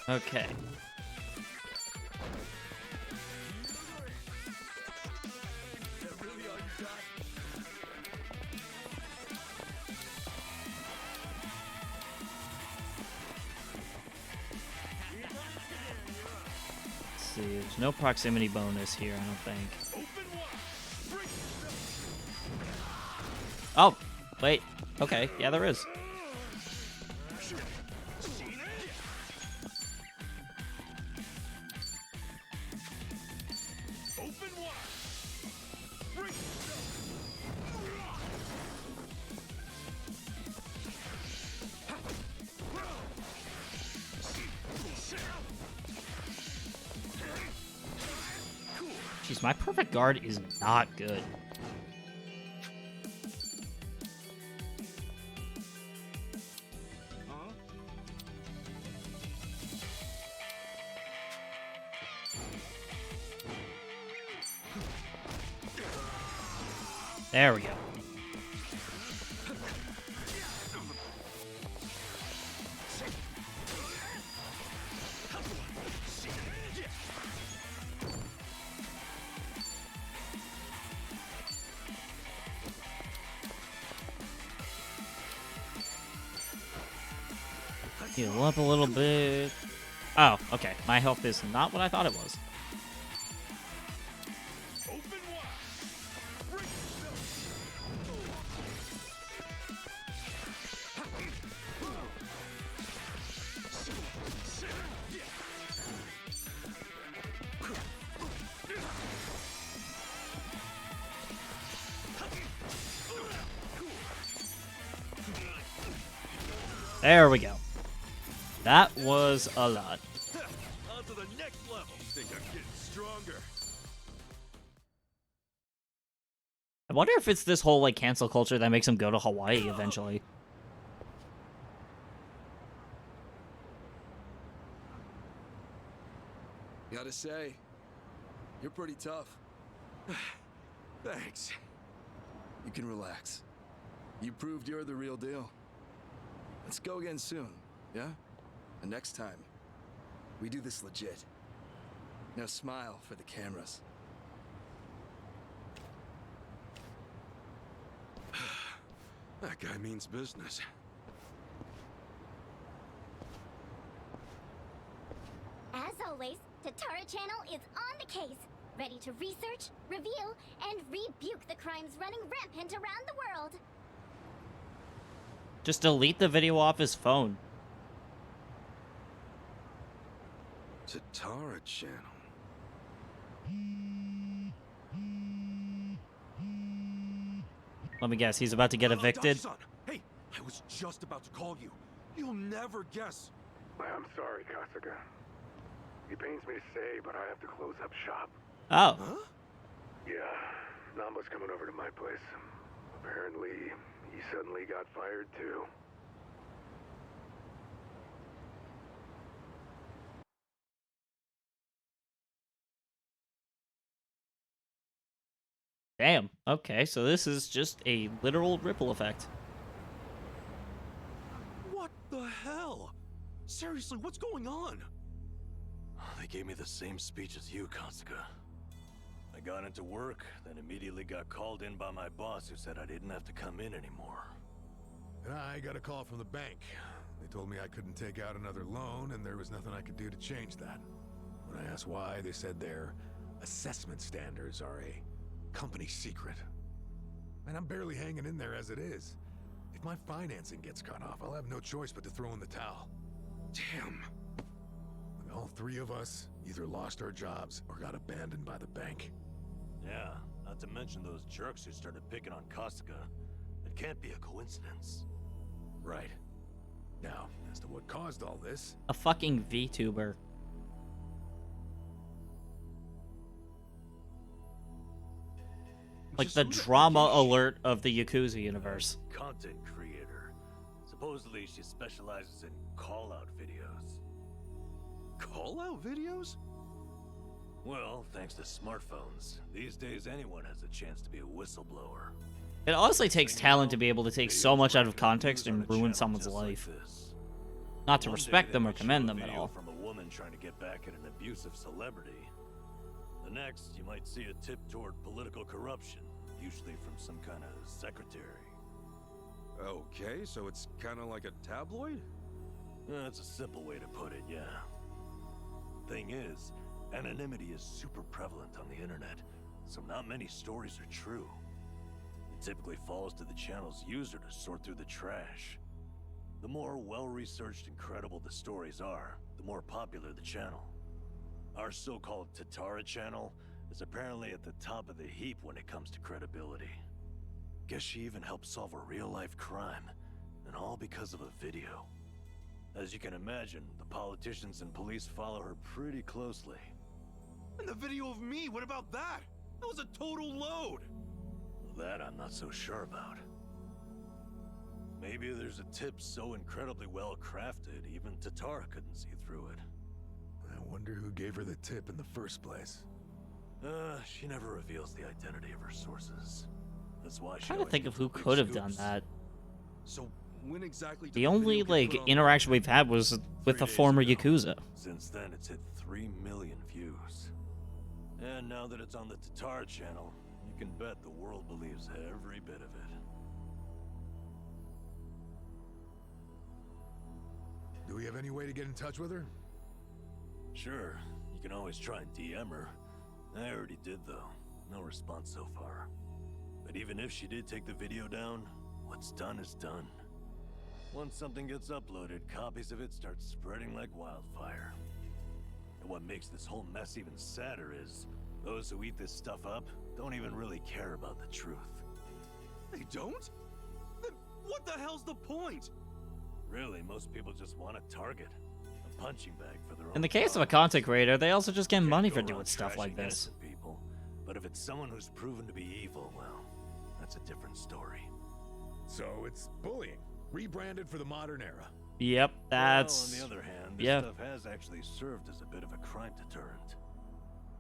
Okay. See, there's no proximity bonus here, I don't think. Oh, wait. Okay, yeah, there is. Jeez, my perfect guard is not good. There we go. Heal up a little bit. Oh, okay. My health is not what I thought it was. There we go. That was a lot. On to the next level. Think I'm getting stronger. I wonder if it's this whole, like, cancel culture that makes him go to Hawaii eventually. Gotta say, you're pretty tough. Thanks. You can relax. You proved you're the real deal. Let's go again soon, yeah? And next time, we do this legit. Now smile for the cameras. That guy means business. As always, Tatara Channel is on the case, ready to research, reveal, and rebuke the crimes running rampant around the world. Just delete the video off his phone. Tatara Channel. Let me guess, he's about to get evicted. Hey, I was just about to call you. You'll never guess. I'm sorry, Kasuga. It pains me to say, but I have to close up shop. Oh. Huh? Yeah, Namba's coming over to my place. Apparently, he suddenly got fired too. Damn. Okay, so this is just a literal ripple effect. What the hell? Seriously, what's going on? They gave me the same speech as you, Kasuga. I got into work, then immediately got called in by my boss who said I didn't have to come in anymore. And I got a call from the bank. They told me I couldn't take out another loan, and there was nothing I could do to change that. When I asked why, they said their assessment standards are a company secret. And I'm barely hanging in there as it is. If my financing gets cut off, I'll have no choice but to throw in the towel. Damn. All three of us either lost our jobs or got abandoned by the bank. Yeah, not to mention those jerks who started picking on Kasuga. It can't be a coincidence. Right. Now, as to what caused all this... A fucking VTuber. Like the drama alert of the Yakuza universe. Content creator. Supposedly she specializes in call-out videos. Call-out videos? Well, thanks to smartphones, these days anyone has a chance to be a whistleblower. It honestly takes talent to be able to take so much out of context and ruin someone's life. Not to respect them or commend them at all. From a woman trying to get back at an abusive celebrity. The next, you might see a tip toward political corruption, usually from some kind of secretary. Okay, so it's kind of like a tabloid? That's a simple way to put it, yeah. Thing is, anonymity is super prevalent on the internet, so not many stories are true. It typically falls to the channel's user to sort through the trash. The more well-researched and credible the stories are, the more popular the channel. Our so-called Tatara channel is apparently at the top of the heap when it comes to credibility. Guess she even helped solve a real-life crime, and all because of a video. As you can imagine, the politicians and police follow her pretty closely. And the video of me, what about that? That was a total load! That I'm not so sure about. Maybe there's a tip so incredibly well-crafted, even Tatara couldn't see through it. I wonder who gave her the tip in the first place. She never reveals the identity of her sources. That's why she I'm trying to always think of gives who the big could have done scoops. that. So when exactly did The only, video get like, put on interaction we've had was with 3 a days former ago. Yakuza. Since then, it's hit 3 million views. And now that it's on the Tatara channel, you can bet the world believes every bit of it. Do we have any way to get in touch with her? Sure, you can always try and DM her. I already did, though. No response so far. But even if she did take the video down, what's done is done. Once something gets uploaded, copies of it start spreading like wildfire. And what makes this whole mess even sadder is, those who eat this stuff up don't even really care about the truth. They don't? Then what the hell's the point? Really, most people just want a target. A punching bag for their own In the case of a problems. content creator, they also just get Can't money go for around doing stuff like trashing this. innocent people. But if it's someone who's proven to be evil, well, that's a different story. So it's bullying, rebranded for the modern era. Yep, that's... Well, on the other hand, this yeah. stuff has actually served as a bit of a crime deterrent.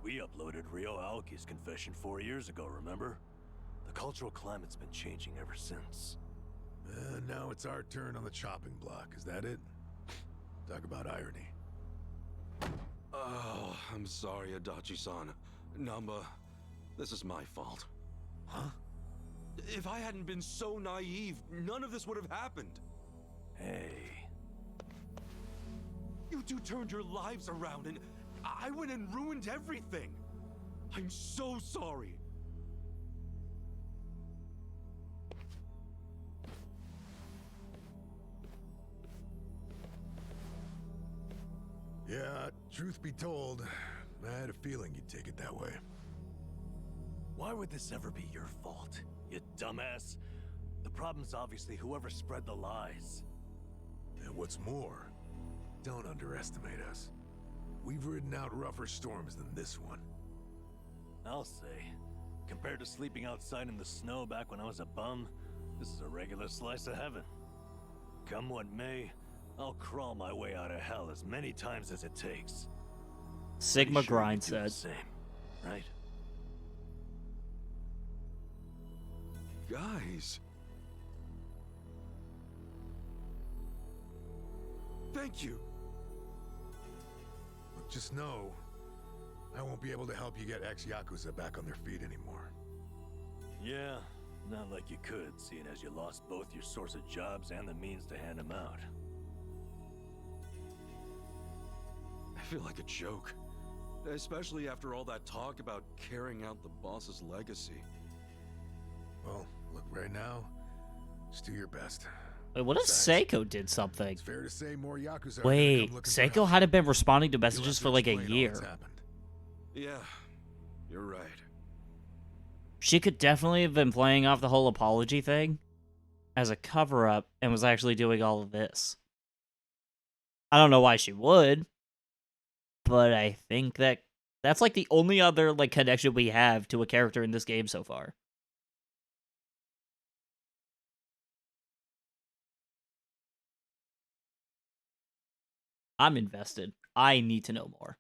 We uploaded Ryo Aoki's confession 4 years ago, remember? The cultural climate's been changing ever since. Now it's our turn on the chopping block, is that it? Talk about irony. Oh, I'm sorry, Adachi-san. Namba, this is my fault. Huh? If I hadn't been so naive, none of this would have happened. Hey. You two turned your lives around and I went and ruined everything. I'm so sorry. Yeah, truth be told, I had a feeling you'd take it that way. Why would this ever be your fault, you dumbass? The problem's obviously whoever spread the lies. And what's more, don't underestimate us. We've ridden out rougher storms than this one. I'll say, compared to sleeping outside in the snow back when I was a bum, this is a regular slice of heaven. Come what may, I'll crawl my way out of hell as many times as it takes. Sigma Pretty sure Grind you do the said. same, right? Guys. Thank you. But just know, I won't be able to help you get ex-Yakuza back on their feet anymore. Yeah, not like you could, seeing as you lost both your source of jobs and the means to hand them out. I feel like a joke. Especially after all that talk about carrying out the boss's legacy. Well, look, right now, just do your best. Wait, what if Seiko did something? It's fair to say more Yakuza are gonna Wait, come looking for Seiko help. hadn't been responding to You'll messages have for to like a explain all that's year. happened. Yeah, you're right. She could definitely have been playing off the whole apology thing as a cover-up and was actually doing all of this. I don't know why she would, but I think that that's like the only other like connection we have to a character in this game so far. I'm invested. I need to know more.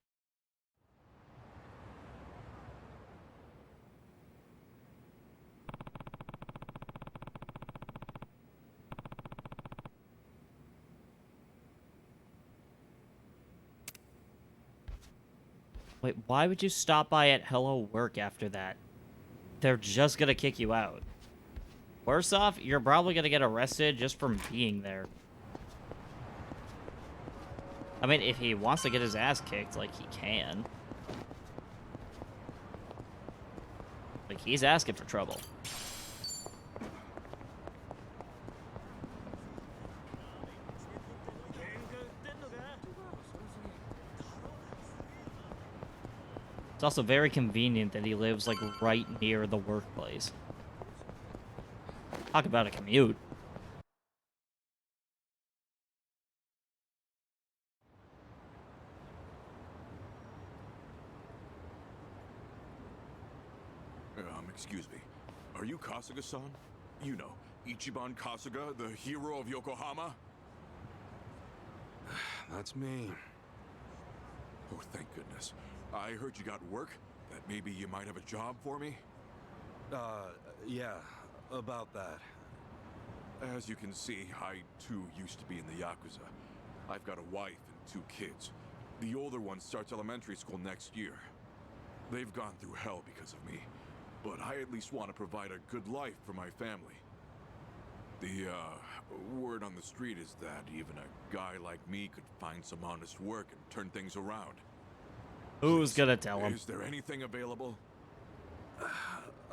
Wait, why would you stop by at Hello Work after that? They're just gonna kick you out. Worse off, you're probably gonna get arrested just from being there. I mean, if he wants to get his ass kicked, like, he can. Like, he's asking for trouble. It's also very convenient that he lives, like, right near the workplace. Talk about a commute. Excuse me. Are you Kasuga-san? You know, Ichiban Kasuga, the hero of Yokohama? That's me. Oh, thank goodness. I heard you got work. That maybe you might have a job for me? Yeah, about that. As you can see, I too used to be in the Yakuza. I've got a wife and 2 kids. The older one starts elementary school next year. They've gone through hell because of me, but I at least want to provide a good life for my family. The, word on the street is that even a guy like me could find some honest work and turn things around. Who's gonna tell him? Is there anything available?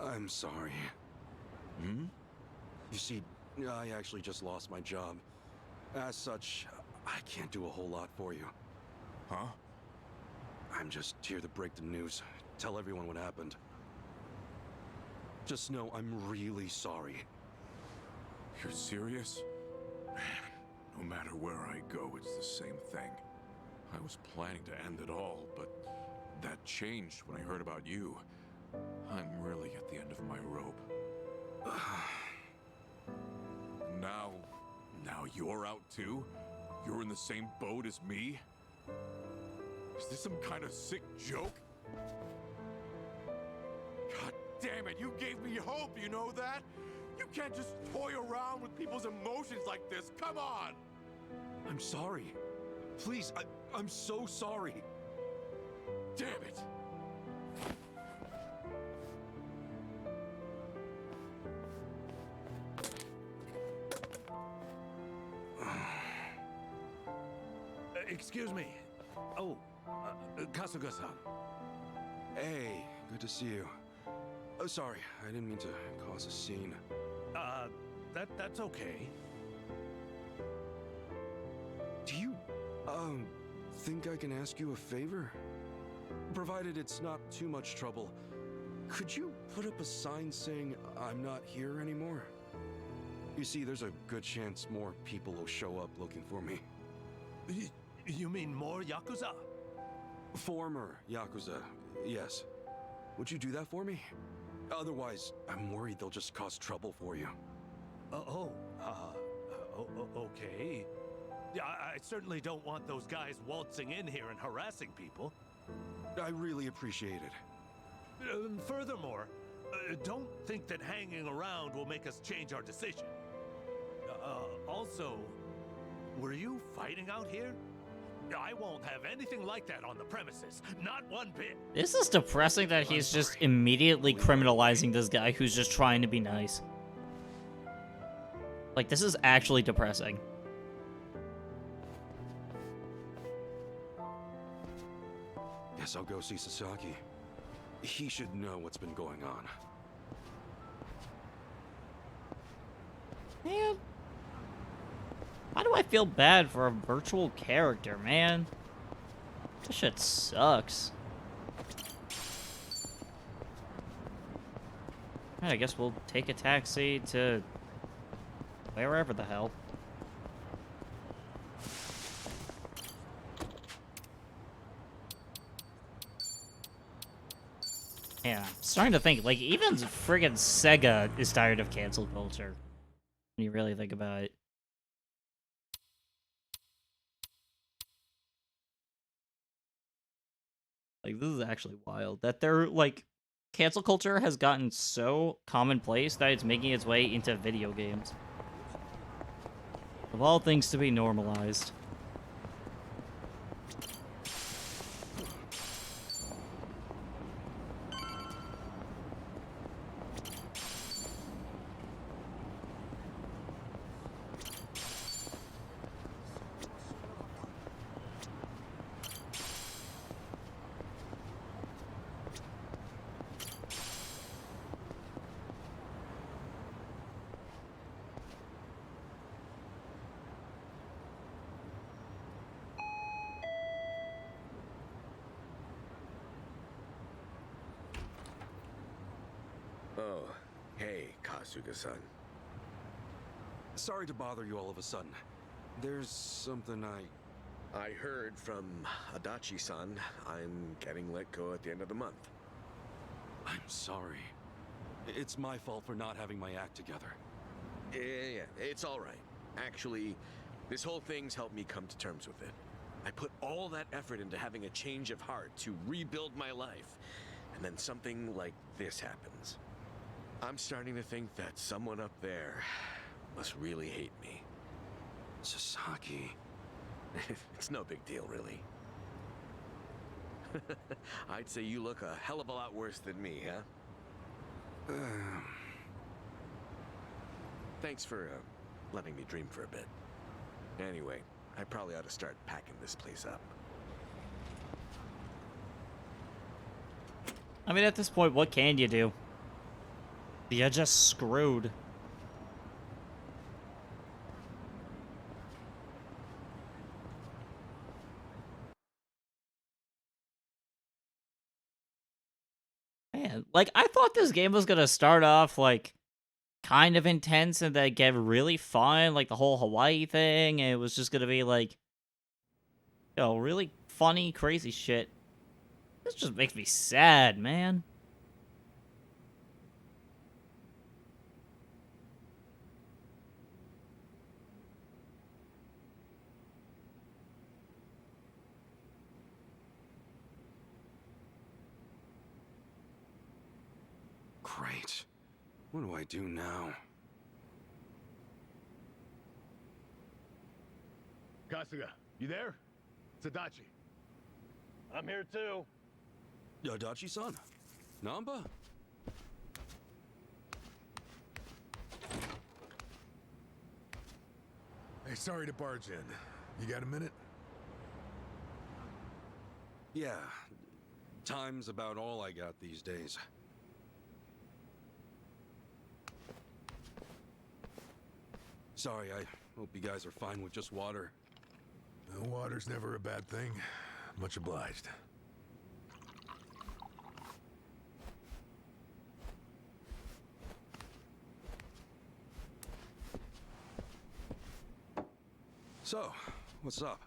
I'm sorry. Hmm? You see, I actually just lost my job. As such, I can't do a whole lot for you. Huh? I'm just here to break the news, tell everyone what happened. Just know I'm really sorry. You're serious? No matter where I go, it's the same thing. I was planning to end it all, but that changed when I heard about you. I'm really at the end of my rope. Now you're out too? You're in the same boat as me? Is this some kind of sick joke? God damn it, you gave me hope, you know that? You can't just toy around with people's emotions like this, come on! I'm sorry. Please, I'm so sorry. Damn it! Excuse me. Oh, Kasuga-san. Hey, good to see you. Oh, sorry, I didn't mean to cause a scene. That's okay. Do you, think I can ask you a favor? Provided it's not too much trouble, could you put up a sign saying I'm not here anymore? You see, there's a good chance more people will show up looking for me. You mean more Yakuza? Former Yakuza, yes. Would you do that for me? Otherwise, I'm worried they'll just cause trouble for you. Okay. Yeah, I certainly don't want those guys waltzing in here and harassing people. I really appreciate it. Furthermore, don't think that hanging around will make us change our decision. Also, were you fighting out here? I won't have anything like that on the premises. Not one bit. This is depressing that he's just immediately criminalizing this guy who's just trying to be nice. Like, this is actually depressing. Guess I'll go see Sasaki. He should know what's been going on. Man. Why do I feel bad for a virtual character, man? This shit sucks. Alright, I guess we'll take a taxi to wherever the hell. Yeah, I'm starting to think, like, even friggin' Sega is tired of cancel culture. When you really think about it. Like, this is actually wild. That they're, like, cancel culture has gotten so commonplace that it's making its way into video games. Of all things to be normalized. Oh, hey, Kasuga-san. Sorry to bother you all of a sudden. There's something I heard from Adachi-san I'm getting let go at the end of the month. I'm sorry. It's my fault for not having my act together. Yeah, it's all right. Actually, this whole thing's helped me come to terms with it. I put all that effort into having a change of heart to rebuild my life, and then something like this happens. I'm starting to think that someone up there must really hate me. Sasaki. It's no big deal, really. I'd say you look a hell of a lot worse than me, huh? Thanks for letting me dream for a bit. Anyway, I probably ought to start packing this place up. I mean, at this point, what can you do? You're just screwed. Man, like, I thought this game was gonna start off, like, kind of intense and then get really fun, like the whole Hawaii thing. And it was just gonna be like, really funny, crazy shit. This just makes me sad, man. Great. What do I do now? Kasuga, you there? It's Adachi. I'm here too. Adachi-san? Namba? Hey, sorry to barge in. You got a minute? Yeah. Time's about all I got these days. Sorry, I hope you guys are fine with just water. Water's never a bad thing. Much obliged. So, what's up?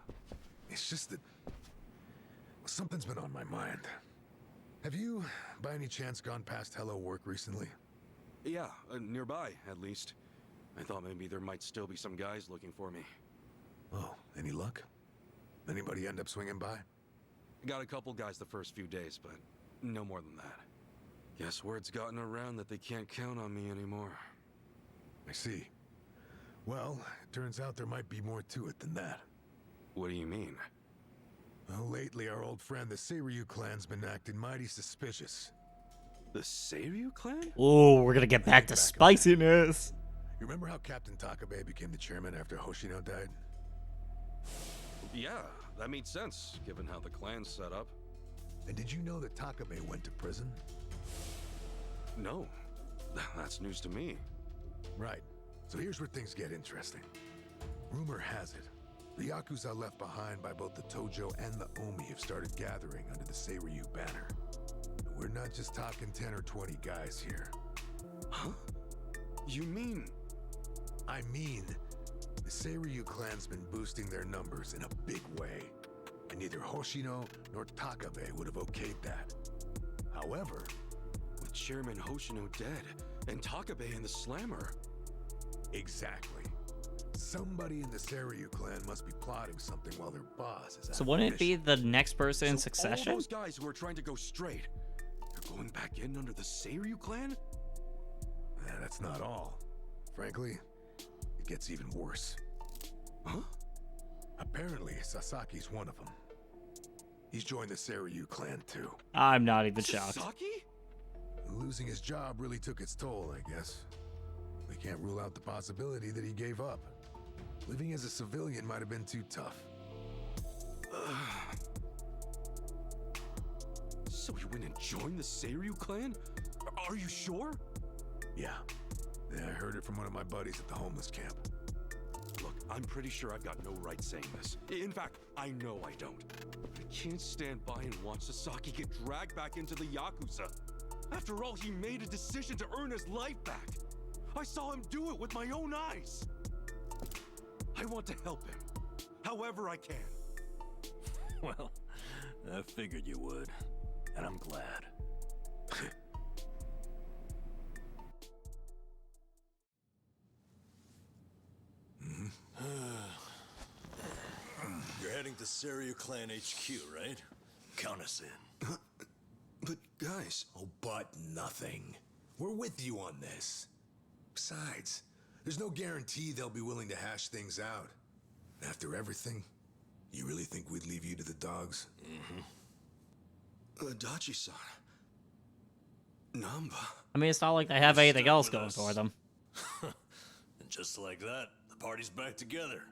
It's just that something's been on my mind. Have you, by any chance, gone past Hello Work recently? Yeah, nearby, at least. I thought maybe there might still be some guys looking for me. Oh, any luck? Anybody end up swinging by? Got a couple guys the first few days, but no more than that. Guess word's gotten around that they can't count on me anymore. I see. Well, it turns out there might be more to it than that. What do you mean? Well, lately our old friend the Seiryu clan's been acting mighty suspicious. The Seiryu clan? Oh, we're gonna get back to spiciness. You remember how Captain Takabe became the chairman after Hoshino died? Yeah, that made sense, given how the clan's set up. And did you know that Takabe went to prison? No, that's news to me. Right. So here's where things get interesting. Rumor has it, the Yakuza left behind by both the Tojo and the Omi have started gathering under the Seiryu banner. We're not just talking 10 or 20 guys here. Huh? You mean? I mean, the Seiryu clan's been boosting their numbers in a big way, and neither Hoshino nor Takabe would have okayed that. However, with Chairman Hoshino dead, and Takabe in the slammer. Exactly. Somebody in the Seiryu clan must be plotting something while their boss is out. So wouldn't it be the next person in succession? All those guys who are trying to go straight, they're going back in under the Seiryu clan? That's not all. Frankly, it gets even worse. Huh? Apparently, Sasaki's one of them. He's joined the Seiryu clan too. I'm not even shocked. Sasaki? Losing his job really took its toll, I guess. We can't rule out the possibility that he gave up. Living as a civilian might have been too tough. So he went and joined the Seiryu clan? Are you sure? Yeah. I heard it from one of my buddies at the homeless camp. Look, I'm pretty sure I've got no right saying this. In fact, I know I don't. I can't stand by and watch Sasaki get dragged back into the Yakuza. After all, he made a decision to earn his life back. I saw him do it with my own eyes. I want to help him, however I can. Well, I figured you would, and I'm glad. You're heading to Seiryu Clan HQ, right? Count us in. But guys... Oh, but nothing. We're with you on this. Besides, there's no guarantee they'll be willing to hash things out. After everything, you really think we'd leave you to the dogs? Adachi-san. Namba. I mean, it's not like they have anything else going for them. And just like that, the party's back together.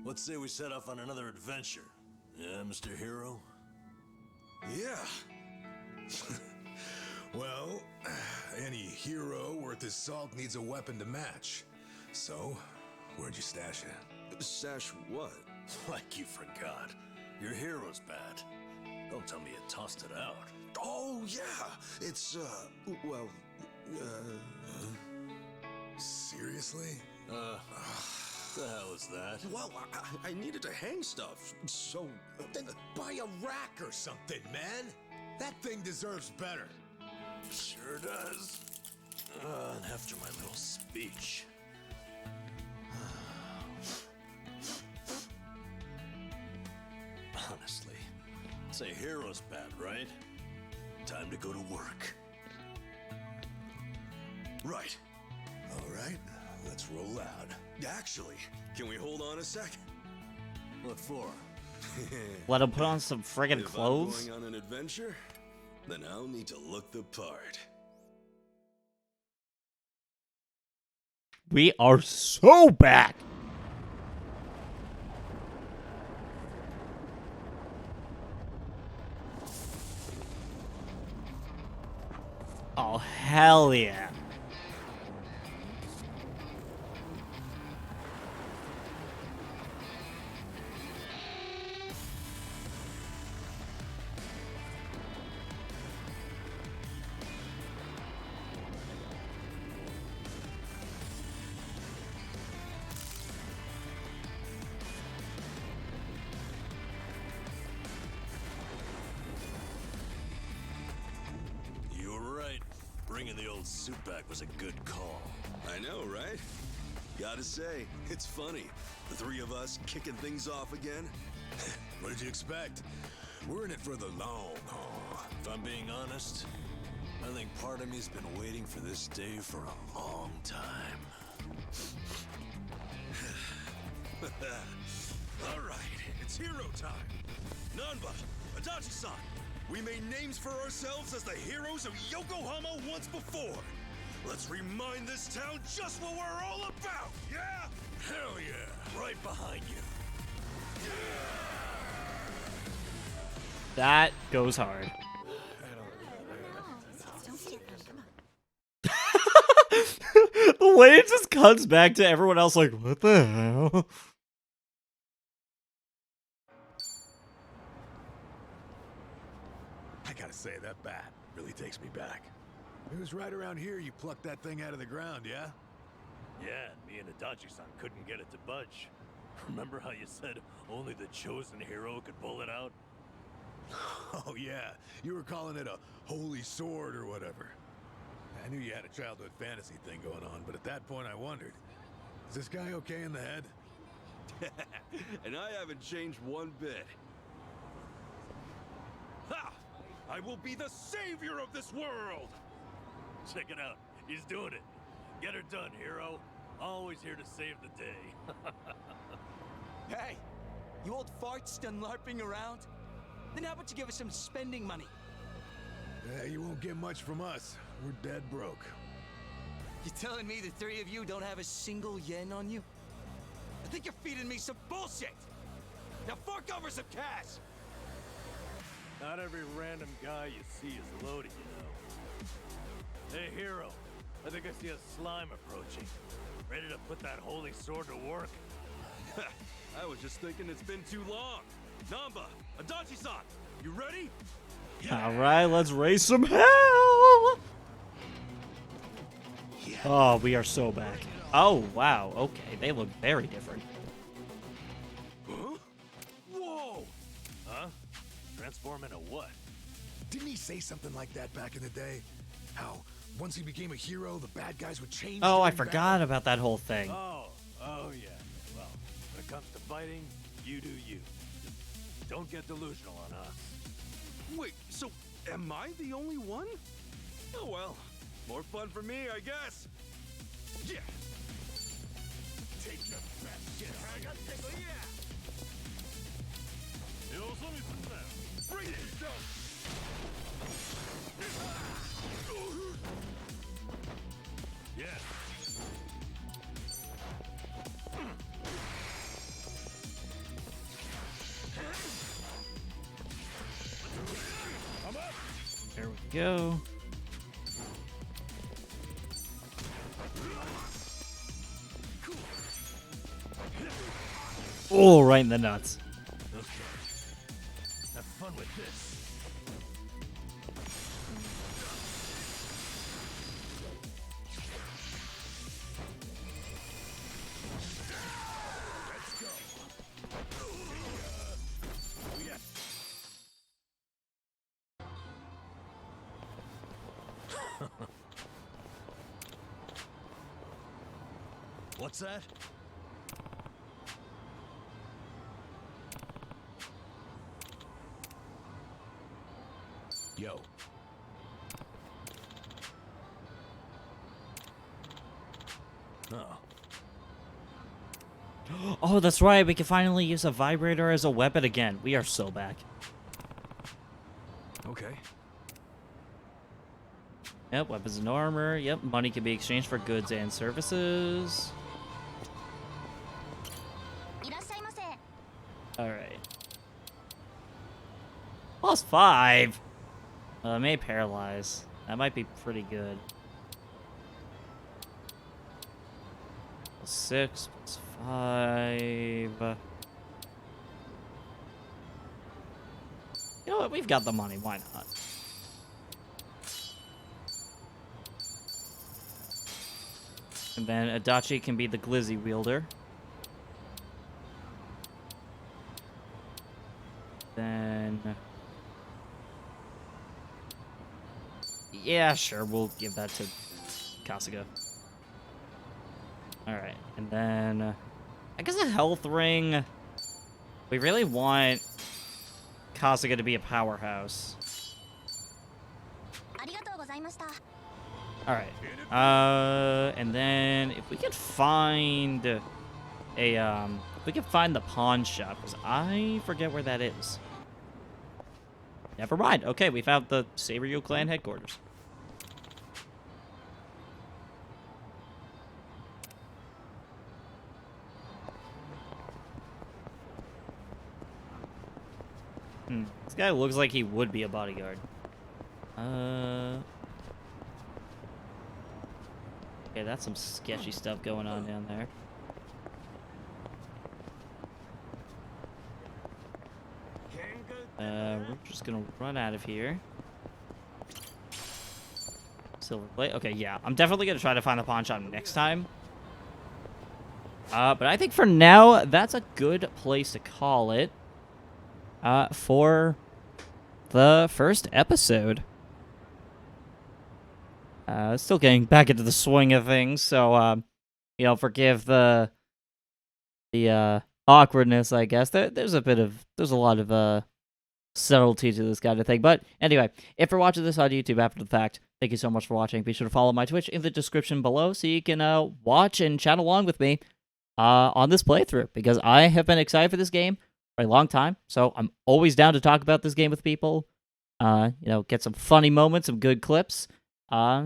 Let's say we set off on another adventure. Yeah, Mr. Hero? Yeah. Well, any hero worth his salt needs a weapon to match. So, where'd you stash it? Stash what? Like you forgot. Your hero's bad. Don't tell me you tossed it out. Oh, yeah. It's, well, seriously? The hell is that? Well, I needed to hang stuff, so... Then buy a rack or something, man. That thing deserves better. Sure does. And after my little speech. Honestly, say hero's bad, right? Time to go to work. Right. All right, let's roll out. Actually, can we hold on a sec? What for? Let him put on some friggin' If clothes. I'm going on an adventure, then I'll need to look the part. We are so back. Oh, hell yeah. You were right. Bringing the old suit back was a good call. I know, right? Gotta say, it's funny. The three of us kicking things off again. What did you expect? We're in it for the long haul. If I'm being honest, I think part of me's been waiting for this day for a long time. All right, it's hero time. Nanba, Adachi-san, we made names for ourselves as the heroes of Yokohama once before. Let's remind this town just what we're all about, yeah? Hell yeah! Right behind you. That goes hard. The way it just cuts back to everyone else like, what the hell? I gotta say, that bat really takes me back. It was right around here you plucked that thing out of the ground, yeah? Yeah, and me and Adachi-san couldn't get it to budge. Remember how you said only the chosen hero could pull it out? Oh yeah, you were calling it a holy sword or whatever. I knew you had a childhood fantasy thing going on, but at that point I wondered, is this guy okay in the head? And I haven't changed one bit. Ha! I will be the savior of this world! Check it out. He's doing it. Get her done, hero. Always here to save the day. Hey, you old farts done LARPing around? Then how about you give us some spending money? You won't get much from us. We're dead broke. You telling me the three of you don't have a single yen on you? I think you're feeding me some bullshit! Now fork over some cash! Not every random guy you see is loaded, you know. Hey, hero. I think I see a slime approaching. Ready to put that holy sword to work? I was just thinking it's been too long. Nanba, Adachi-san, you ready? Alright, let's raise some hell! Oh, we are so back. Oh, wow. Okay, they look very different. Huh? Whoa! Huh? Transform into what? Didn't he say something like that back in the day? How once he became a hero, the bad guys would change? Oh, I during forgot battle? about that whole thing. Oh yeah. Well, when it comes to fighting, you do you. Just don't get delusional on us. Wait, so am I the only one? Oh well, more fun for me, I guess. Yeah. Take your best shit. Bring it down. Yeah. There we go. Oh, right in the nuts. Okay. Have fun with this. What's that? Yo. Oh. Oh, that's right. We can finally use a vibrator as a weapon again. We are so back. Okay. Yep, weapons and armor. Yep, money can be exchanged for goods and services. Alright. +5. May paralyze. That might be pretty good. +6, +5. You know what? We've got the money. Why not? And then Adachi can be the glizzy wielder. Then... yeah, sure, we'll give that to Kasuga. Alright, and then... I guess a health ring... We really want Kasuga to be a powerhouse. Alright. And then if we could find a, if we could find the pawn shop, because I forget where that is. Never mind. Okay, we found the Saberyu clan headquarters. This guy looks like he would be a bodyguard. Okay, that's some sketchy stuff going on down there. We're just gonna run out of here. Silver plate. Okay, yeah. I'm definitely gonna try to find the pawn shop next time. But I think for now, that's a good place to call it. For the first episode. Still getting back into the swing of things, so, you know, forgive the awkwardness, I guess. There's a lot of, subtlety to this kind of thing. But anyway, if you're watching this on YouTube after the fact, thank you so much for watching. Be sure to follow my Twitch in the description below so you can, watch and chat along with me, on this playthrough, because I have been excited for this game for a long time, so I'm always down to talk about this game with people, you know, get some funny moments, some good clips,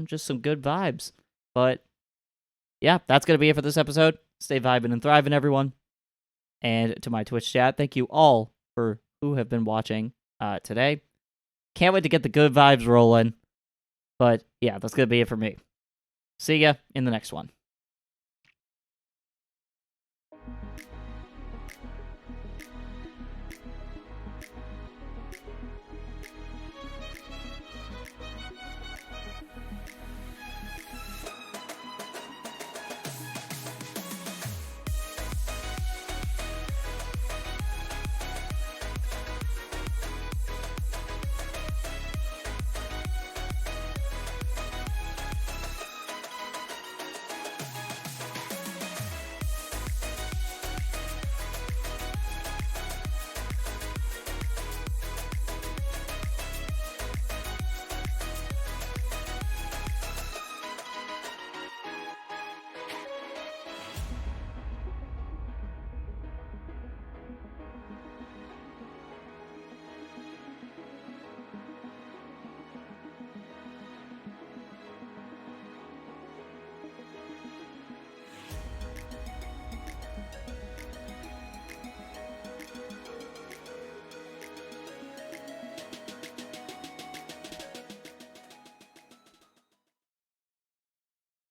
just some good vibes. But yeah, that's going to be it for this episode. Stay vibing and thriving, everyone. And to my Twitch chat, thank you all for who have been watching today. Can't wait to get the good vibes rolling. But yeah, that's going to be it for me. See ya in the next one.